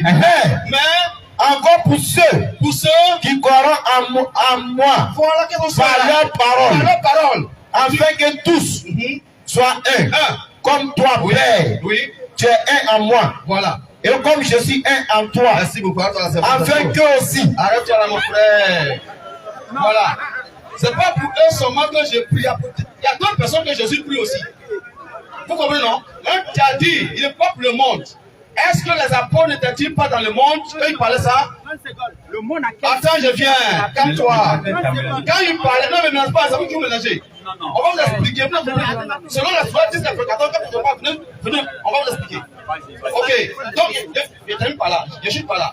mais encore pour ceux pour ceux qui croiront en moi voilà qu'est-ce qu'on par leur parole, par leur parole, afin que tous soient un. Comme toi, Oui. Père, Oui. tu es un en moi. Voilà. Et comme je suis un en toi, Merci beaucoup. Arrête-toi là, afin que aussi. Arrête-toi là, mon frère. Voilà. C'est pas pour eux seulement que je prie. Il y a d'autres personnes que Jésus prie aussi. Vous comprenez, non? Même tu as dit, il n'est pas pour le monde. Est-ce que les apôtres n'étaient-ils pas dans le monde? Eux, ils parlaient ça? Le monde a Attends, je viens. Calme-toi. Quand ils parlaient, non, mais mélange pas, ça veut vous mélanger. On va vous expliquer. Selon la loi 10 quand vous ne pas venez, on va vous expliquer. Ok. Donc, je ne termine pas là. Je ne suis pas là.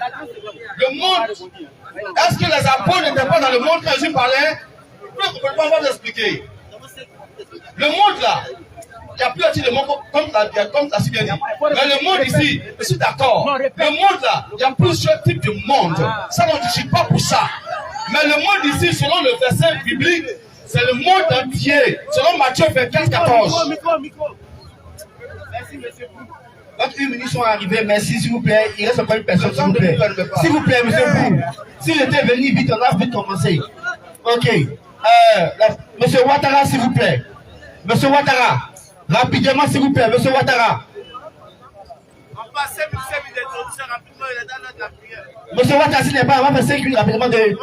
Le monde, est-ce que les apôtres n'étaient pas dans le monde quand Jésus parlait? Vous ne comprenez pas, on va vous expliquer. Le monde là, il n'y a plus à dire le monde comme tu as si bien dit. Mais le monde ici, je suis d'accord. Le monde là, il y a plusieurs types de monde. Ça, non, je ne suis pas pour ça. Mais le monde ici, selon le verset biblique, c'est le monde entier. Selon Matthieu 24, 14. Merci, monsieur. Votre 1 minute sont arrivés, merci s'il vous plaît. Il reste encore une personne, s'il vous plaît. S'il vous plaît, monsieur Bou. S'il était venu vite, on a vite commencé. Ok. Monsieur Ouattara, s'il vous plaît. Monsieur Ouattara. Rapidement, s'il vous plaît, monsieur Ouattara. On passe 5 minutes d'introduction rapidement, il est dans l'heure de la prière. Monsieur Ouattara, s'il n'est pas, on va faire 5 minutes rapidement de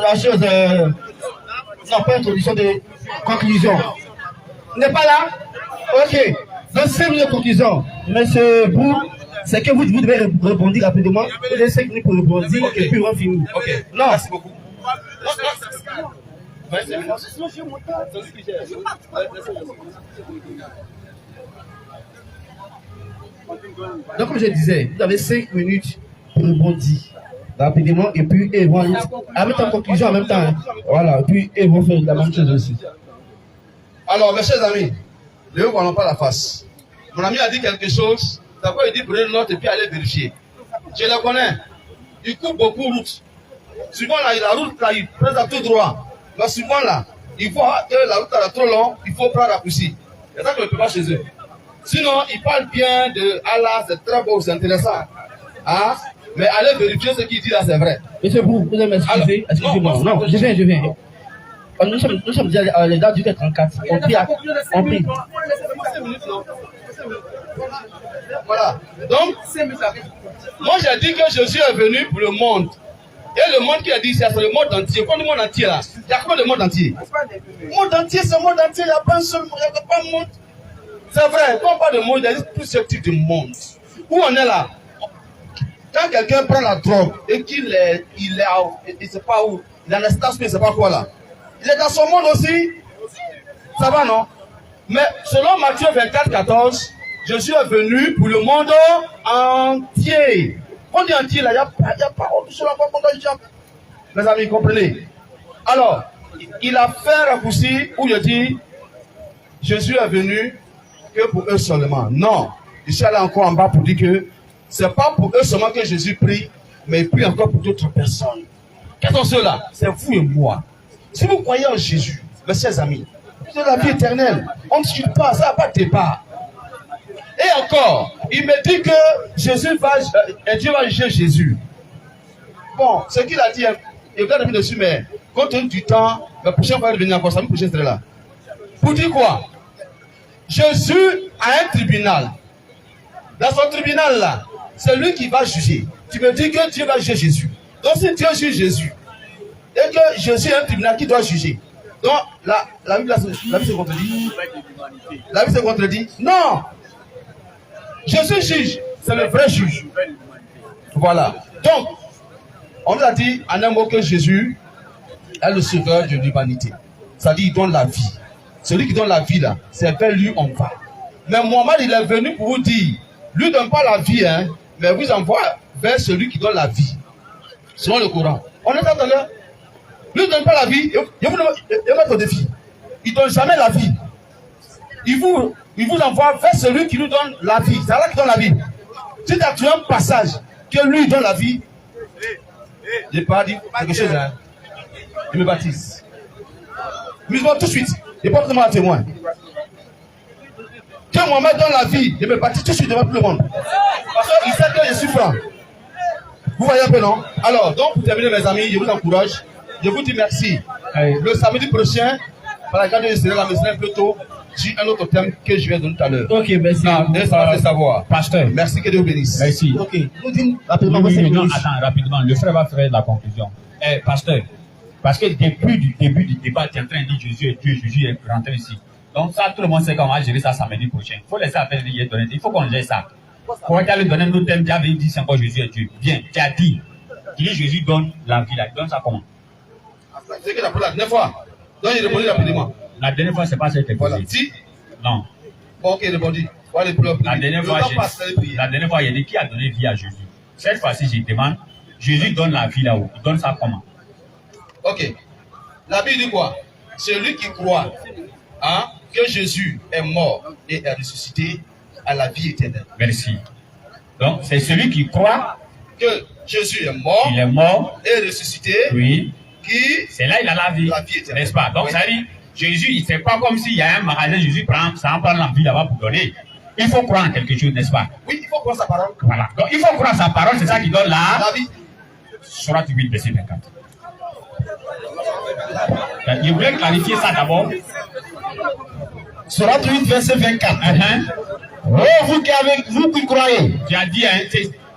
la chose. Non, pas introduction, de conclusion. Il n'est pas là? Ok. Donc 5 minutes de conclusion. Monsieur Bou, c'est que vous devez répondre rapidement. Vous avez 5 minutes pour répondre, okay. Et puis on finit. Ok. Non. Merci beaucoup. Donc, comme je disais, vous avez 5 minutes pour rebondir rapidement et puis ils vont mettre en conclusion en même temps. Hein. Voilà, et puis ils vont faire la même chose aussi. Alors, mes chers amis, ne vous voyons pas la face. Mon ami a dit quelque chose, d'abord il dit prenez une note et puis allez vérifier. Je le connais. Il coupe beaucoup de routes. Souvent là, la route là, il prend à tout droit. Mais souvent là, il voit que la route est trop longue, il faut prendre raccourci. C'est ça que je ne peux pas chez eux. Sinon, ils parlent bien de Allah, c'est très beau, c'est intéressant. Hein? Mais allez vérifier ce qu'il dit là, c'est vrai. Monsieur Bou, vous allez m'excuser. Excusez-moi. Non, je viens. Nous sommes déjà à les dates du 34. On prie. Voilà. Donc, moi j'ai dit que Jésus est venu pour le monde. Et le monde qui a dit, c'est le monde entier. Quoi le monde entier là? Il y a quoi le monde entier? Le monde entier, c'est le monde entier. Il n'y a pas un seul monde. Il n'y a pas un monde. C'est vrai. Quand on parle de monde, il y a plusieurs types de monde. Où on est là? Quand quelqu'un prend la drogue et qu'il est, il ne sait pas où, il est en station, il ne sait pas quoi là. Il est dans son monde aussi. Ça va, non? Mais selon Matthieu 24, 14, Jésus est venu pour le monde entier. On dit entier là, il n'y a pas autre chose encore qu'on doit. Mes amis, comprenez? Alors, il a fait un raccourci où il dit Jésus est venu que pour eux seulement. Non. Je suis allé encore en bas pour dire que c'est pas pour eux seulement que Jésus prie, mais il prie encore pour d'autres personnes. Quels sont ceux-là? C'est vous et moi. Si vous croyez en Jésus, mes chers amis, vous avez la vie éternelle. On ne discute pas, ça n'a pas de débat. Et encore, il me dit que Jésus va, Dieu va juger Jésus. Bon, ce qu'il a dit, il va revenir dessus, mais compte tenu du temps, la prochaine fois, il va revenir encore, ça me prochaine serait là. Pour dire quoi? Jésus a un tribunal. Dans son tribunal là, c'est lui qui va juger. Tu me dis que Dieu va juger Jésus. Donc si Dieu juge Jésus, et que Jésus a un tribunal qui doit juger, Donc, la Bible se contredit. La Bible se contredit. Non. Jésus juge. C'est le vrai juge. Voilà. Donc, on nous a dit en un mot que Jésus est le sauveur de l'humanité. C'est-à-dire, il donne la vie. Celui qui donne la vie, là, c'est vers lui on va. Mais Mohammed, il est venu pour vous dire, lui ne donne pas la vie, hein, mais vous envoie vers celui qui donne la vie. Selon le Coran. On est entendu. Lui ne donne pas la vie, il vous met au défi. Il ne donne jamais la vie. Il vous envoie vers celui qui nous donne la vie. C'est là qui donne la vie. Si tu as trouvé un passage que lui donne la vie, je n'ai pas dit quelque chose, hein. Il me baptise. Musulman tout de suite. Je porte devant un témoin. Que Mohamed donne la vie, je me baptise tout de suite devant tout le monde. Parce qu'il sait que je suis franc. Vous voyez un peu, non? Alors, donc, pour terminer, mes amis, je vous encourage. Je vous dis merci. Le samedi prochain, par la garde de la maison un peu tôt, j'ai un autre thème que je vais donner tout à l'heure. Ok, merci. Ça va faire savoir. Pasteur. Merci, que Dieu vous bénisse. Merci. Ok, nous disons rapidement. Non, attends, rapidement. Le frère va faire la conclusion. Pasteur, parce que depuis le début du débat, tu es en train de dire Jésus est Dieu, Jésus est rentré ici. Donc ça, tout le monde sait qu'on va gérer ça samedi prochain. Il faut laisser affaire de donner. Il faut qu'on gère ça. Quand tu as donné nos thèmes, tu avais dit c'est encore Jésus est Dieu. Bien, tu as dit. Tu dis Jésus donne la vie là. Il donne ça comment? C'est que la dernière fois. Donc il répondit rapidement. La dernière fois, c'est pas ça que tu as Voilà. posé. Si. Non. Bon, ok, répondit. La dernière fois, j'ai dit qui a donné vie à Jésus. Cette fois-ci, je demande, Jésus donne la vie là-haut. Il donne ça comment? Ok. La Bible dit quoi? Celui qui croit, hein, que Jésus est mort et est ressuscité à la vie éternelle. Merci. Donc, c'est celui qui croit que Jésus est mort, il est mort et ressuscité. Oui. Qui? C'est là il a la vie. N'est-ce pas? Donc, oui. Ça dit, Jésus, c'est pas comme s'il y a un magasin, Jésus prend, ça en prend la vie là-bas pour donner. Il faut croire en quelque chose, n'est-ce pas? Oui, il faut croire sa parole. Voilà. Donc, il faut croire sa parole, c'est ça qui donne la vie. Surat 8, verset 24. Je voulais clarifier ça d'abord. Surat 8, verset 24. Oh, vous qui croyez. Tu as dit, hein,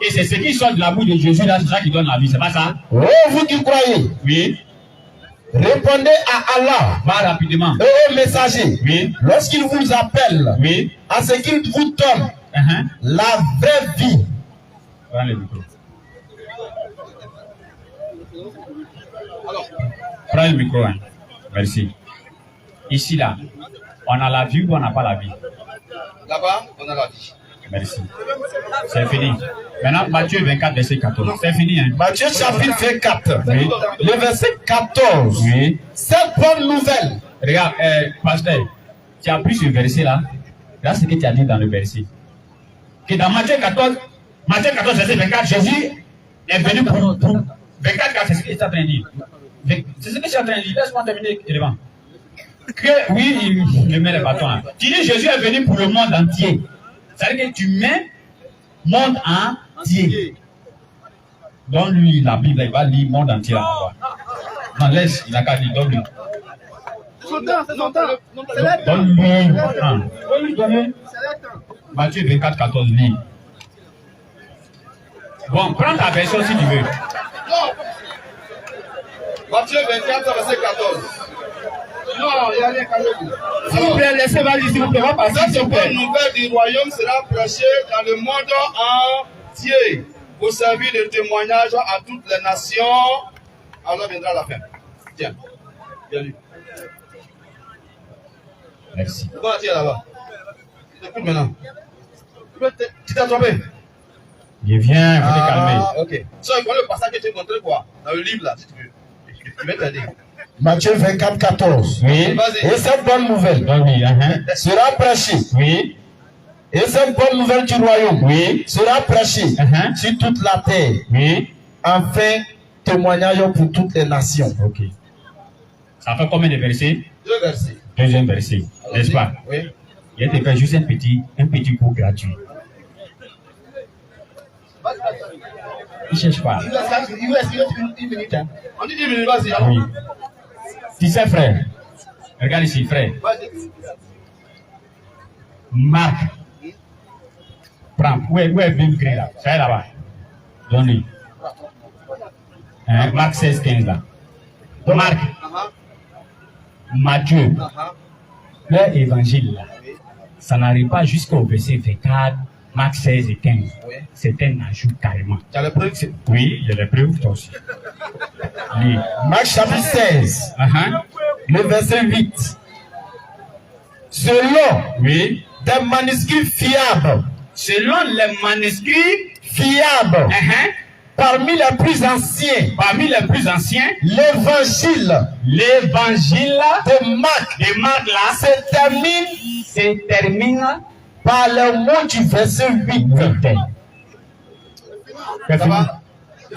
et c'est ce qui sort de la bouche de Jésus, là, c'est ça qui donne la vie, c'est pas ça? Oh, vous qui croyez. Oui. Répondez à Allah. Va rapidement. Et aux messagers. Oui. Lorsqu'il vous appelle. Oui. À ce qu'il vous donne. La vraie vie. Prends le micro. Prends le micro, hein. Merci. Ici, là, on a la vie ou on n'a pas la vie? Là-bas, on a la vie. Merci. C'est fini. Maintenant, Matthieu 24, verset 14. C'est fini, hein? Matthieu chapitre 24. Oui. Le verset 14. Oui. Cette bonne nouvelle. Regarde, pasteur, tu as pris ce verset-là. Là, ce que tu as dit dans le verset. Que dans Matthieu 14, verset 24, Jésus est venu pour 24, c'est ce que tu es en train de dire. C'est ce que je suis en train de dire. Laisse-moi terminer l'élément. Que oui, il met les bâtons là. Tu dis Jésus est venu pour le monde entier. C'est-à-dire que tu mets monde entier. Donne-lui la Bible, il va lire monde entier là-bas. Non, laisse, il n'a qu'à lire, donne-lui. Donne-lui. Donne-lui. Matthieu 24, 14, lis. Bon, prends ta version si tu veux. Matthieu 24, verset 14. Non, il n'y a rien qu'à le. S'il vous plaît, laissez-moi lire, s'il vous plaît, on va passer. Cette bonne nouvelle du royaume sera prêchée dans le monde entier pour servir de témoignage à toutes les nations. Alors viendra la fin. Tiens, bien lu. Merci. Pourquoi tu es là-bas? Écoute maintenant. Tu t'es trompé? Je viens, vous te calmer. Ok. Ça, il faut le passage que tu as montré quoi? Dans le livre là, si tu veux. Je vais t'aider. Matthieu 24, 14. Oui. Et cette bonne nouvelle sera prêchée. Oui. Et cette bonne nouvelle du royaume sera prêchée sur toute la terre. Oui. Enfin, témoignage pour toutes les nations. Ok. Ça fait combien de versets? 2 versets. Deuxième verset. N'est-ce pas? Oui. Il te fait juste un petit cours gratuit. Il ne cherche pas. Il vous laisse 1 minute. Hein. On dit 10 minutes, vas-y. Oui. Tu sais, frère. Regarde ici, frère. Marc. Prends. Où est Bible là? C'est là-bas. Donne-lui. Marc 16, 15 là. Marc. Matthieu, leur évangile, là, ça n'arrive pas jusqu'au verset 24, Marc 16 et 15. C'est un ajout carrément. Tu as les preuves? Oui, il y a les preuves, toi aussi. Lis. Marc chapitre 16, le verset 8. Selon Oui. des manuscrits fiables, Selon les manuscrits fiables, parmi les plus anciens, l'évangile de Marc là se termine par le mot du verset 8. C'est Ça fini. va?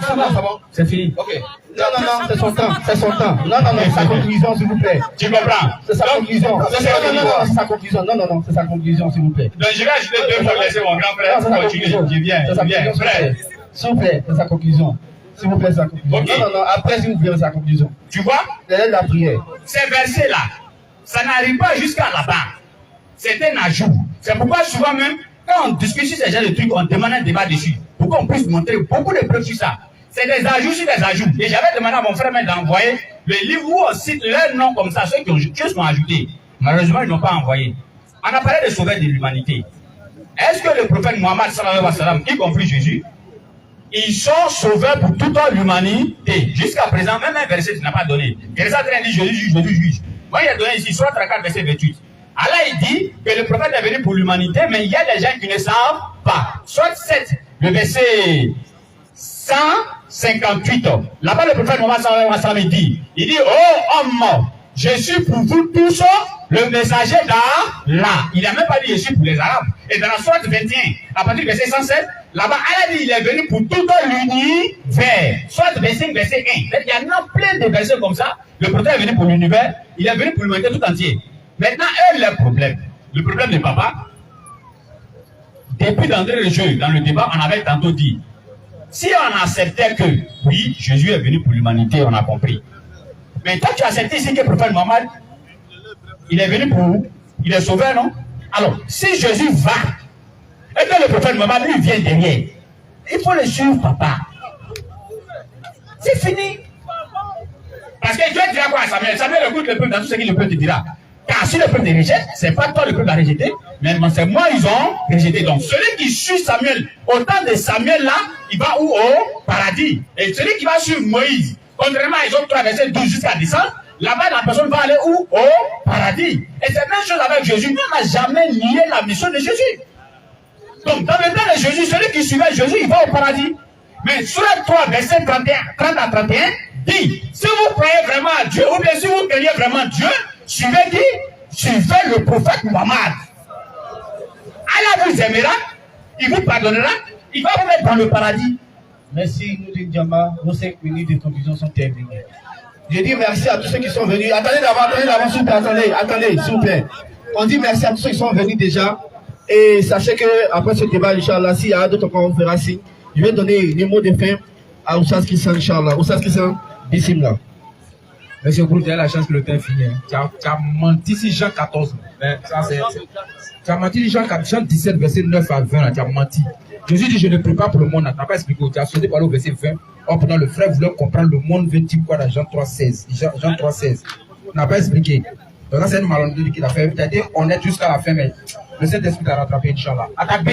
Ça va? C'est fini. Ok. Non, c'est son temps, c'est son temps. Non, c'est sa conclusion, s'il vous plaît. Tu comprends? C'est sa conclusion. ça, c'est Non, c'est sa conclusion. Non, c'est sa conclusion, s'il vous plaît. Donc je vais ajouter 2 fois laisser mon grand frère. Non, c'est sa Continue. conclusion. Je viens. C'est sa conclusion, Frère. s'il vous plaît, c'est sa conclusion. S'il vous plaît, c'est sa conclusion. Ok. Non, après, s'il vous plaît, c'est sa conclusion. Tu vois? C'est la prière. Ces versets-là, ça n'arrive pas jusqu'à là-bas. C'est un ajout. C'est pourquoi souvent même, quand on discute sur ces genres de trucs, on demande un débat dessus. Pour qu'on puisse montrer beaucoup de preuves sur ça. C'est des ajouts sur des ajouts. Et j'avais demandé à mon frère même d'envoyer le livre où on cite leurs noms comme ça, ceux qui ont ajouté. Malheureusement, ils n'ont pas envoyé. On a parlé des sauveurs de l'humanité. Est-ce que le prophète Mohammed, sallallahu alayhi wa sallam, y compris Jésus, ils sont sauveurs pour toute l'humanité? Jusqu'à présent, même un verset, tu n'as pas donné. Verset 30 dit Jésus juge. Moi, il a donné ici, soit 34, verset 28. Allah, il dit que le prophète est venu pour l'humanité, mais il y a des gens qui ne savent pas. Soit 7, le verset 158. Là-bas, le prophète Mohammed sallallahu alayhi wa sallam, il dit, oh homme, je suis pour vous tous le messager d'Allah. Il n'a même pas dit je suis pour les Arabes. Et dans la sourate 21, à partir du verset 107, là-bas, Allah dit il est venu pour tout l'univers. Soit verset 1. Il y en a plein de versets comme ça. Le prophète est venu pour l'univers, il est venu pour l'humanité tout entier. Maintenant, le problème de papa, depuis d'entrer le jeu, dans le débat, on avait tantôt dit, si on acceptait que, oui, Jésus est venu pour l'humanité, on a compris. Mais toi, tu as accepté ici que le prophète Mohammed, il est venu pour, il est sauveur, non? Alors, si Jésus va, et que le prophète Mohammed, lui, vient derrière, il faut le suivre, papa. C'est fini. Parce que Dieu dira quoi à Samuel? Samuel écoute le peuple dans tout ce que le peuple te dira. Car si le peuple te rejette, c'est pas toi le peuple à rejeter, mais c'est moi ils ont rejeté. Donc celui qui suit Samuel, au temps de Samuel là, il va où? Au paradis. Et celui qui va suivre Moïse, contrairement à Exode 3, verset 12 jusqu'à 17, là-bas la personne va aller où? Au paradis. Et c'est la même chose avec Jésus. Lui n'a jamais nié la mission de Jésus. Donc dans le temps de Jésus, celui qui suivait Jésus, il va au paradis. Mais sur la 3, verset 30 à 31, dit, si vous croyez vraiment à Dieu, ou bien si vous craignez vraiment Dieu, suivez qui? Suivez le prophète Mohammed. Allah vous aimera, il vous pardonnera, il va vous mettre dans le paradis. Merci, nous dit Djama. Nos 5 minutes de conclusion sont terminées. Je dis merci à tous ceux qui sont venus. Attendez d'abord, s'il vous plaît, attendez, s'il vous plaît. On dit merci à tous ceux qui sont venus déjà. Et sachez que après ce débat, Inch'Allah, s'il y a d'autres qu'on fera signe, je vais donner les mots de fin à Oussas Kissan, Inch'Allah. Oussas Kissan, bismillah. Monsieur Gould, tu as la chance que le temps est fini. Tu as menti sur Jean 14. Mais ça, tu as menti sur Jean 17, verset 9 à 20. Là, tu as menti. Jésus dit, je ne prie pas pour le monde. Tu n'as pas expliqué. Tu as sauté par le verset 20. Or, pendant le frère voulant comprendre le monde, veut-il quoi dans Jean 3,16. Jean 3,16. Tu n'as pas expliqué. Donc là, c'est une malhonnêteté qu'il a fait. Tu as été honnête jusqu'à la fin, mais le Saint-Esprit t'a rattrapé, Inch'Allah. Attaque B.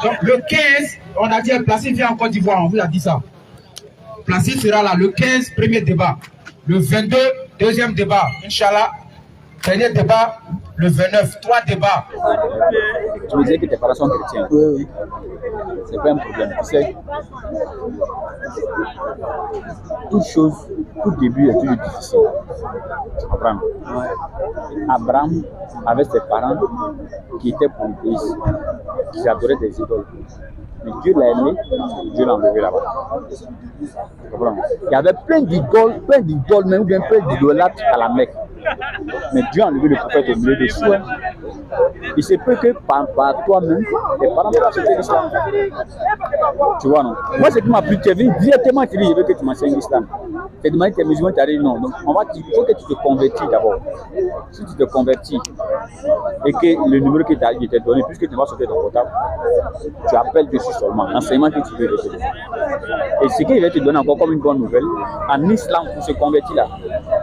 Donc le 15, on a dit, Placide vient en Côte d'Ivoire. On vous a dit ça. Placide sera là. Le 15, premier débat. Le 22, deuxième débat, Inch'Allah. Dernier débat, le 29, 3 débats. Tu me disais que tes parents sont chrétiens. Oui. C'est pas un problème. Tu sais, tout début est toujours difficile. Tu comprends? Abraham avait ses parents qui étaient polythéistes, qui adoraient des idoles. Mais Dieu l'a aimé, Dieu l'a enlevé là-bas. Tu comprends? Il y avait plein d'idoles, même ou bien plein d'idolâtres à la Mecque. Mais Dieu a enlevé le prophète au milieu des soins. Il se peut que par toi-même, tes parents peuvent accepter l'islam. Tu vois, non? Moi, ce qui m'a plu, tu es venu directement, tu dis, je veux que tu m'enseignes l'islam. Tu as demandé tes musulmans, tu as dit non. Donc, il faut que tu te convertis d'abord. Si tu te convertis et que le numéro que je t'ai donné, puisque tu vas sauter ton portable, tu appelles dessus seulement, l'enseignement que tu veux. Et ce qu'il va te donner encore comme une bonne nouvelle, en islam, pour se convertir là,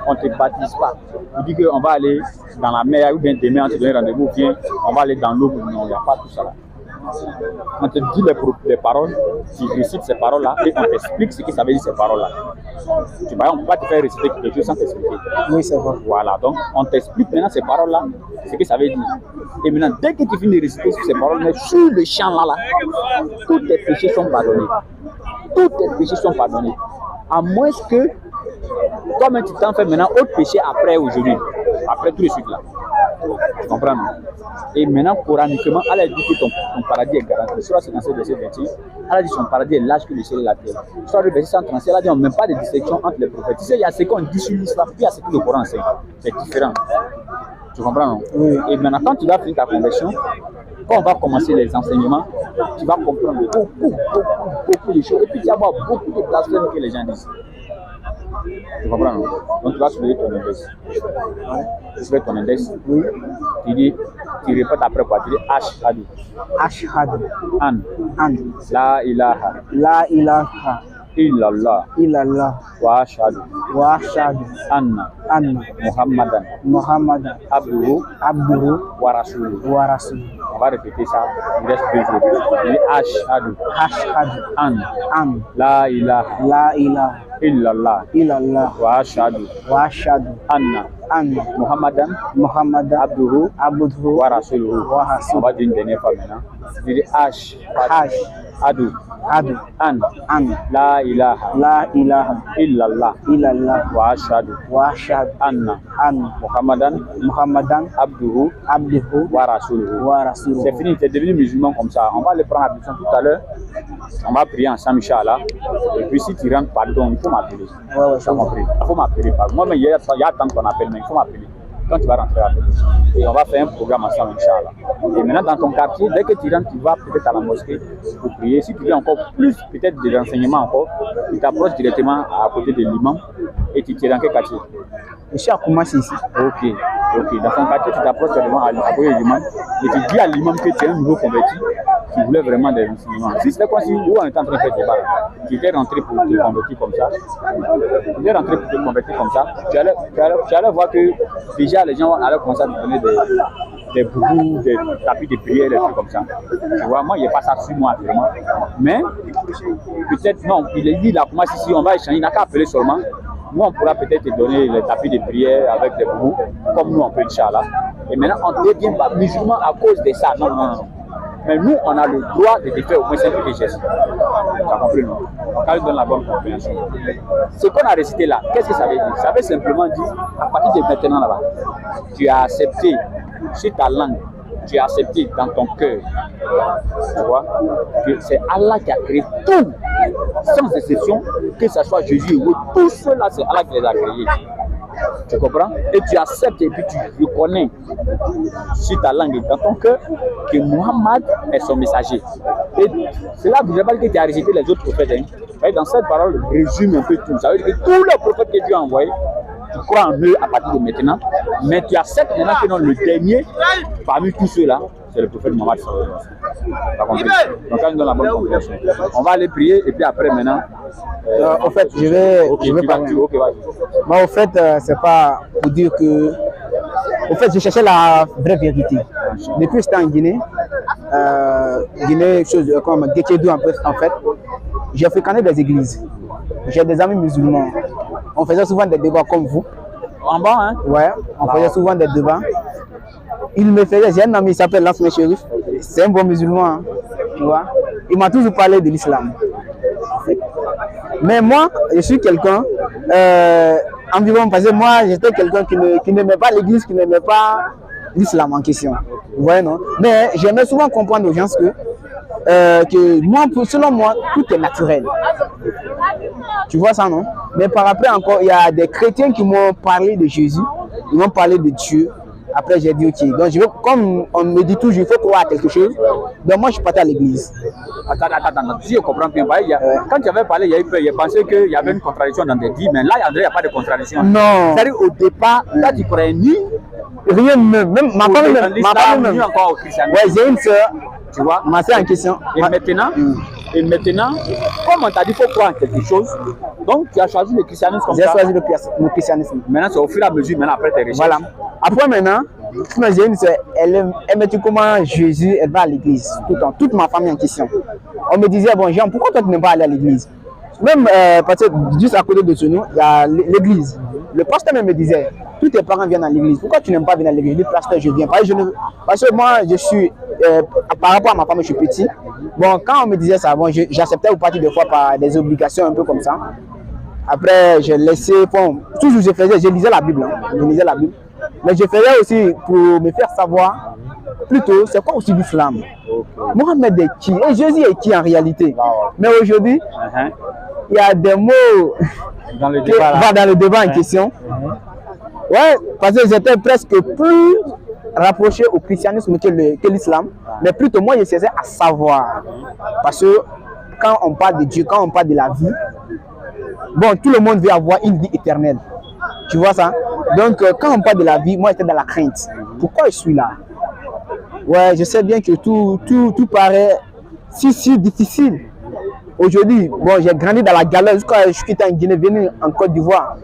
on ne te baptise pas. On dit qu'on va aller dans la mer ou bien demain on te donne rendez-vous, viens, on va aller dans l'eau. Non, il n'y a pas tout ça là. On te dit les paroles, tu récites ces paroles-là et on t'explique ce que ça veut dire ces paroles-là. Tu vois, on ne peut pas te faire réciter quelque chose sans t'expliquer. Oui, c'est vrai. Voilà, donc on t'explique maintenant ces paroles-là, ce que ça veut dire. Et maintenant, dès que tu finis de réciter ces paroles, mais sur le champ là, tous tes péchés sont pardonnés. Tous tes péchés sont pardonnés. À moins que toi-même tu t'en fais maintenant autre péché après aujourd'hui, après tout de suite là. Tu comprends? Et maintenant, coraniquement, Allah dit que ton paradis est garanti. Sur la séquence de verset 26, Allah dit que son paradis est large que le ciel et la terre. Sur le verset 136, Allah dit qu'on n'a même pas de distinction entre les prophètes. Tu sais, il y a ce qu'on dit sur l'islam, puis il y a ce que le Coran enseigne. C'est différent. Tu comprends, non? Oui. Et maintenant, quand tu vas finir ta conversion, quand on va commencer les enseignements, tu vas comprendre beaucoup de choses. Et puis tu vas voir beaucoup de blasphèmes que les gens disent. Tu comprends, non? Donc tu vas soulever ton index. Tu soulèves ton index. Oui. Tu dis, tu répètes après quoi? Tu dis Ashhadu. Ashhadu. An. La ilaha. La ilaha. Illallah. Illallah. Wa ashhadu. Wa ashhadu. Anna. Muhammadan. Muhammadan. Abduhu. Wa rasuluhu. Wa rasuluhu. On va répéter ça. Il reste 2 jours. Tu dis Ashhadu. Ashhadu. An. La ilaha. La ilaha. Illallah. Wa ashhadu. Anna. Muhammadan. Abduhu. Wa rasuluhu. On va dire une dernière fois maintenant. Tu dis Ashhadu. An. La ilaha. Illallah. Wa ashhadu. Anna. Muhammadan. Abduhu. Wa rasuluhu. C'est fini, tu es devenu musulman comme ça. On va le prendre à l'ablution tout à l'heure. On va prier ensemble, Inch'Allah. Et puis si tu rentres, pardon, il faut m'appeler. Ouais, ça m'a pris. Il faut m'appeler. Moi, il y a tant qu'on appelle, mais il faut m'appeler. Quand tu vas rentrer à la et on va faire un programme ensemble, Inch'Allah. Et maintenant, dans ton quartier, dès que tu rentres, tu vas peut-être à la mosquée pour prier. Si tu veux encore plus, peut-être des renseignements encore, tu t'approches directement à côté de l'imam et tu es dans quel quartier? Je suis à Koumassi ici. Ok. Dans ton quartier, tu t'approches directement à côté de l'imam et tu dis à l'imam que tu es un nouveau converti, qui voulait vraiment des renseignements. Si c'était comme si nous, on était en train de faire débat, tu étais rentré pour te convertir comme ça, tu allais voir que déjà les gens allaient commencer à te donner des boubous, des tapis de prière, des trucs comme ça. Tu vois, moi, il n'y a pas ça sur moi vraiment. Mais peut-être, non, il a commencé ici, on va échanger, il n'a qu'à appeler seulement. Nous, on pourra peut-être te donner les tapis de prière avec des boubous, comme nous, on peut, Inch'Allah. Et maintenant, on ne devient pas musulman à cause de ça. Non. Mais nous, on a le droit de te faire au moins 5 petits gestes. Tu as compris, non? Quand il donne la bonne compréhension. Ce qu'on a récité là, qu'est-ce que ça veut dire? Ça veut simplement dire, à partir de maintenant là-bas, tu as accepté sur ta langue, tu as accepté dans ton cœur, tu vois, que c'est Allah qui a créé tout, sans exception, que ce soit Jésus ou tout cela, c'est Allah qui les a créés. Tu comprends? Et tu acceptes et puis tu reconnais sur ta langue et dans ton cœur que Muhammad est son messager. Et cela ne veut pas dire que tu as rejeté les autres prophètes. Et dans cette parole, résume un peu tout. Ça veut dire que tous les prophètes que Dieu a envoyés, tu crois en eux à partir de maintenant, mais tu acceptes maintenant que non, le dernier parmi tous ceux-là, c'est le prophète Muhammad. Donc quand nous donne la bonne compréhension, on va aller prier et puis après maintenant. En fait, je vais parler. Moi, au fait, c'est pas pour dire que. Au fait, je cherchais la vraie vérité. Depuis que j'étais en Guinée, comme Guétiédou en fait, j'ai fréquenté des églises. J'ai des amis musulmans. On faisait souvent des débats comme vous. En bas, hein? Ouais, on faisait souvent des débats. J'ai un ami qui s'appelle Lansme Chérif. C'est un bon musulman, hein, tu vois. Il m'a toujours parlé de l'islam. Mais moi, je suis quelqu'un, environ, parce que moi, j'étais quelqu'un qui n'aimait pas l'église, qui n'aimait pas l'islam en question. Vous voyez, non? Mais j'aimais souvent comprendre aux gens que moi, selon moi, tout est naturel. Tu vois ça, non? Mais par après encore, il y a des chrétiens qui m'ont parlé de Jésus, ils m'ont parlé de Dieu. Après, j'ai dit ok. Donc, comme on me dit toujours, il faut croire à quelque chose. Donc, moi, je suis parti à l'église. Attends. Si je comprends bien, quand tu avais parlé, il y a eu peur. Il pensait qu'il y avait une contradiction dans tes dits, mais là, il n'y a pas de contradiction. Non. C'est-à-dire, au départ, là, tu croyais ni rien, même ma femme, ni encore au christianisme. Ouais, j'ai une soeur, tu vois, ma soeur en question. Et maintenant, Et maintenant, comme on t'a dit, il faut croire en quelque chose, donc tu as choisi le christianisme comme ça. J'ai choisi le christianisme. Maintenant, c'est au fur et à mesure, maintenant après tes recherches. Voilà. Après maintenant, elle me dit comment Jésus, elle va à l'église tout le temps, toute ma famille en question. On me disait, bon Jean, pourquoi toi tu n'aimes pas aller à l'église? Même parce que juste à côté de chez nous, il y a l'église. Le pasteur même me disait, tous tes parents viennent à l'église, pourquoi tu n'aimes pas venir à l'église? Je dis, pasteur, je viens. Parce que moi, je suis, par rapport à ma femme, je suis petit. Bon, quand on me disait ça, bon, j'acceptais ou partir des fois par des obligations un peu comme ça. Après, je laissais, bon, toujours je lisais la Bible. Hein. Je lisais la Bible. Mais je faisais aussi pour me faire savoir, plutôt, c'est quoi aussi l'islam? Mohamed est qui? Et Jésus est qui en réalité? Mais aujourd'hui, il y a des mots dans le débat en question. Ouais, parce que j'étais presque plus rapproché au christianisme que l'islam. Mais plutôt, moi, je cherchais à savoir. Parce que quand on parle de Dieu, quand on parle de la vie, bon, tout le monde veut avoir une vie éternelle. Tu vois ça? Donc, quand on parle de la vie, moi, j'étais dans la crainte. Pourquoi je suis là? Ouais, je sais bien que tout paraît si difficile. Aujourd'hui, bon, j'ai grandi dans la galère jusqu'à je suis quitté en Guinée, venu en Côte d'Ivoire.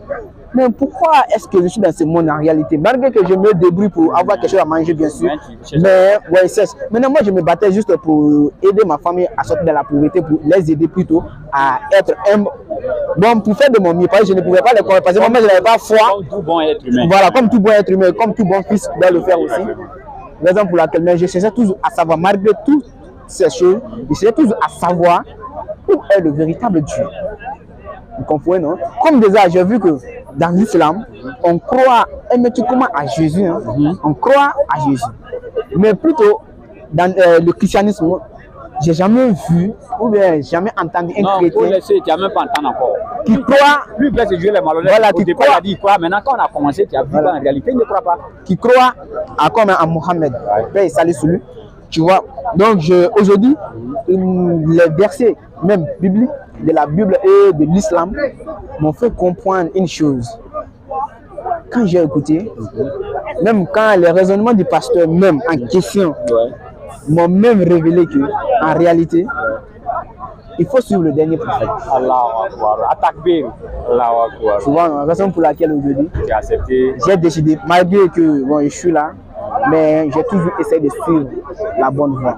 Mais pourquoi est-ce que je suis dans ce monde en réalité? Malgré que je me débrouille pour avoir quelque chose à manger, bien sûr. Mais, ouais, maintenant, moi, je me battais juste pour aider ma famille à sortir de la pauvreté, pour les aider plutôt à être humble. Bon, pour faire de mon mieux, parce que je ne pouvais pas les convaincre, parce que moi, je n'avais pas foi. Comme tout bon être humain. Voilà, comme tout bon être humain, comme tout bon fils doit le faire aussi. Raison pour laquelle, mais je cherchais toujours à savoir, malgré toutes ces choses, je cherchais toujours à savoir où est le véritable Dieu. Vous comprenez, non? Comme déjà, j'ai vu que dans l'islam, on croit émettement à Jésus. Hein? On croit à Jésus. Mais plutôt, dans le christianisme, j'ai jamais vu ou bien jamais entendu un chrétien. Non, tu n'as même pas entendu encore. Qui croit. Lui, c'est Dieu les malhonnêtes. Voilà, qui croit. Il a dit quoi. Maintenant, quand on a commencé, tu as vu qu'en réalité, il ne croit pas. Qui croit comme à Mohamed. Paix et salut sur lui. Tu vois. Donc, aujourd'hui, les versets, même bibliques, de la Bible et de l'islam, m'ont fait comprendre une chose. Quand j'ai écouté, même quand les raisonnements du pasteur, même en question, m'ont même révélé que, en réalité, il faut suivre le dernier prophète. Tu vois, la raison pour laquelle aujourd'hui, j'ai décidé, malgré que bon, je suis là, mais j'ai toujours essayé de suivre la bonne voie.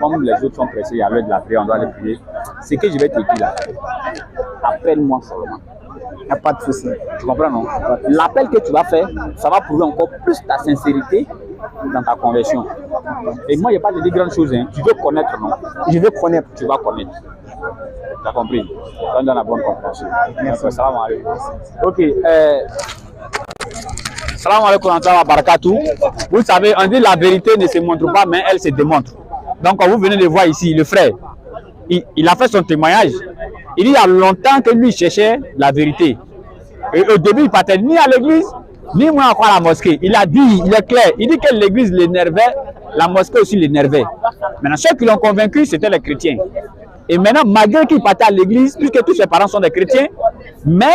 Comme les autres sont pressés à l'heure de la prière, on doit les prier. Ce que je vais te dire là, appelle-moi seulement. Il n'y a pas de souci. Tu comprends, non? L'appel que tu vas faire, ça va prouver encore plus ta sincérité dans ta conversion. Et moi, je n'ai pas de dire grande chose. Hein. Tu veux connaître, non? Je veux connaître. Tu vas connaître. Tu as compris? Tu dans la bonne compréhension. Merci. Salam alaikum. Ok. Salam alaikum wa barakatuh. Vous savez, on dit la vérité ne se montre pas, mais elle se démontre. Donc, quand vous venez de voir ici, le frère, il a fait son témoignage. Il dit il y a longtemps que lui cherchait la vérité. Et au début, il ne partait ni à l'église, ni moins encore à la mosquée. Il a dit, il est clair, il dit que l'église l'énervait, la mosquée aussi l'énervait. Maintenant, ceux qui l'ont convaincu, c'était les chrétiens. Et maintenant, malgré qu'il partait à l'église, puisque tous ses parents sont des chrétiens, mais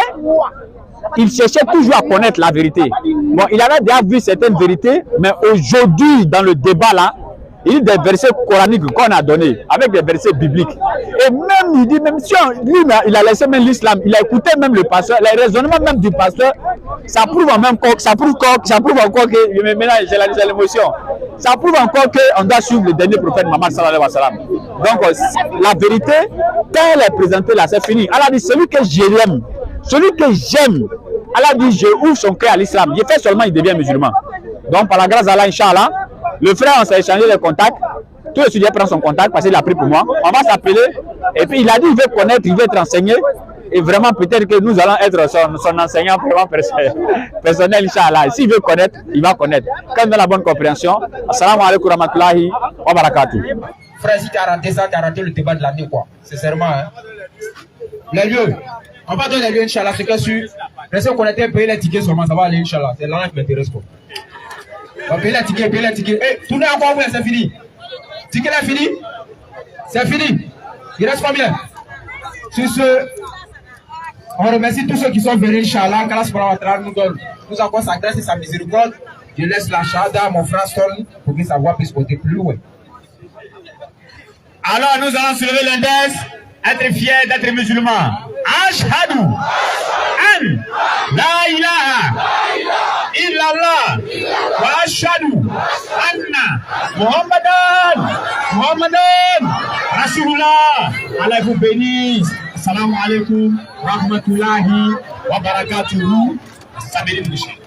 il cherchait toujours à connaître la vérité. Bon, il avait déjà vu certaines vérités, mais aujourd'hui, dans le débat là, il y a des versets coraniques qu'on a donnés, avec des versets bibliques. Et même, il dit, même si lui, il a laissé même l'islam, il a écouté même le pasteur, les raisonnements même du pasteur, ça prouve encore que, maintenant j'ai l'émotion, ça prouve encore qu'on doit suivre le dernier prophète Mohammed sallallahu alayhi wa sallam. Donc, la vérité, quand elle est présentée là, c'est fini. Allah dit, celui que j'aime, Allah dit, je ouvre son cœur à l'islam. Il fait seulement, il devient musulman. Donc, par la grâce d'Allah, Inch'Allah, le frère, on s'est échangé les contacts. Tout le sujet prend son contact parce qu'il a pris pour moi. On va s'appeler. Et puis, il a dit, il veut connaître, il veut être enseigné. Et vraiment, peut-être que nous allons être son enseignant vraiment personnel, Inch'Allah. S'il veut connaître, il va connaître. Quand on a la bonne compréhension, assalamu alaikum wa rahmatullahi wa barakatuh. Frère, si tu as raté ça, tu as raté le débat de l'année, quoi. Sincèrement, hein. Les lieux. On va donner les lieux, Inch'Allah. C'est que sur. Restez connectés, payez les tickets seulement, ça va aller, Inch'Allah. C'est là qui m'intéresse, quoi. On paye les tickets, paye les tickets. Eh, tournez encore, oui, c'est fini. Ticket est fini. C'est fini. Il reste combien? Sur ce, on remercie tous ceux qui sont venus, Inch'Allah. Qu'Allah subhanahu wa ta'ala nous accorde sa grâce et sa miséricorde. Je laisse la shahada à mon frère Stone pour que sa voix puisse porter plus loin. Alors nous allons soulever l'index, être fiers d'être musulmans. Ashhadu an la ilaha illallah wa ashhadu anna Muhammadan Rasulullah. Allah vous bénisse. Assalamu alaikum wa rahmatullahi wa barakatuhu. Samedi Mouché.